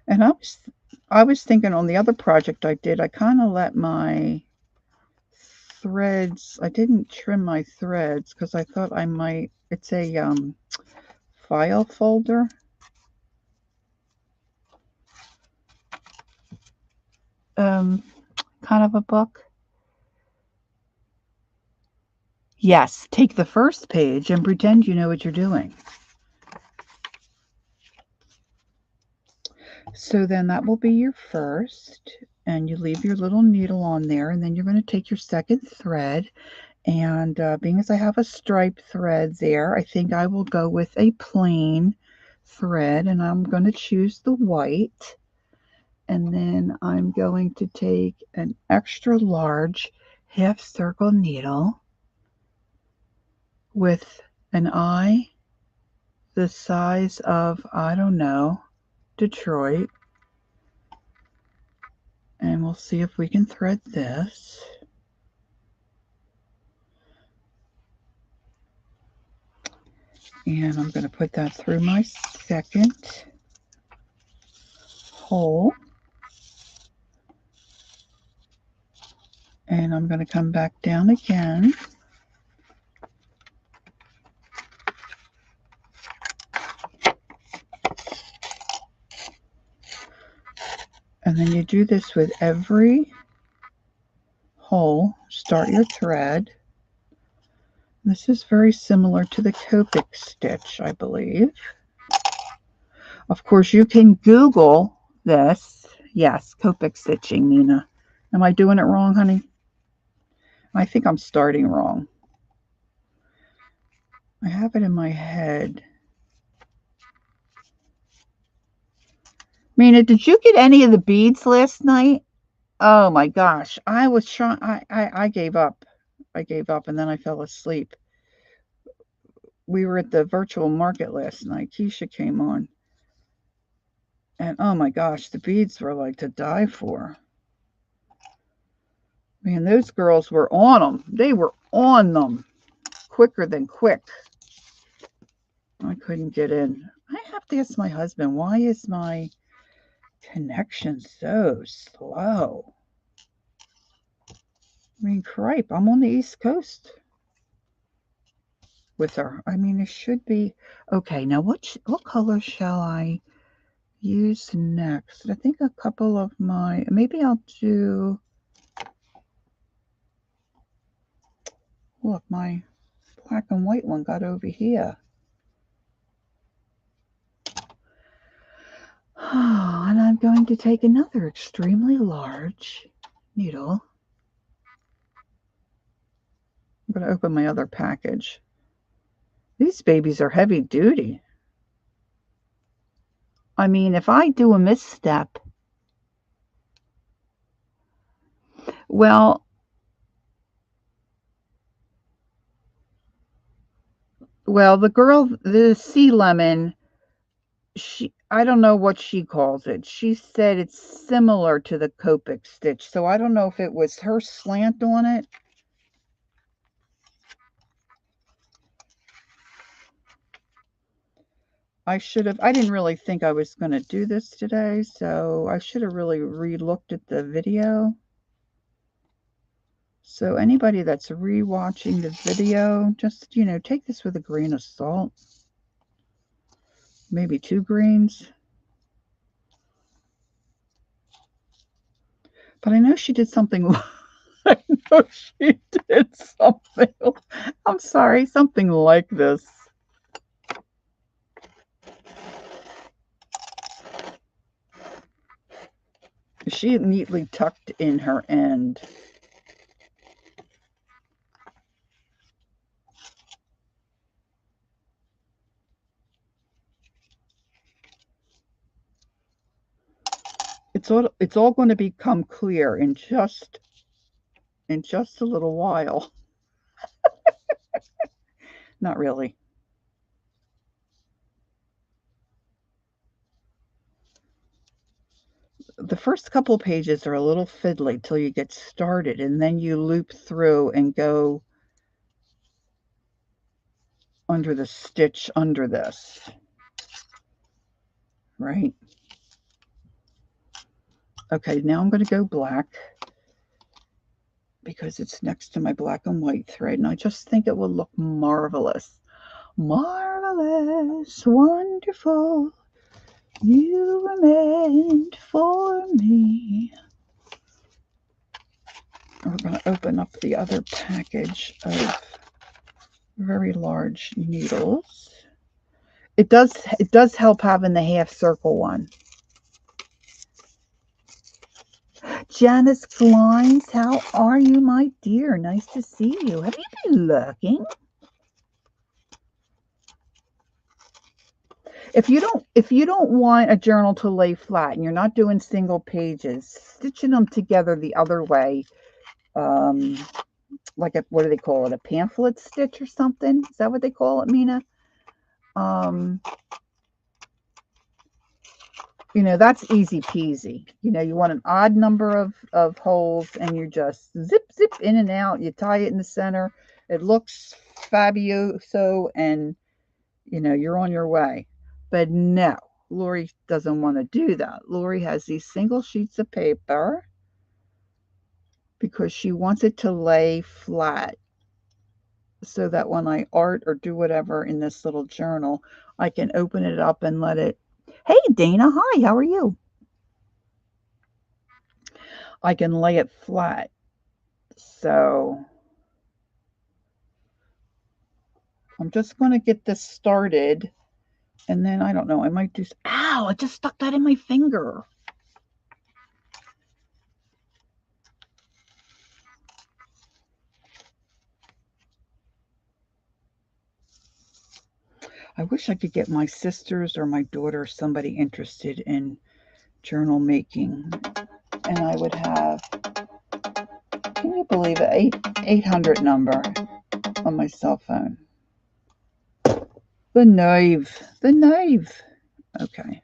And I was thinking on the other project I did, I kind of let my threads, I didn't trim my threads because I thought I might, it's a file folder. Kind of a book. Yes, take the first page and pretend you know what you're doing. So then that will be your first, and you leave your little needle on there, and then you're going to take your second thread, and being as I have a stripe thread there, I think I will go with a plain thread, and I'm going to choose the white, and then I'm going to take an extra large half circle needle with an eye the size of, I don't know, Detroit. And we'll see if we can thread this. And I'm going to put that through my second hole. And I'm going to come back down again. And then you do this with every hole. Start your thread. This is very similar to the Copic stitch, I believe. Of course, you can Google this. Yes, Copic stitching, Nina. Am I doing it wrong, honey? I think I'm starting wrong. I have it in my head. Mina, did you get any of the beads last night? Oh my gosh. I was trying. I gave up. I gave up and then I fell asleep. We were at the virtual market last night. Keisha came on. And oh my gosh, the beads were like to die for. Man, those girls were on them. They were on them. Quicker than quick. I couldn't get in. I have to ask my husband, why is my connection so slow? I mean, cripe, I'm on the East Coast with her. I mean, it should be. Okay, now what color shall I use next? I think a couple of my, maybe I'll do, look, my black and white one got over here. And I'm going to take another extremely large needle. I'm going to open my other package. These babies are heavy duty. I mean, if I do a misstep, well, the girl, the sea lemon, I don't know what she calls it. She said it's similar to the Copic stitch. So I don't know if it was her slant on it. I didn't really think I was going to do this today, so I should have really re-looked at the video. So anybody that's re-watching the video, just, take this with a grain of salt. Maybe 2 grains. But I know she did something. I know she did something. I'm sorry, something like this. She neatly tucked in her end. It's all going to become clear in just a little while. Not really. The first couple pages are a little fiddly till you get started, and then you loop through and go under the stitch under this, right? Okay, now I'm going to go black because it's next to my black and white thread, and I just think it will look marvelous. Marvelous, wonderful, you were meant for me. We're going to open up the other package of very large needles. It does help having the half circle one. Janice Glines, how are you, my dear? Nice to see you. Have you been looking? If you don't want a journal to lay flat and you're not doing single pages, stitching them together the other way, like what do they call it? A pamphlet stitch or something? Is that what they call it, Mina? You know, that's easy peasy. You know, you want an odd number of holes and you just zip, zip in and out. You tie it in the center. It looks fabuloso and, you know, you're on your way. But no, Lori doesn't want to do that. Lori has these single sheets of paper because she wants it to lay flat so that when I art or do whatever in this little journal, I can open it up and let it. Hey, Dana. Hi, how are you? I can lay it flat. So I'm just going to get this started. And then I don't know, I might do. Ow, I just stuck that in my finger. I wish I could get my sisters or my daughter, somebody interested in journal making. And I would have, can you believe it, 800 number on my cell phone. The knife. The knife. Okay.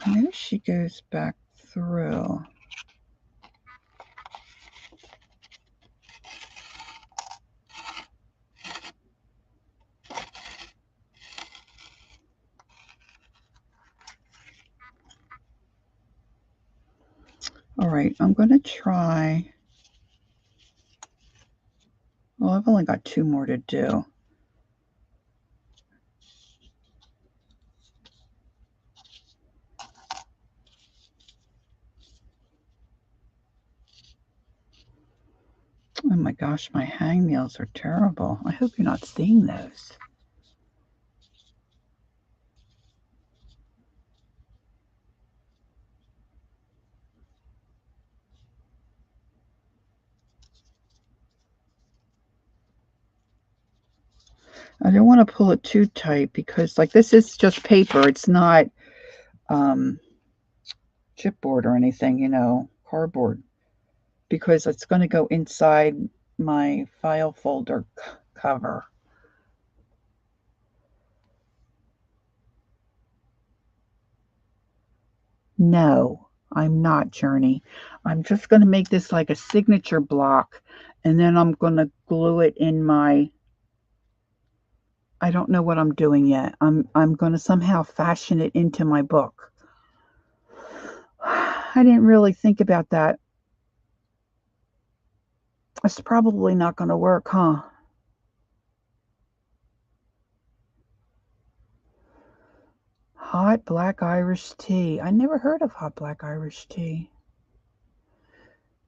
Maybe she goes back through. All right, I'm going to try. Well, I've only got 2 more to do. Oh my gosh, my hangnails are terrible. I hope you're not seeing those. I don't want to pull it too tight because, like, this is just paper. It's not chipboard or anything, you know, cardboard. Because it's going to go inside my file folder cover. No, I'm not, Journey. I'm just going to make this like a signature block, and then I'm going to glue it in my. I don't know what I'm doing yet. I'm going to somehow fashion it into my book. I didn't really think about that. It's probably not going to work, huh? Hot black Irish tea. I never heard of hot black Irish tea.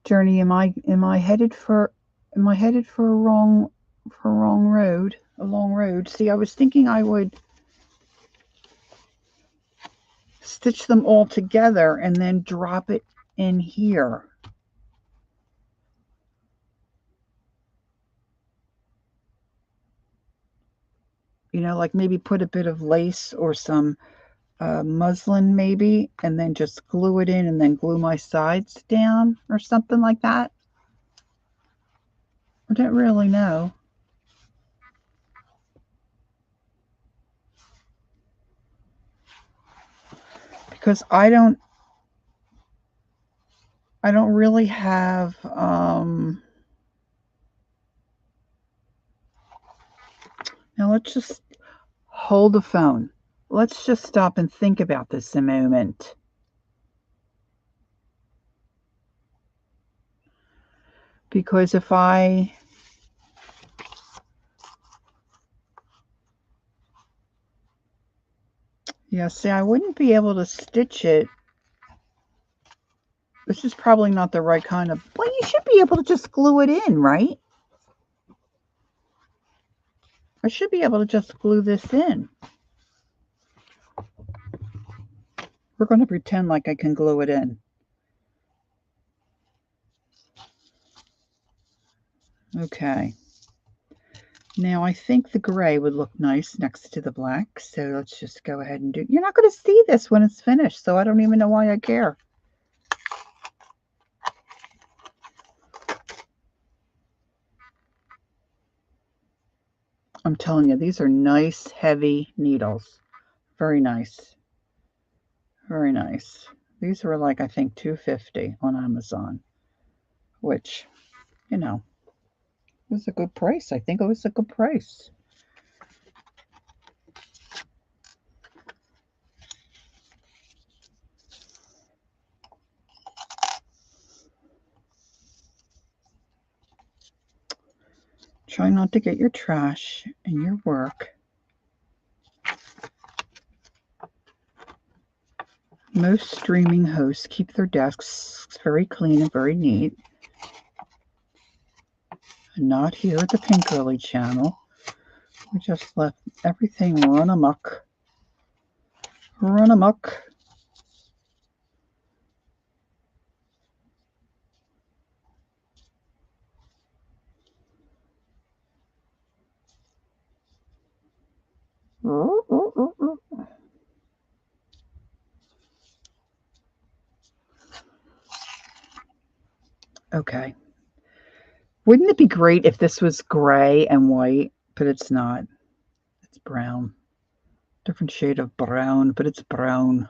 Journey, am I headed for a wrong road? A long road. See, I was thinking I would stitch them all together and then drop it in here. You know, like maybe put a bit of lace or some muslin maybe, and then just glue it in and then glue my sides down or something like that. I don't really know. Because I don't really have now let's just hold the phone. Let's just stop and think about this a moment. Because if I yeah, see, I wouldn't be able to stitch it. This is probably not the right kind of. Well, you should be able to just glue it in, right? I should be able to just glue this in. We're going to pretend like I can glue it in. Okay. Now I think the gray would look nice next to the black, so let's just go ahead and do. You're not going to see this when it's finished, so I don't even know why I care. I'm telling you, these are nice, heavy needles. Very nice. Very nice. These were like, I think, $2.50 on Amazon, which, you know, was a good price. I think it was a good price. Try not to get your trash and your work. Most streaming hosts keep their desks very clean and very neat. And not here at the Pink Girly channel. We just let everything run amok. Run amok. Okay. Wouldn't it be great if this was gray and white? But it's not. It's brown. Different shade of brown, but it's brown.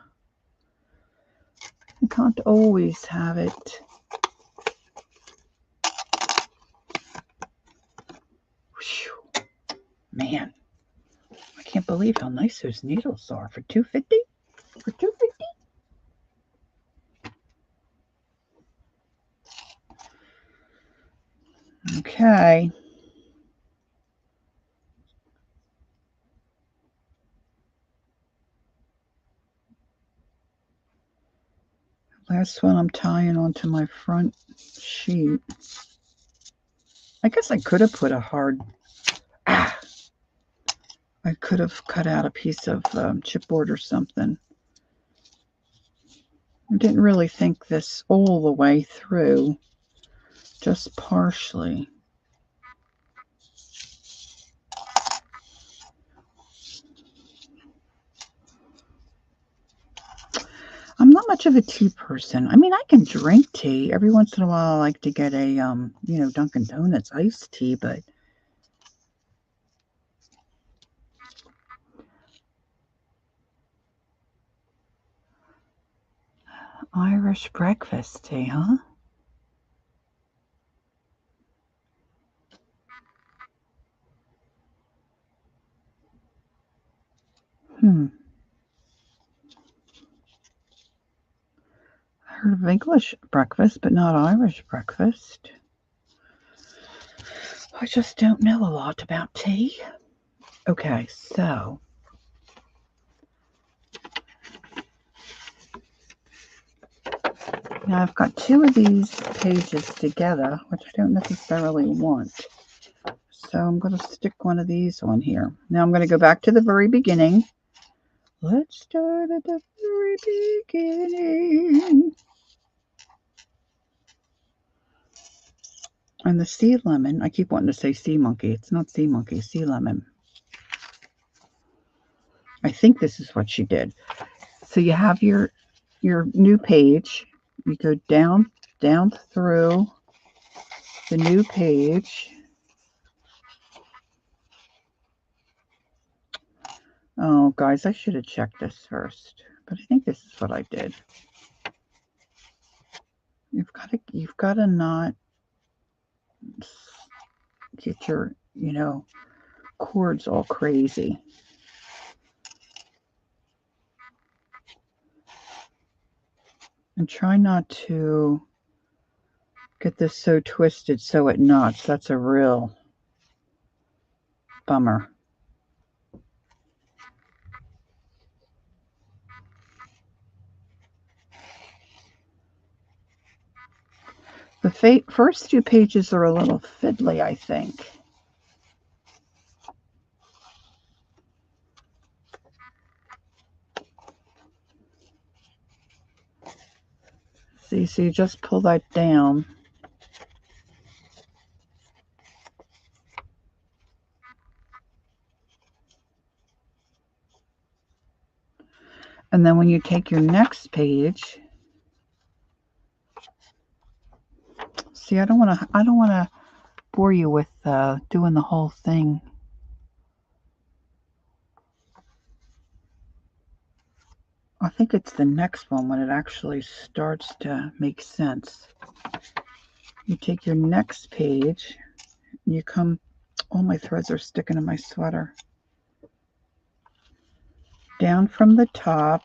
You can't always have it. Whew. Man, I can't believe how nice those needles are for $2.50. For $2.50. Okay. Last one I'm tying onto my front sheet. I guess I could have put a hard... I could have cut out a piece of chipboard or something. I didn't really think this all the way through, just partially. I'm not much of a tea person. I mean, I can drink tea. Every once in a while, I like to get a, Dunkin' Donuts iced tea, but Irish breakfast tea, huh? I heard of English breakfast, but not Irish breakfast. I just don't know a lot about tea. Okay, so now I've got two of these pages together, which I don't necessarily want. So I'm going to stick one of these on here. Now I'm going to go back to the very beginning. Let's start at the very beginning. And the sea lemon, I keep wanting to say sea monkey. It's not sea monkey, sea lemon. I think this is what she did. So you have your new page. You go down through the new page. Oh, guys, I should have checked this first, but I think this is what I did. You've got to not get your, cords all crazy. And try not to get this so twisted so it knots. That's a real bummer. The first few pages are a little fiddly, I think. See, so you just pull that down. And then when you take your next page, see, I don't want to bore you with doing the whole thing. think it's the next one when it actually starts to make sense. You take your next page, and you come, all my threads are sticking to my sweater. Down from the top,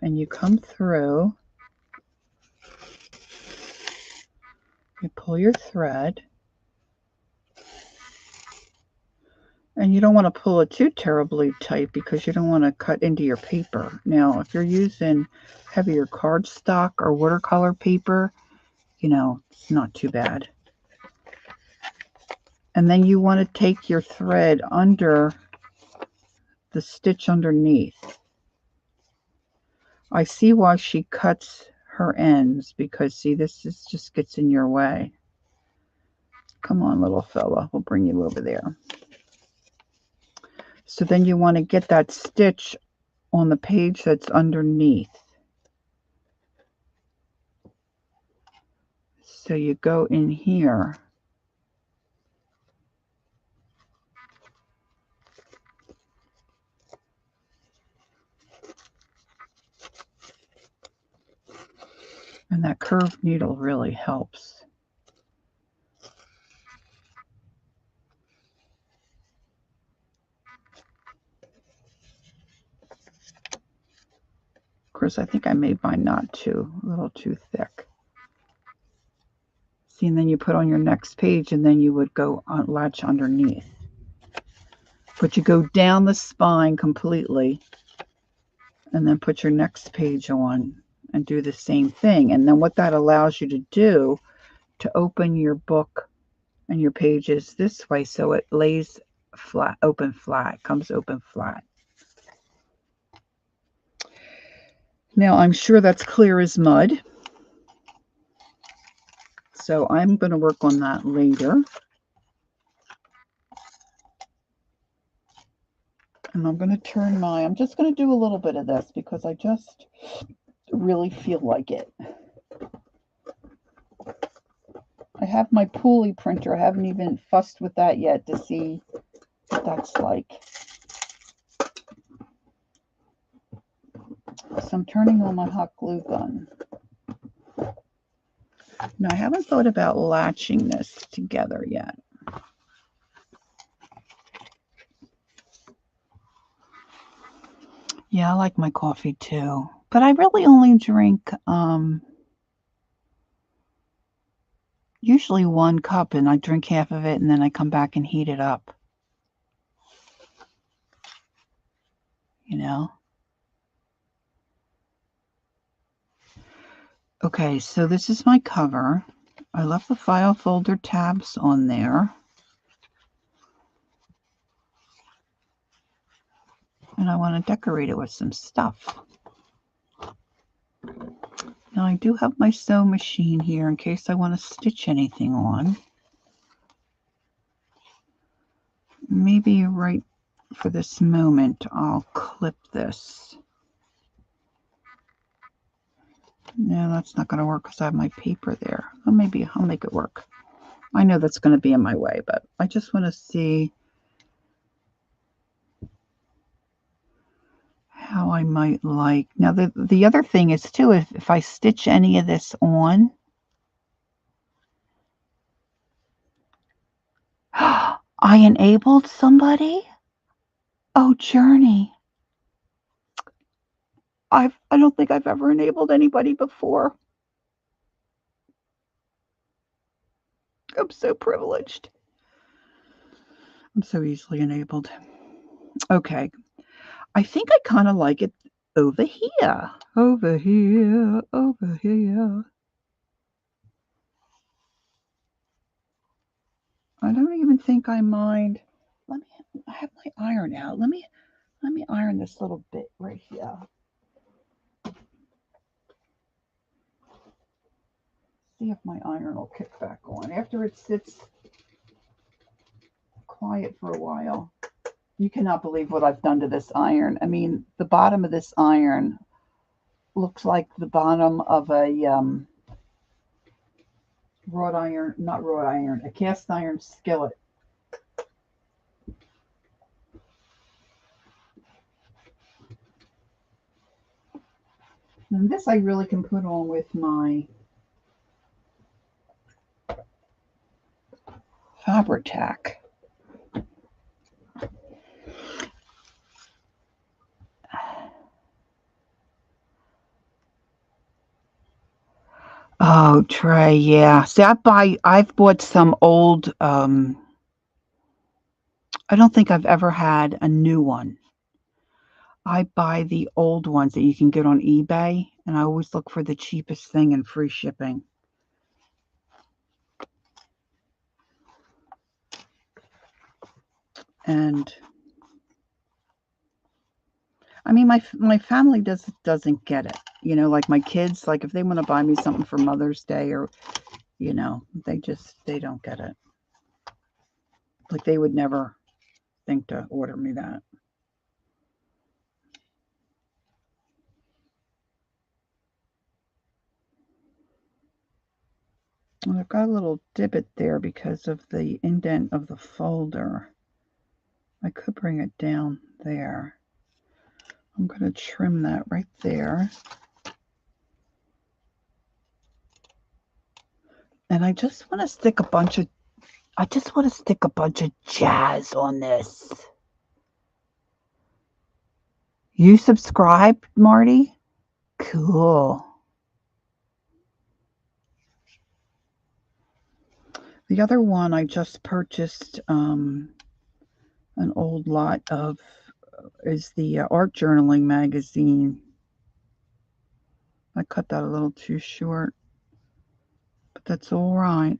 and you come through. You pull your thread. And you don't want to pull it too terribly tight because you don't want to cut into your paper. Now, if you're using heavier cardstock or watercolor paper, you know, it's not too bad. And then you want to take your thread under the stitch underneath. I see why she cuts her ends because, see, this just gets in your way. Come on, little fella. We'll bring you over there. So then you want to get that stitch on the page that's underneath. So you go in here. And that curved needle really helps. Of course, I think I made my knot a little too thick. See, and then you put on your next page, and then you would go on, latch underneath. But you go down the spine completely, and then put your next page on and do the same thing. And then what that allows you to do to open your book and your pages this way, so it lays flat, open flat, comes open flat. Now, I'm sure that's clear as mud. So I'm going to work on that later. And I'm going to turn I'm just going to do a little bit of this because I just really feel like it. I have my pulley printer. I haven't even fussed with that yet to see what that's like. So I'm turning on my hot glue gun. Now, I haven't thought about latching this together yet. Yeah, I like my coffee too. But I really only drink usually 1 cup, and I drink half of it and then I come back and heat it up. You know? Okay, so this is my cover. I left the file folder tabs on there. And I want to decorate it with some stuff. Now I do have my sewing machine here in case I want to stitch anything on. Maybe right for this moment I'll clip this. No, that's not going to work because I have my paper there. Or maybe I'll make it work. I know that's going to be in my way, but I just want to see how I might like. Now, the other thing is, too, if I stitch any of this on, I enabled somebody? Oh, Journey. I don't think I've ever enabled anybody before. I'm so privileged. I'm so easily enabled. Okay. I think I kind of like it over here. Over here. Over here. I don't even think I mind. I have my iron out. Let me iron this little bit right here. See if my iron will kick back on after it sits quiet for a while. You cannot believe what I've done to this iron. I mean, the bottom of this iron looks like the bottom of a a cast iron skillet. And this I really can put on with my Fabri-Tac. Oh, Trey, yeah. See, I've bought some old, I don't think I've ever had a new one. I buy the old ones that you can get on eBay, and I always look for the cheapest thing and free shipping. And I mean, my family doesn't get it. You know, like my kids, like if they want to buy me something for Mother's Day or, you know, they don't get it. Like they would never think to order me that. And I've got a little divot there because of the indent of the folder. I could bring it down there. I'm going to trim that right there. And I just want to stick a bunch of jazz on this. You subscribed, Marty? Cool. The other one I just purchased an old lot of is the art journaling magazine. I cut that a little too short, but that's all right.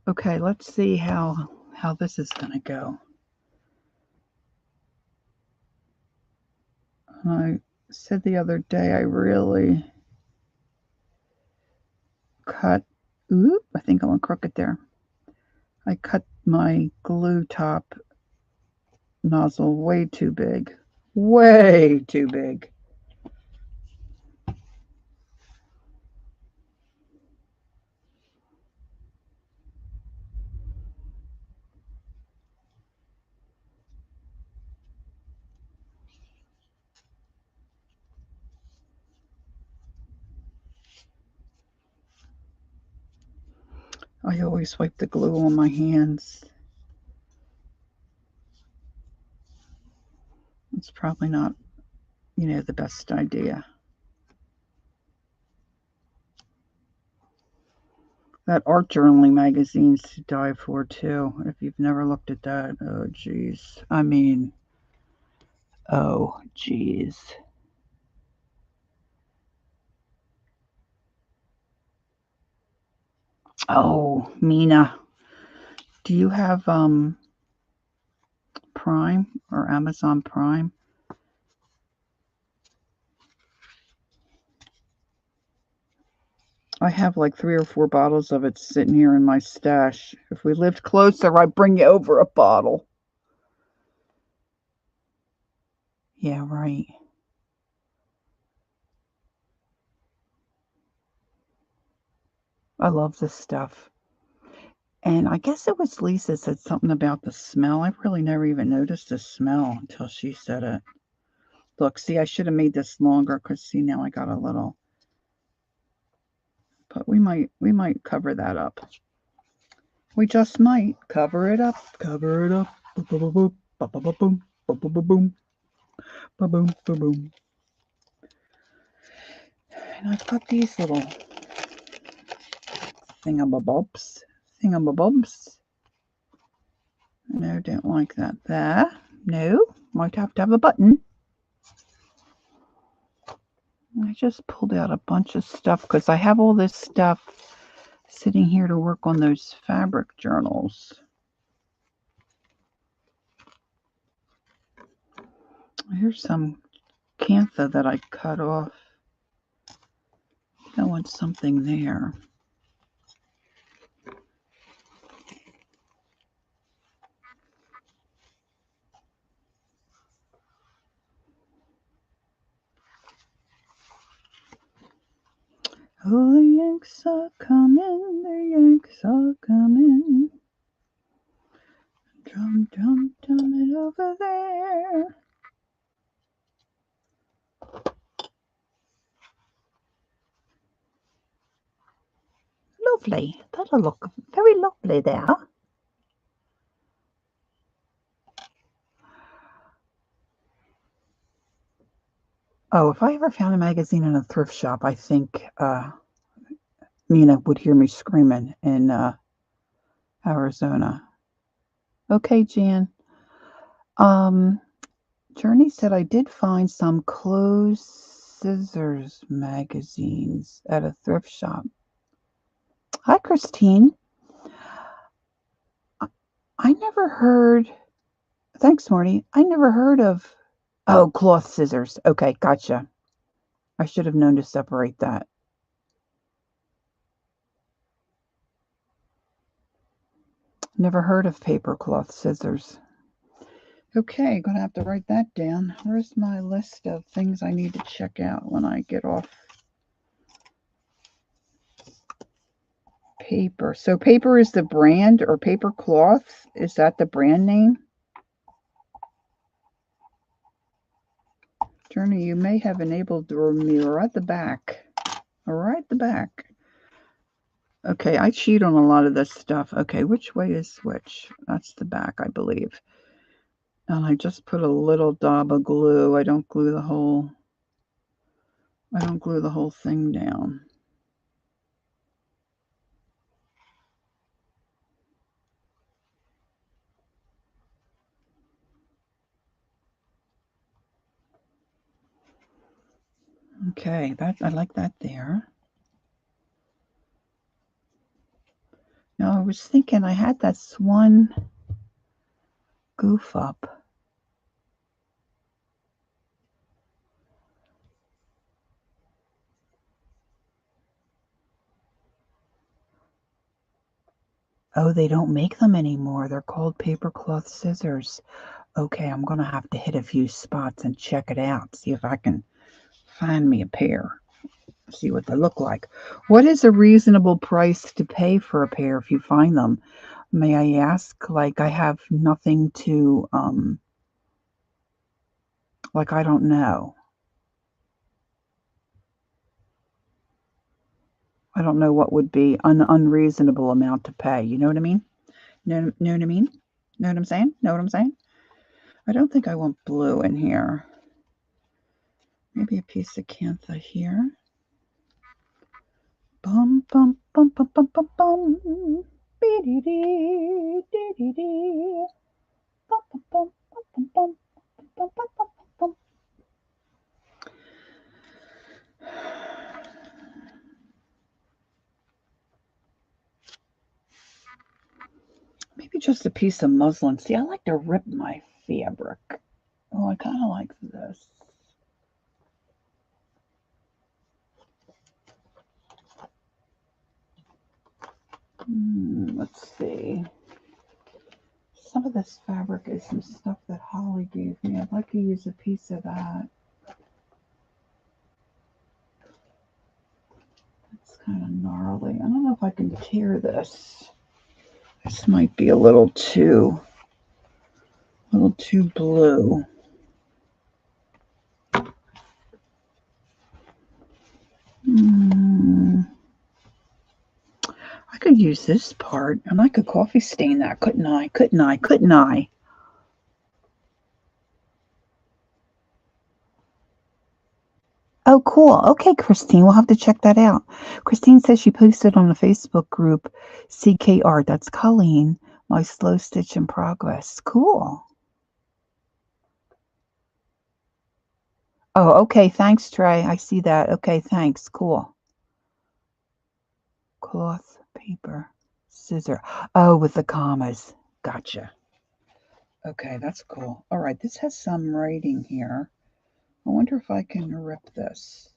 Okay, let's see how this is going to go. I said the other day I really cut, oop, I think I went crooked there. I cut my glue top nozzle way too big. Way too big. I always wipe the glue on my hands. It's probably not, the best idea. That art journaling magazine's to die for, too. If you've never looked at that, oh, geez. I mean, oh, geez. Oh, Mina, do you have Prime or Amazon Prime? I have like 3 or 4 bottles of it sitting here in my stash. If we lived closer, I'd bring you over a bottle. Yeah, right. I love this stuff. And I guess it was Lisa said something about the smell. I really never even noticed the smell until she said it. Look, see, I should have made this longer because see now I got a little. But we might cover that up. We just might cover it up. Cover it up. Boom, boom, boom, boom, boom, boom, boom. And I've got these little thingamabobs. No, don't like that. There. No, might have to have a button. I just pulled out a bunch of stuff because I have all this stuff sitting here to work on those fabric journals. Here's some cantha that I cut off. I want something there. Oh, the Yanks are coming, the Yanks are coming. Drum, drum, drum it over there. lovely. That'll look very lovely there. Oh, if I ever found a magazine in a thrift shop, I think Nina would hear me screaming in Arizona. Okay, Jan. Journey said I did find some clothes scissors magazines at a thrift shop. Hi, Christine. I never heard. Thanks, Marty. I never heard of. Oh, cloth scissors. Okay, gotcha. I should have known to separate that. Never heard of paper cloth scissors. Okay, gonna have to write that down. Where's my list of things I need to check out when I get off paper? So paper is the brand, or paper cloth? Is that the brand name? Journey, you may have enabled the mirror at the back. Right at the back. Okay, I cheat on a lot of this stuff. Okay, which way is which? That's the back, I believe. And I just put a little dab of glue. I don't glue the whole thing down. Okay, that I like that there. Now I was thinking I had this one goof up. Oh, they don't make them anymore. They're called paper cloth scissors. Okay, I'm going to have to hit a few spots and check it out. See if I can find me a pair. See what they look like. What is a reasonable price to pay for a pair if you find them? May I ask? Like, I have nothing to, like, I don't know. I don't know what would be an unreasonable amount to pay. You know what I mean? Know what I mean? Know what I'm saying? Know what I'm saying? I don't think I want blue in here. Maybe a piece of cantha here. Bum, bum, bum, bum, bum, bum, bum. Be-dee-dee, dee-dee-dee. Bum, bum, bum, bum, bum, bum, bum, bum, bum. Maybe just a piece of muslin. See, I like to rip my fabric. Oh, I kind of like this. Let's see. Some of this fabric is some stuff that Holly gave me. I'd like to use a piece of that. It's kind of gnarly. I don't know if I can tear this. This might be a little too blue. I could use this part, and I could coffee stain that, couldn't I? Couldn't I? Couldn't I? Oh, cool. Okay, Christine, we'll have to check that out. Christine says she posted on the Facebook group CK Art. That's Colleen, my slow stitch in progress. Cool. Oh, okay. Thanks, Trey. I see that. Okay, thanks. Cool. Cloth, paper, scissor. Oh, with the commas. Gotcha. Okay, that's cool. All right, this has some writing here. I wonder if I can rip this.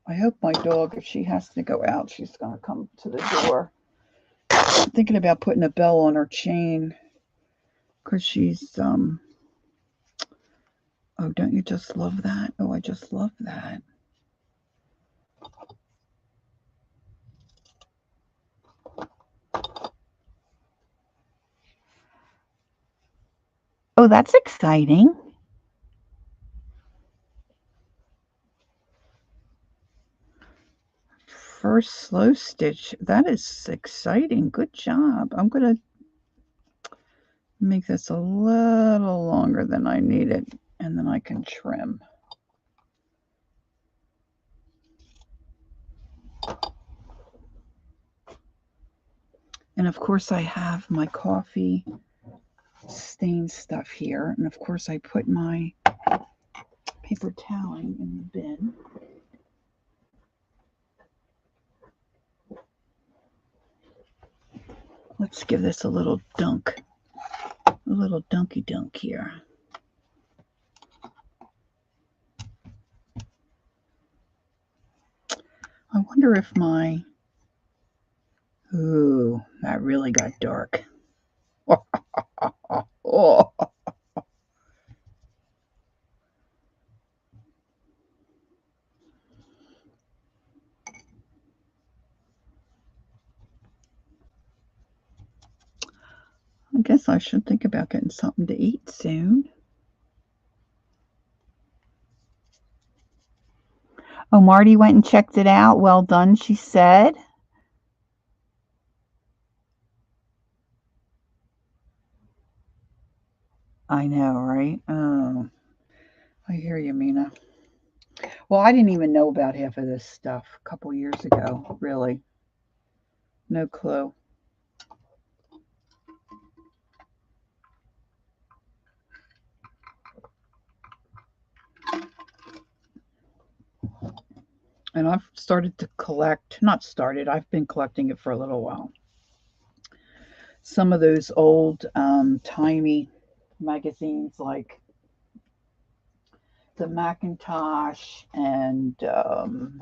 I hope my dog, if she has to go out, she's going to come to the door. I'm thinking about putting a bell on her chain because she's, oh, don't you just love that? Oh, I just love that. Oh, that's exciting. first slow stitch. That is exciting. Good job. I'm going to make this a little longer than I need it, and then I can trim. And of course I have my coffee stain stuff here. And of course I put my paper toweling in the bin. Let's give this a little dunk. A little dunky dunk here. I wonder if my... Ooh, that really got dark. Oh. I guess I should think about getting something to eat soon. Oh, Marty went and checked it out. Well done, she said. I know, right? Oh, I hear you, Mina. Well, I didn't even know about half of this stuff a couple years ago, really. No clue. And I've started to collect, not started, I've been collecting it for a little while. Some of those old timey magazines like the Macintosh and the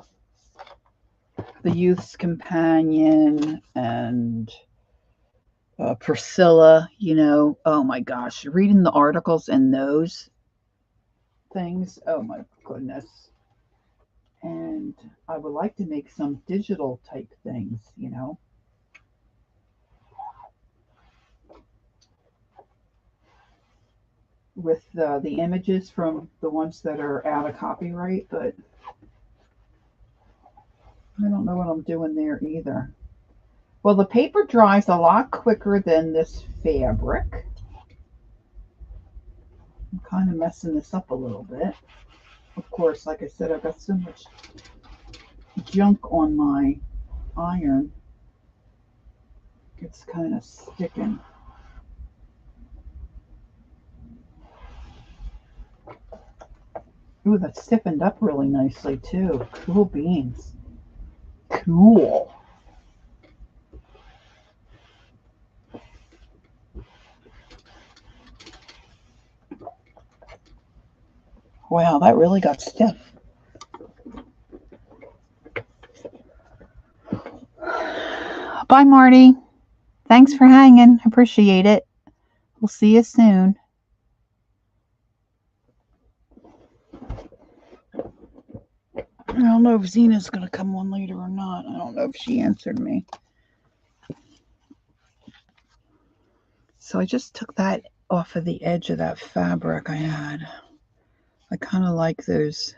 Youth's Companion and Priscilla, you know. Oh my gosh, reading the articles in those things, oh my goodness. And I would like to make some digital type things, you know. With the images from the ones that are out of copyright, but I don't know what I'm doing there either. Well, the paper dries a lot quicker than this fabric. I'm kind of messing this up a little bit. Of course, like I said, I've got so much junk on my iron. It's kind of sticking. Ooh, that stiffened up really nicely too. Cool beans. Cool. Wow, that really got stiff. Bye, Marty. Thanks for hanging. Appreciate it. We'll see you soon. I don't know if Zena's going to come on later or not. I don't know if she answered me. So I just took that off of the edge of that fabric I had. I kind of like those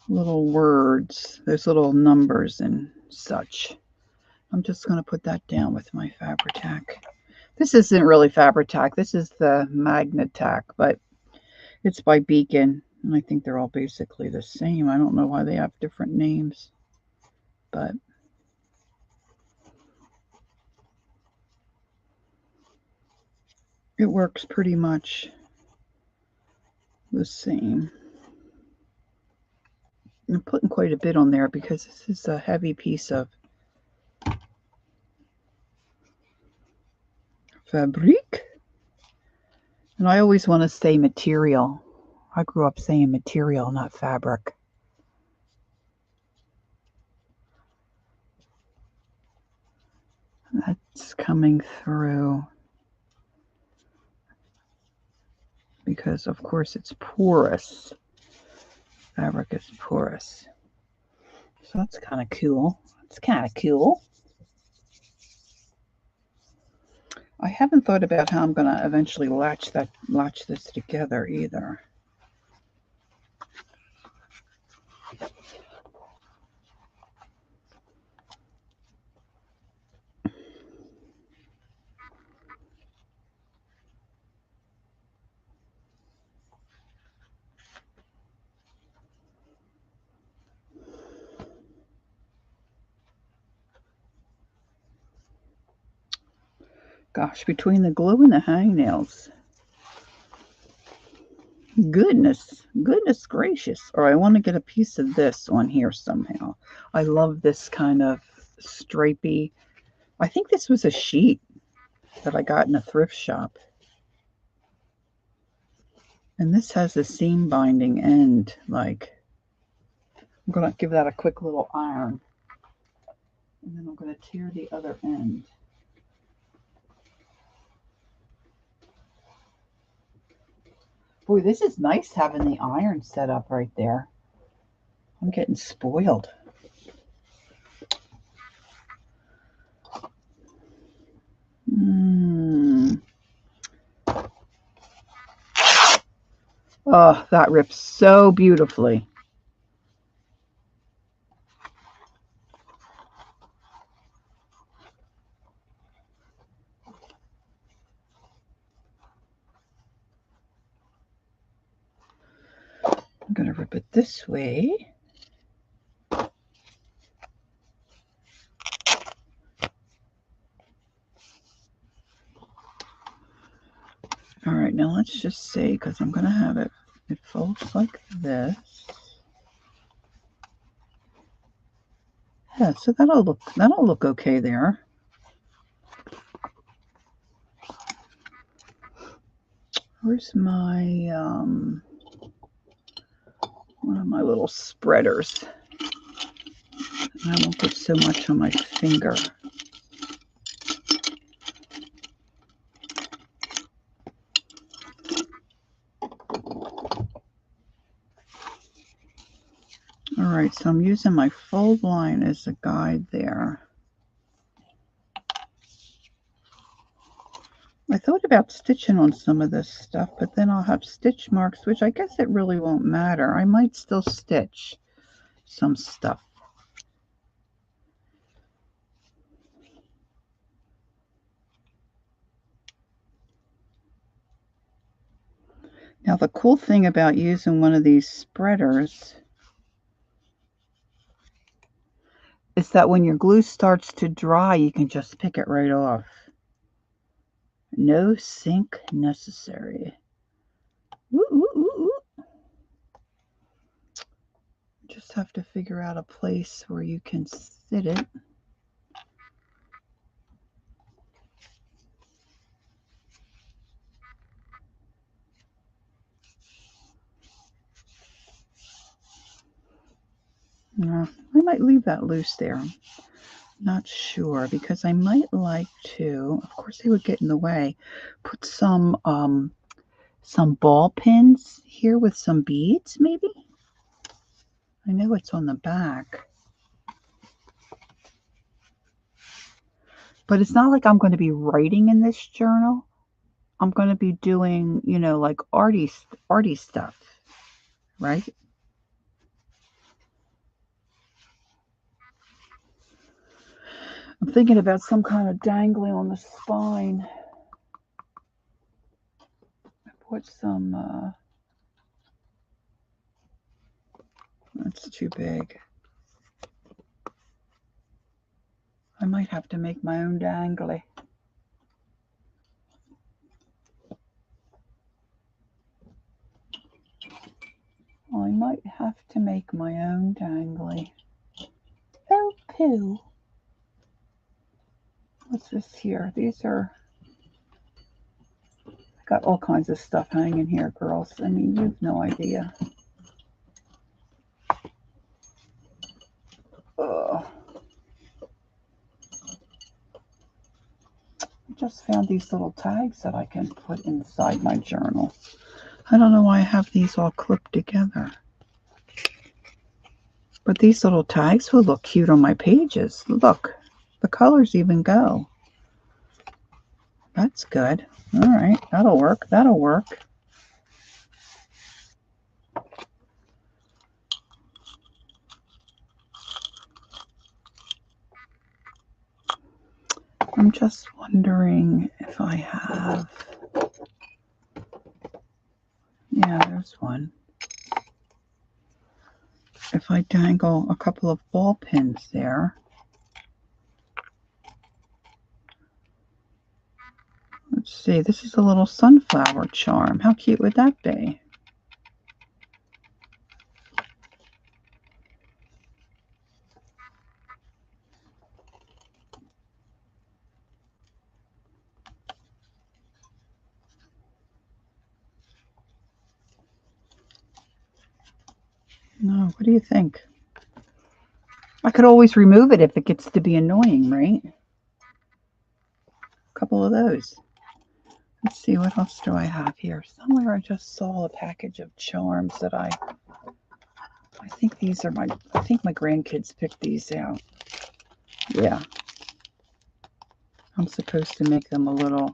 little words, those little numbers and such. I'm just going to put that down with my Fabri-Tac. This isn't really Fabri-Tac. This is the Magnatac, but it's by Beacon. And I think they're all basically the same. I don't know why they have different names, but it works pretty much the same. I'm putting quite a bit on there because this is a heavy piece of fabric. And I always want to say material. I grew up saying material, not fabric. That's coming through because, of course, it's porous. Fabric is porous. So that's kind of cool. It's kind of cool. I haven't thought about how I'm going to eventually latch this together either. Gosh, between the glue and the hangnails. Goodness gracious. Or I want to get a piece of this on here somehow. I love this kind of stripy. I think this was a sheet that I got in a thrift shop. And this has a seam binding end. Like, I'm going to give that a quick little iron. And then I'm going to tear the other end. Boy, this is nice having the iron set up right there. I'm getting spoiled. Oh, that rips so beautifully. I'm going to rip it this way. All right, now let's just see, because I'm going to have it folds like this. Yeah, so that'll look okay there. Where's my one of my little spreaders? I won't put so much on my finger. All right, so I'm using my fold line as a guide there. I thought about stitching on some of this stuff, but then I'll have stitch marks, which I guess it really won't matter. I might still stitch some stuff. Now, the cool thing about using one of these spreaders is that when your glue starts to dry, you can just pick it right off. No sink necessary. Ooh, ooh, ooh, ooh. Just have to figure out a place where you can sit it. I might leave that loose there. Not sure, because I might like to, of course they would get in the way, put some ball pins here with some beads, maybe? I know it's on the back. But it's not like I'm going to be writing in this journal. I'm going to be doing, you know, like arty stuff, right? I'm thinking about some kind of dangling on the spine. I put some, that's too big. I might have to make my own dangly. I might have to make my own dangly. Oh, poo. What's this here? These are, I got all kinds of stuff hanging here, girls. I mean, you've no idea. Ugh. I just found these little tags that I can put inside my journal. I don't know why I have these all clipped together. But these little tags will look cute on my pages. Look, the colors even go. That's good. All right, that'll work. That'll work. I'm just wondering if I have, yeah, there's one. If I dangle a couple of ball pins there. see, this is a little sunflower charm. How cute would that be? No, what do you think? I could always remove it if it gets to be annoying, right? A couple of those. Let's see, what else do I have here? Somewhere I just saw a package of charms that I think these are I think my grandkids picked these out. Yeah. I'm supposed to make them a little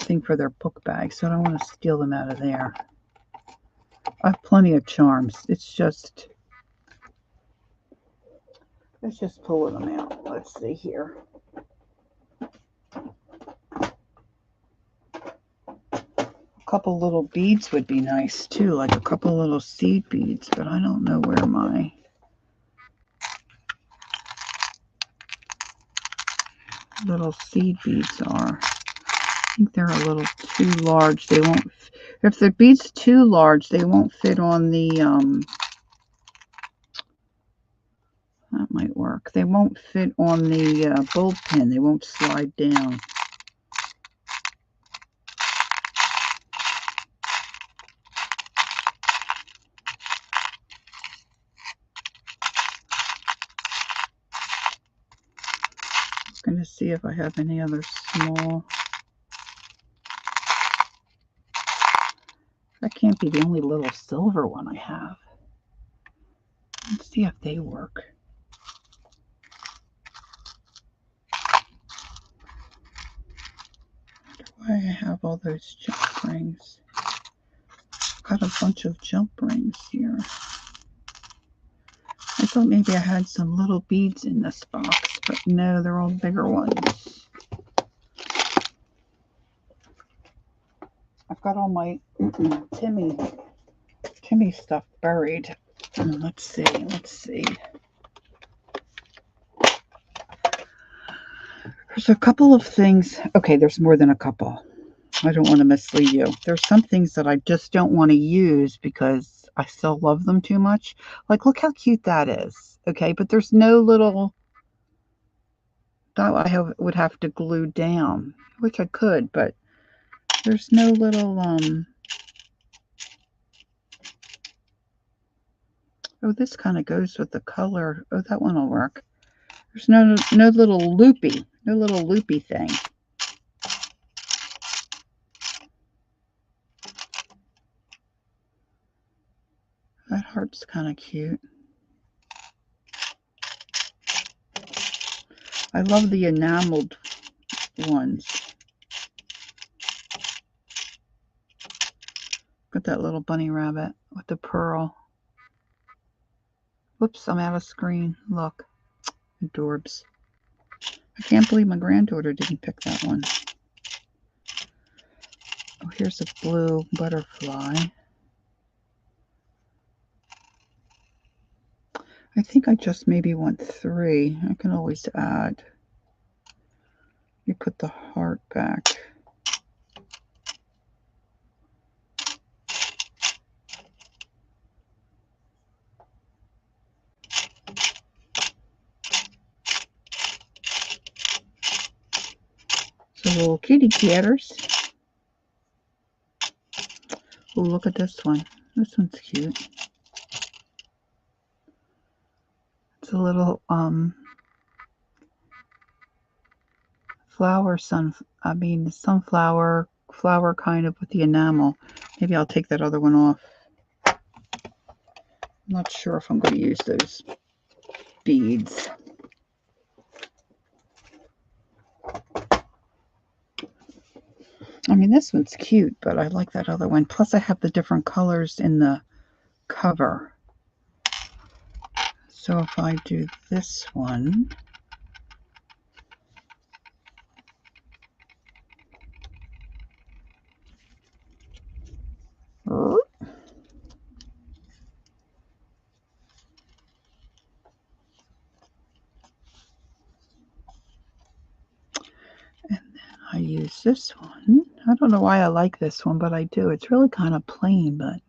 thing for their book bag, so I don't want to steal them out of there. I have plenty of charms. It's just, let's just pull them out. Let's see here. A couple little beads would be nice too, like a couple little seed beads, but I don't know where my little seed beads are. I think they're a little too large. They won't, if the bead's too large, they won't fit on the, that might work. They won't fit on the bulb pin. They won't slide down. Going to see if I have any other small. That can't be the only little silver one I have. Let's see if they work. Why I have all those jump rings. Got a bunch of jump rings here. I thought maybe I had some little beads in this box, but no, they're all bigger ones. I've got all my Timmy stuff buried. Let's see. There's a couple of things. Okay, there's more than a couple. I don't want to mislead you. There's some things that I just don't want to use because I still love them too much. Like, look how cute that is. Okay, but there's no little that I would have to glue down, which I could, but there's no little oh, this kind of goes with the color. Oh, that one will work. There's no little loopy thing. That heart's kind of cute. I love the enameled ones. Got that little bunny rabbit with the pearl. Whoops, I'm out of screen. Look. Adorbs. I can't believe my granddaughter didn't pick that one. Oh, here's a blue butterfly. I think I just maybe want 3. I can always add. You put the heart back. So little kitty catters. Oh, look at this one. This one's cute. It's a little sunflower flower kind of with the enamel. Maybe I'll take that other one off. I'm not sure if I'm going to use those beads. I mean, this one's cute, but I like that other one. Plus, I have the different colors in the cover. So if I do this one, and then I use this one. I don't know why I like this one, but I do. It's really kind of plain, but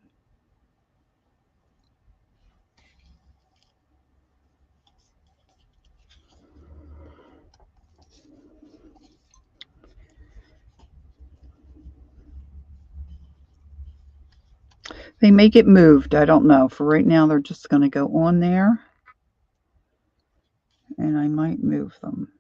they may get moved. I don't know. For right now, they're just going to go on there, and I might move them.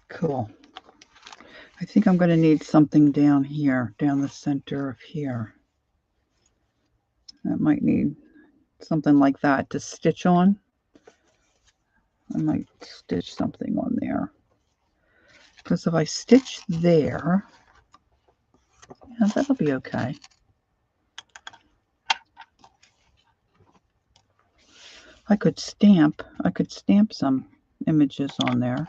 Cool. I think I'm going to need something down here, down the center of here. That might need something like that to stitch on. I might stitch something on there. Because if I stitch there, yeah, that'll be okay. I could stamp some images on there.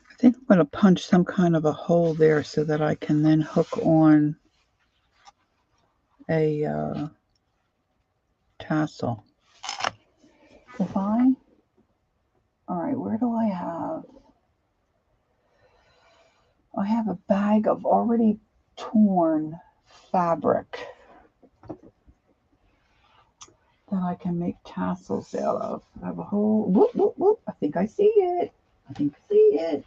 I think I'm going to punch some kind of a hole there so that I can then hook on a tassel. All right, where do I have? I have a bag of already torn fabric that I can make tassels out of. I have a whole, whoop, whoop, whoop. I think I see it. I think I see it.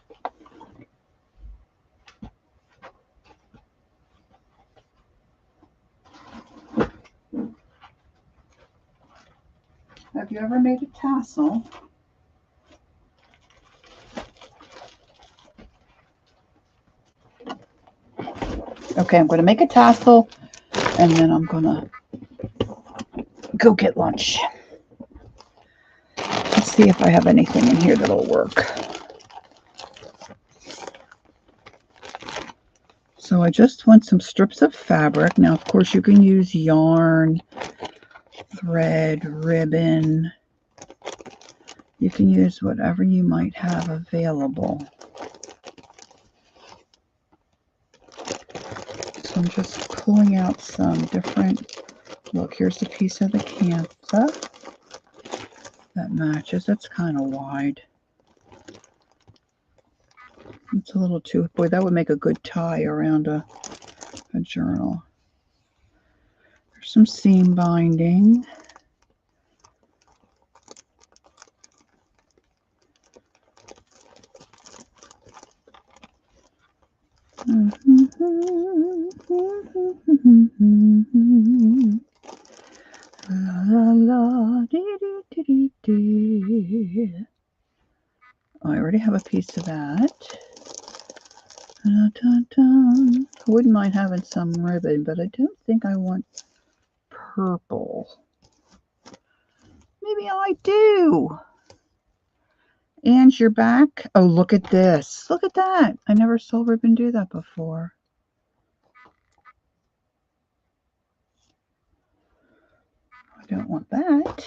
Have you ever made a tassel? Okay, I'm going to make a tassel, and then I'm going to go get lunch. Let's see if I have anything in here that'll work. So I just want some strips of fabric. Now, of course, you can use yarn, thread, ribbon. You can use whatever you might have available. So I'm just pulling out some different, look, here's a piece of the cantha that matches. That's kind of wide. It's a little too, boy, that would make a good tie around a journal. There's some seam binding. La la la, dee, dee, dee, dee. I already have a piece of that. I wouldn't mind having some ribbon, but I don't think I want purple. Maybe I do. And you're back. Oh, look at this. Look at that. I never saw ribbon do that before. I don't want that.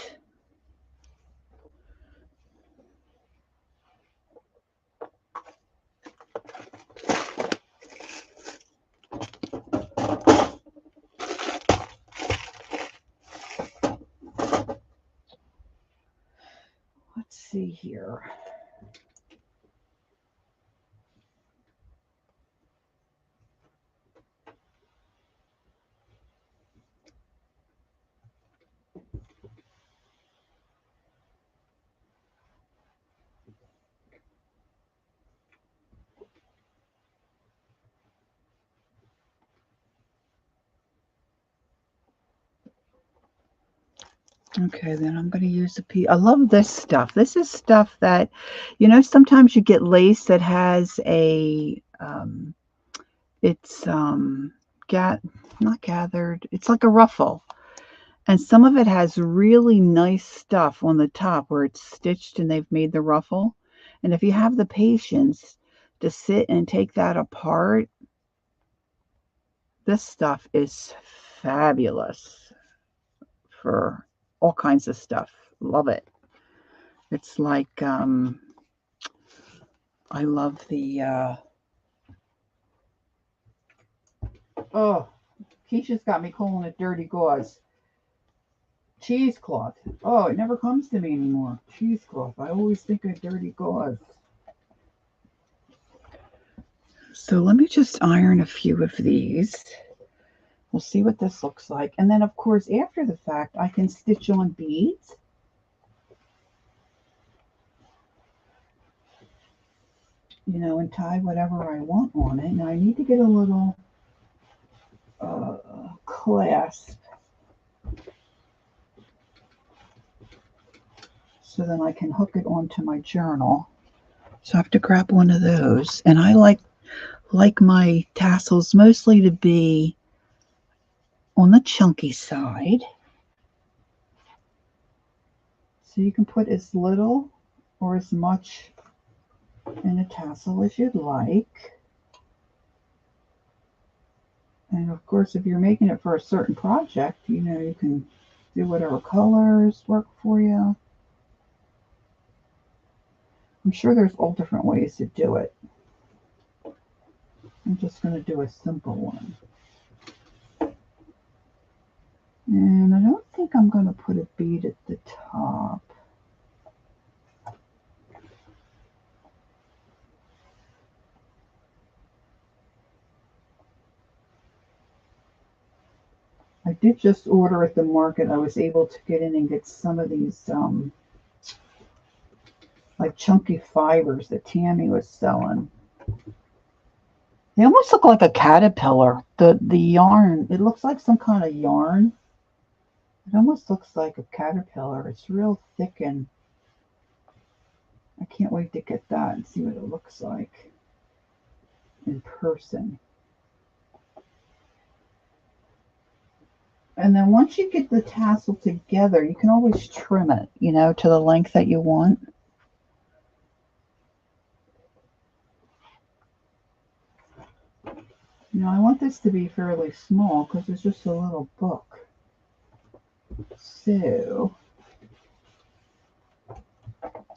Let's see here. Okay, then I'm going to use a piece. I love this stuff. This is stuff that, you know, sometimes you get lace that has a, it's not gathered. It's like a ruffle. And some of it has really nice stuff on the top where it's stitched and they've made the ruffle. And if you have the patience to sit and take that apart. This stuff is fabulous for all kinds of stuff. Love it. It's like, I love the, oh, Keisha's got me calling it dirty gauze. Cheesecloth. Oh, it never comes to me anymore. Cheesecloth. I always think of dirty gauze. So let me just iron a few of these. We'll see what this looks like. And then, of course, after the fact, I can stitch on beads. You know, and tie whatever I want on it. Now, I need to get a little clasp so then I can hook it onto my journal. So I have to grab one of those. And I like my tassels mostly to be on the chunky side. So you can put as little or as much in a tassel as you'd like. And of course, if you're making it for a certain project, you know, you can do whatever colors work for you. I'm sure there's all different ways to do it. I'm just going to do a simple one. And I don't think I'm going to put a bead at the top. I did just order at the market. I was able to get in and get some of these like chunky fibers that Tammy was selling. They almost look like a caterpillar. The yarn, it looks like some kind of yarn. It almost looks like a caterpillar. It's real thick, and I can't wait to get that and see what it looks like in person. And then once you get the tassel together, you can always trim it, you know, to the length that you want. You know, I want this to be fairly small because it's just a little book. So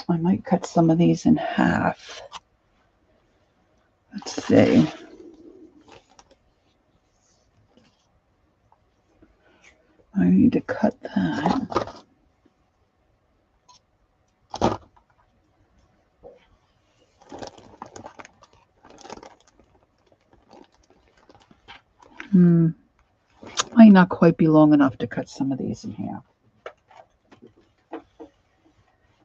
I might cut some of these in half. Let's see. I need to cut that. Might not quite be long enough to cut some of these in half.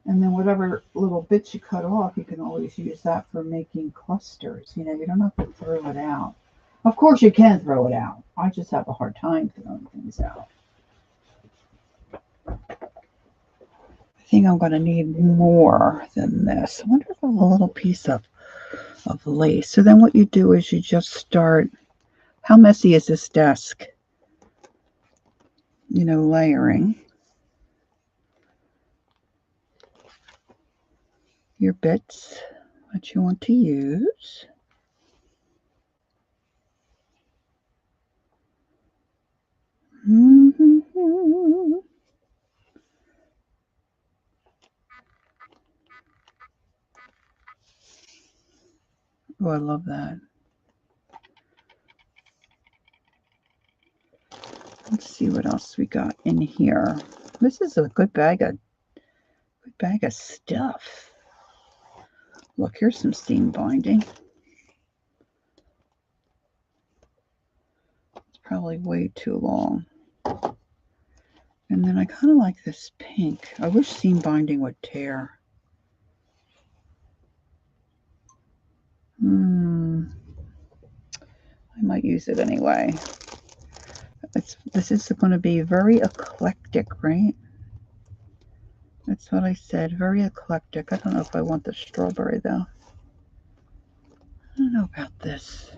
And then whatever little bits you cut off, you can always use that for making clusters. You know, you don't have to throw it out. Of course, you can throw it out. I just have a hard time throwing things out. I think I'm going to need more than this. I wonder if I have a little piece of lace. So then what you do is you just start, how messy is this desk? You know, layering your bits that you want to use. Oh, I love that. Let's see what else we got in here. This is a good bag of stuff. Look, here's some seam binding. It's probably way too long. And then I kind of like this pink. I wish seam binding would tear. I might use it anyway. This is going to be very eclectic, right? That's what I said. Very eclectic. I don't know if I want the strawberry, though. I don't know about this.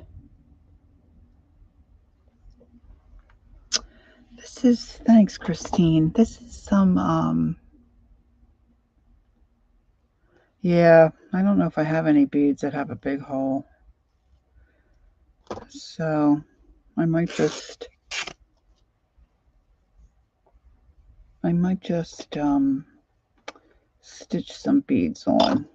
This is, thanks, Christine. This is some Yeah, I don't know if I have any beads that have a big hole. So I might just stitch some beads on.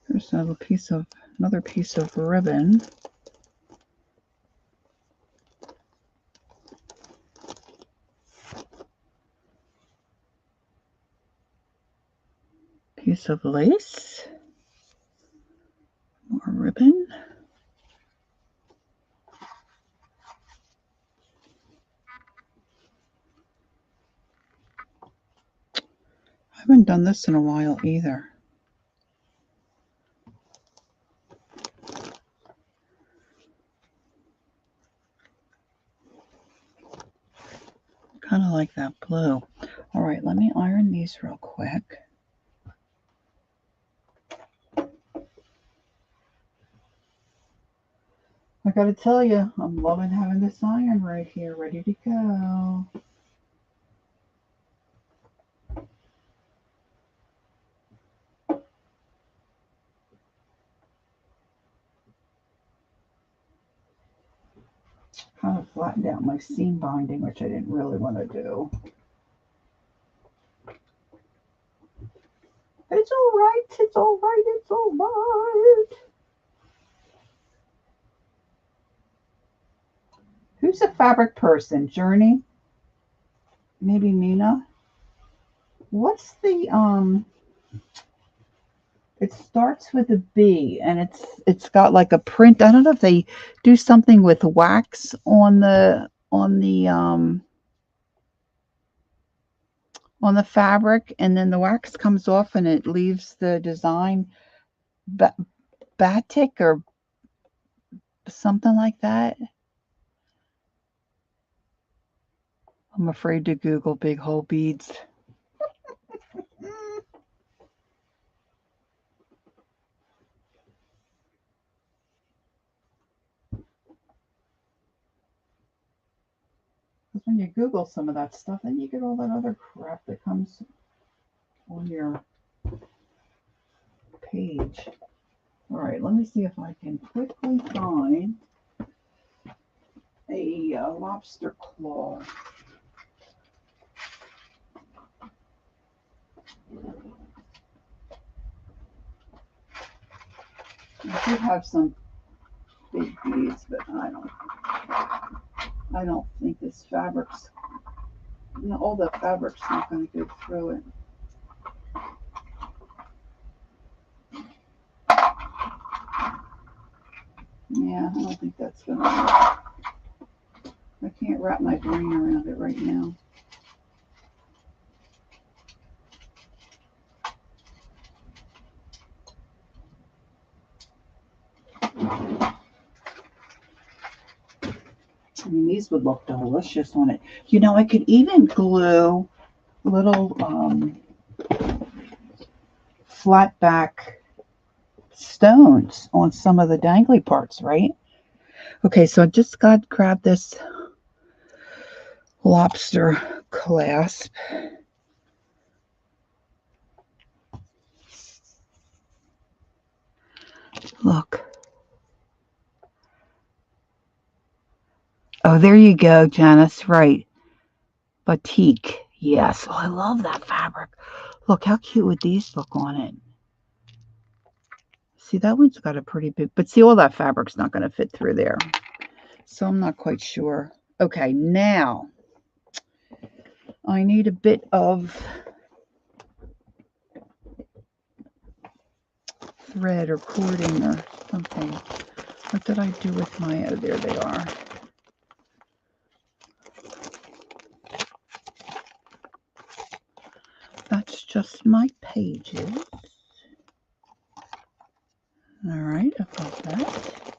Here's another piece of ribbon. Piece of lace. More ribbon. I haven't done this in a while either. Kind of like that blue. All right, let me iron these real quick. I gotta tell you, I'm loving having this iron right here, ready to go. Kind of flattened out my seam binding, which I didn't really want to do. It's all right, it's all right, it's all right. Who's a fabric person? Journey? Maybe Mina? What's the it starts with a B and it's got like a print. I don't know if they do something with wax on the fabric, and then the wax comes off and it leaves the design batik or something like that. I'm afraid to Google big hole beads. Because when you Google some of that stuff, then you get all that other crap that comes on your page. All right, let me see if I can quickly find a lobster claw. I do have some big beads, but I don't think this fabric's, all the fabric's not going to go through it. Yeah, I don't think that's going to work. I can't wrap my brain around it right now. I mean, these would look delicious on it. You know, I could even glue little flat back stones on some of the dangly parts, right? Okay, so I just got grab this lobster clasp. Look. Oh, there you go, Janice. Right. Batik. Yes. Oh, I love that fabric. Look, how cute would these look on it? See, that one's got a pretty big, but see, all that fabric's not going to fit through there. So I'm not quite sure. Okay, now I need a bit of thread or cording or something. What did I do with my, oh, there they are. That's just my pages. All right, above that.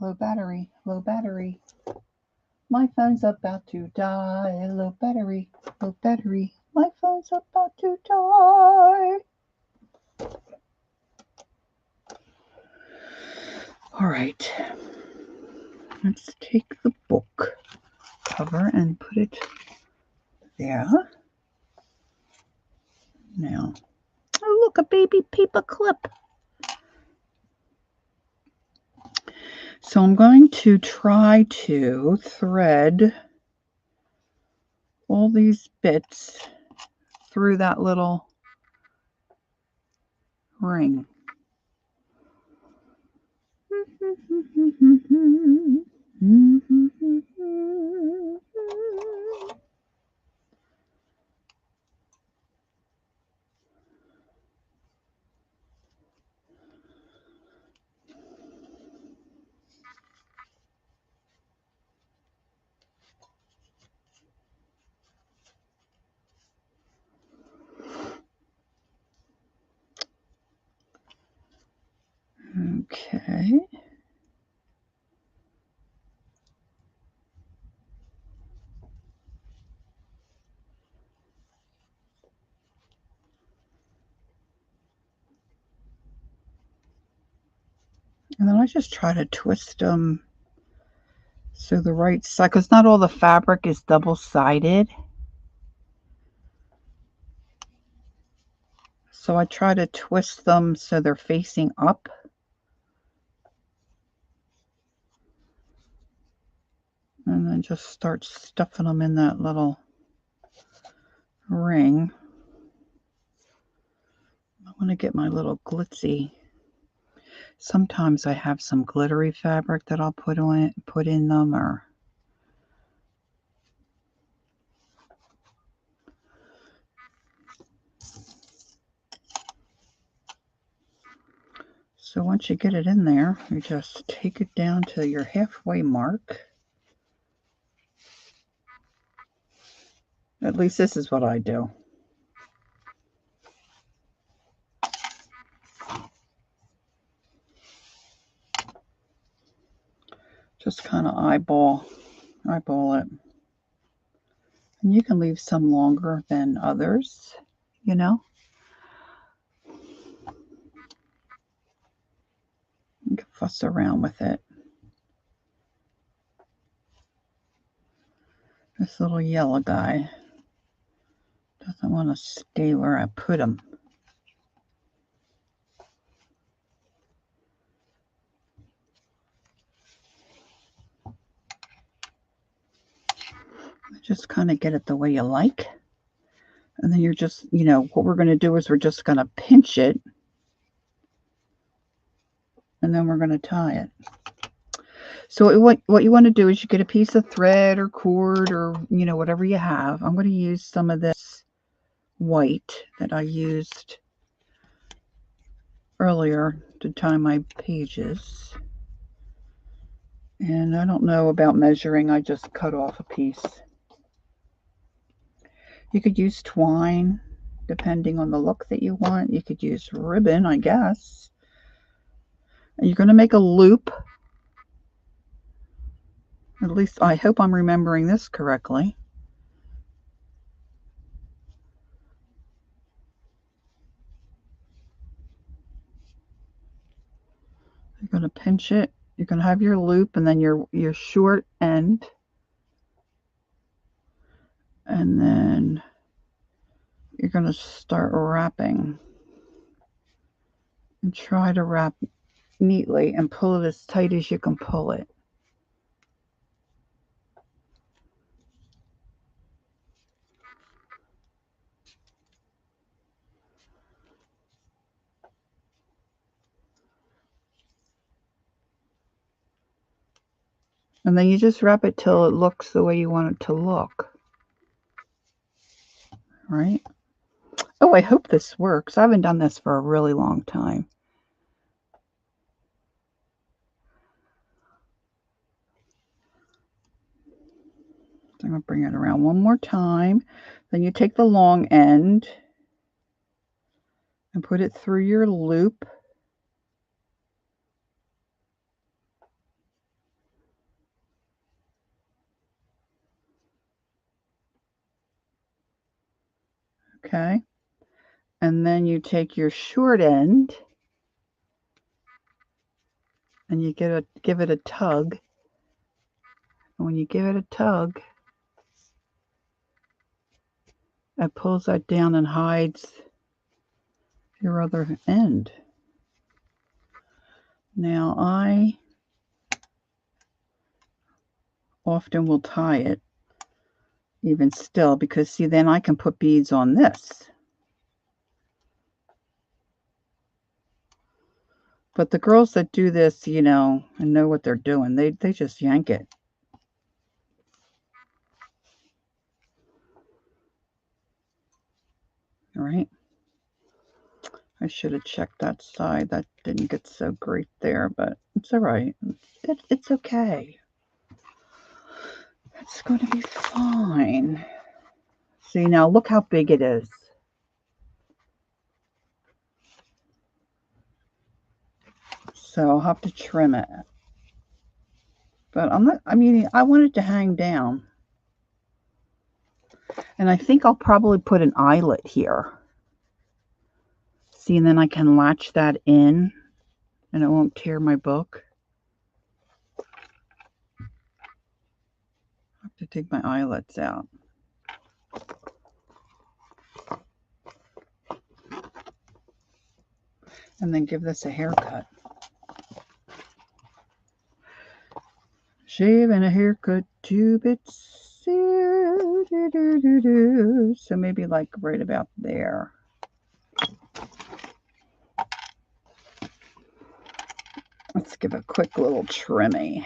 Low battery, low battery. My phone's about to die. Low battery, low battery. My phone's about to die. All right, let's take the book cover and put it there. Now, oh look, a baby paper clip. So I'm going to try to thread all these bits through that little ring. Okay. And then I just try to twist them so the right side, because not all the fabric is double-sided. So I try to twist them so they're facing up. And then just start stuffing them in that little ring. I want to get my little glitzy. Sometimes I have some glittery fabric that I'll put in them, or so once you get it in there, you just take it down to your halfway mark. At least this is what I do. Just kind of eyeball it. And you can leave some longer than others, you know. You can fuss around with it. This little yellow guy doesn't want to stay where I put him. Just kind of get it the way you like. And then you're just, what we're going to do is we're just going to pinch it. And then we're going to tie it. So what you want to do is you get a piece of thread or cord or, whatever you have. I'm going to use some of this white that I used earlier to tie my pages. And I don't know about measuring. I just cut off a piece. You could use twine, depending on the look that you want. You could use ribbon, I guess. And you're going to make a loop. At least I hope I'm remembering this correctly. You're going to pinch it. You're going to have your loop and then your short end. And then you're going to start wrapping. And try to wrap neatly and pull it as tight as you can pull it. And then you just wrap it till it looks the way you want it to look. Right? Oh, I hope this works. I haven't done this for a really long time. I'm going to bring it around one more time. Then you take the long end and put it through your loop. Okay. And then you take your short end and you give it a tug. And when you give it a tug, it pulls that down and hides your other end. Now I often will tie it even still, because see, then I can put beads on this. But the girls that do this, you know, and know what they're doing, they just yank it. All right. I should have checked that side. That didn't get so great there, but it's all right. It's okay. It's going to be fine. See, now look how big it is. So I'll have to trim it. But I'm not, I mean, I want it to hang down. And I think I'll probably put an eyelet here. See, and then I can latch that in and it won't tear my book. I have to take my eyelets out. And then give this a haircut. Shave and a haircut, 2 bits. So maybe like right about there. Let's give a quick little trimmy.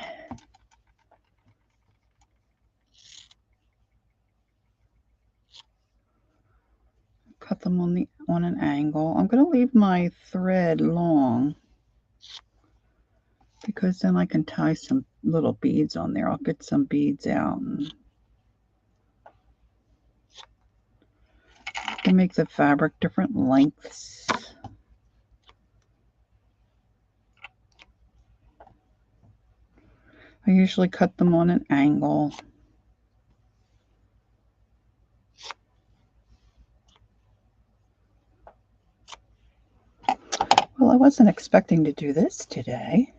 Cut them on an angle. I'm going to leave my thread long, because then I can tie some little beads on there. I'll get some beads out and to make the fabric different lengths. I usually cut them on an angle. Well, I wasn't expecting to do this today.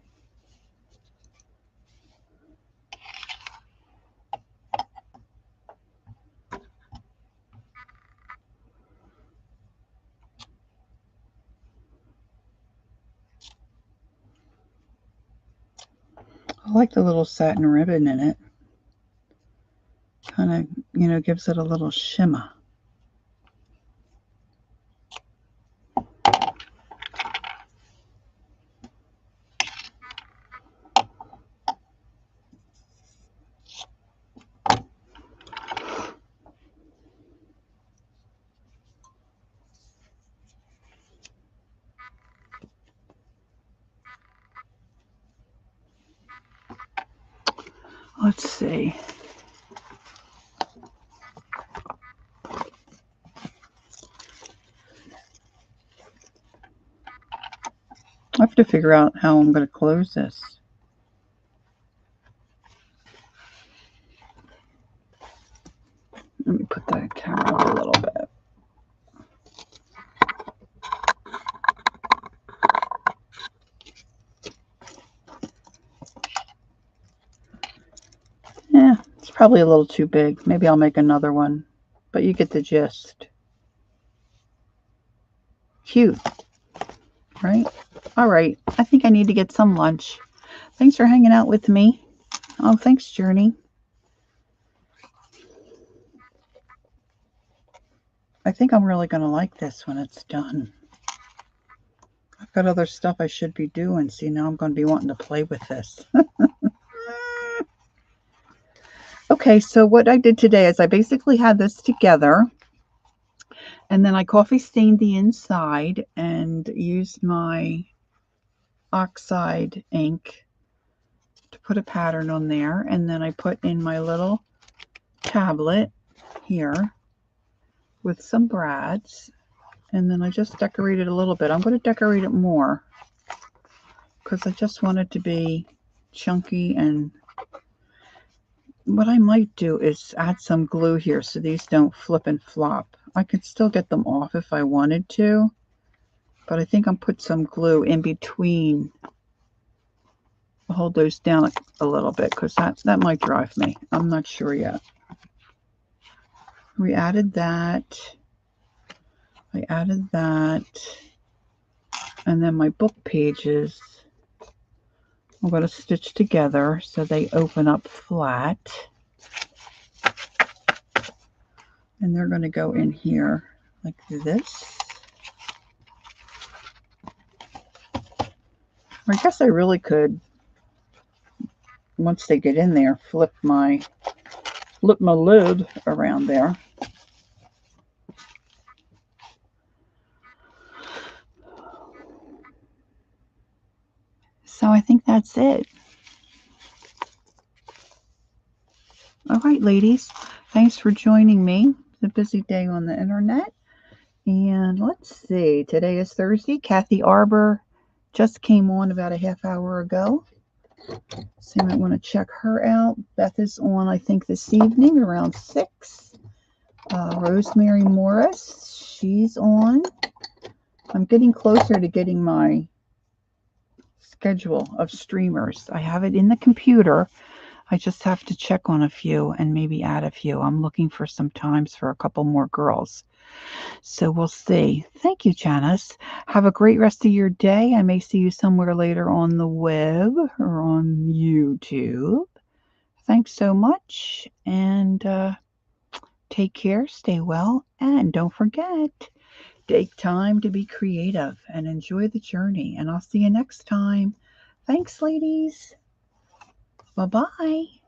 I like the little satin ribbon in it. Kind of, you know, gives it a little shimmer. Let's see. I have to figure out how I'm going to close this. Let me put the camera up a little bit. Yeah, it's probably a little too big. Maybe I'll make another one, but you get the gist. Cute, right? All right, I think I need to get some lunch. Thanks for hanging out with me. Oh, thanks, Journey. I think I'm really going to like this when it's done. I've got other stuff I should be doing. See, now I'm going to be wanting to play with this. Okay, so what I did today is I basically had this together, and then I coffee stained the inside and used my oxide ink to put a pattern on there, and then I put in my little tablet here with some brads, and then I just decorated a little bit. I'm going to decorate it more because I just want it to be chunky. And what I might do is add some glue here so these don't flip and flop. I could still get them off if I wanted to, but I think I'll put some glue in between hold those down a little bit because that might drive me. I'm not sure yet. We added that. I added that. And then my book pages, I'm going to stitch together so they open up flat. And they're going to go in here like this. Or I guess I really could, once they get in there, flip my lid around there. So I think that's it. All right, ladies. Thanks for joining me. It's a busy day on the internet. And let's see. Today is Thursday. Kathy Arbor just came on about a half hour ago. So you might want to check her out. Beth is on, I think, this evening around 6. Rosemary Morris, she's on. I'm getting closer to getting my schedule of streamers. I have it in the computer. I just have to check on a few and maybe add a few. I'm looking for some times for a couple more girls. So we'll see. Thank you, Janice. Have a great rest of your day. I may see you somewhere later on the web or on YouTube. Thanks so much. And take care, stay well, and don't forget, take time to be creative and enjoy the journey. And I'll see you next time. Thanks, ladies. Bye-bye.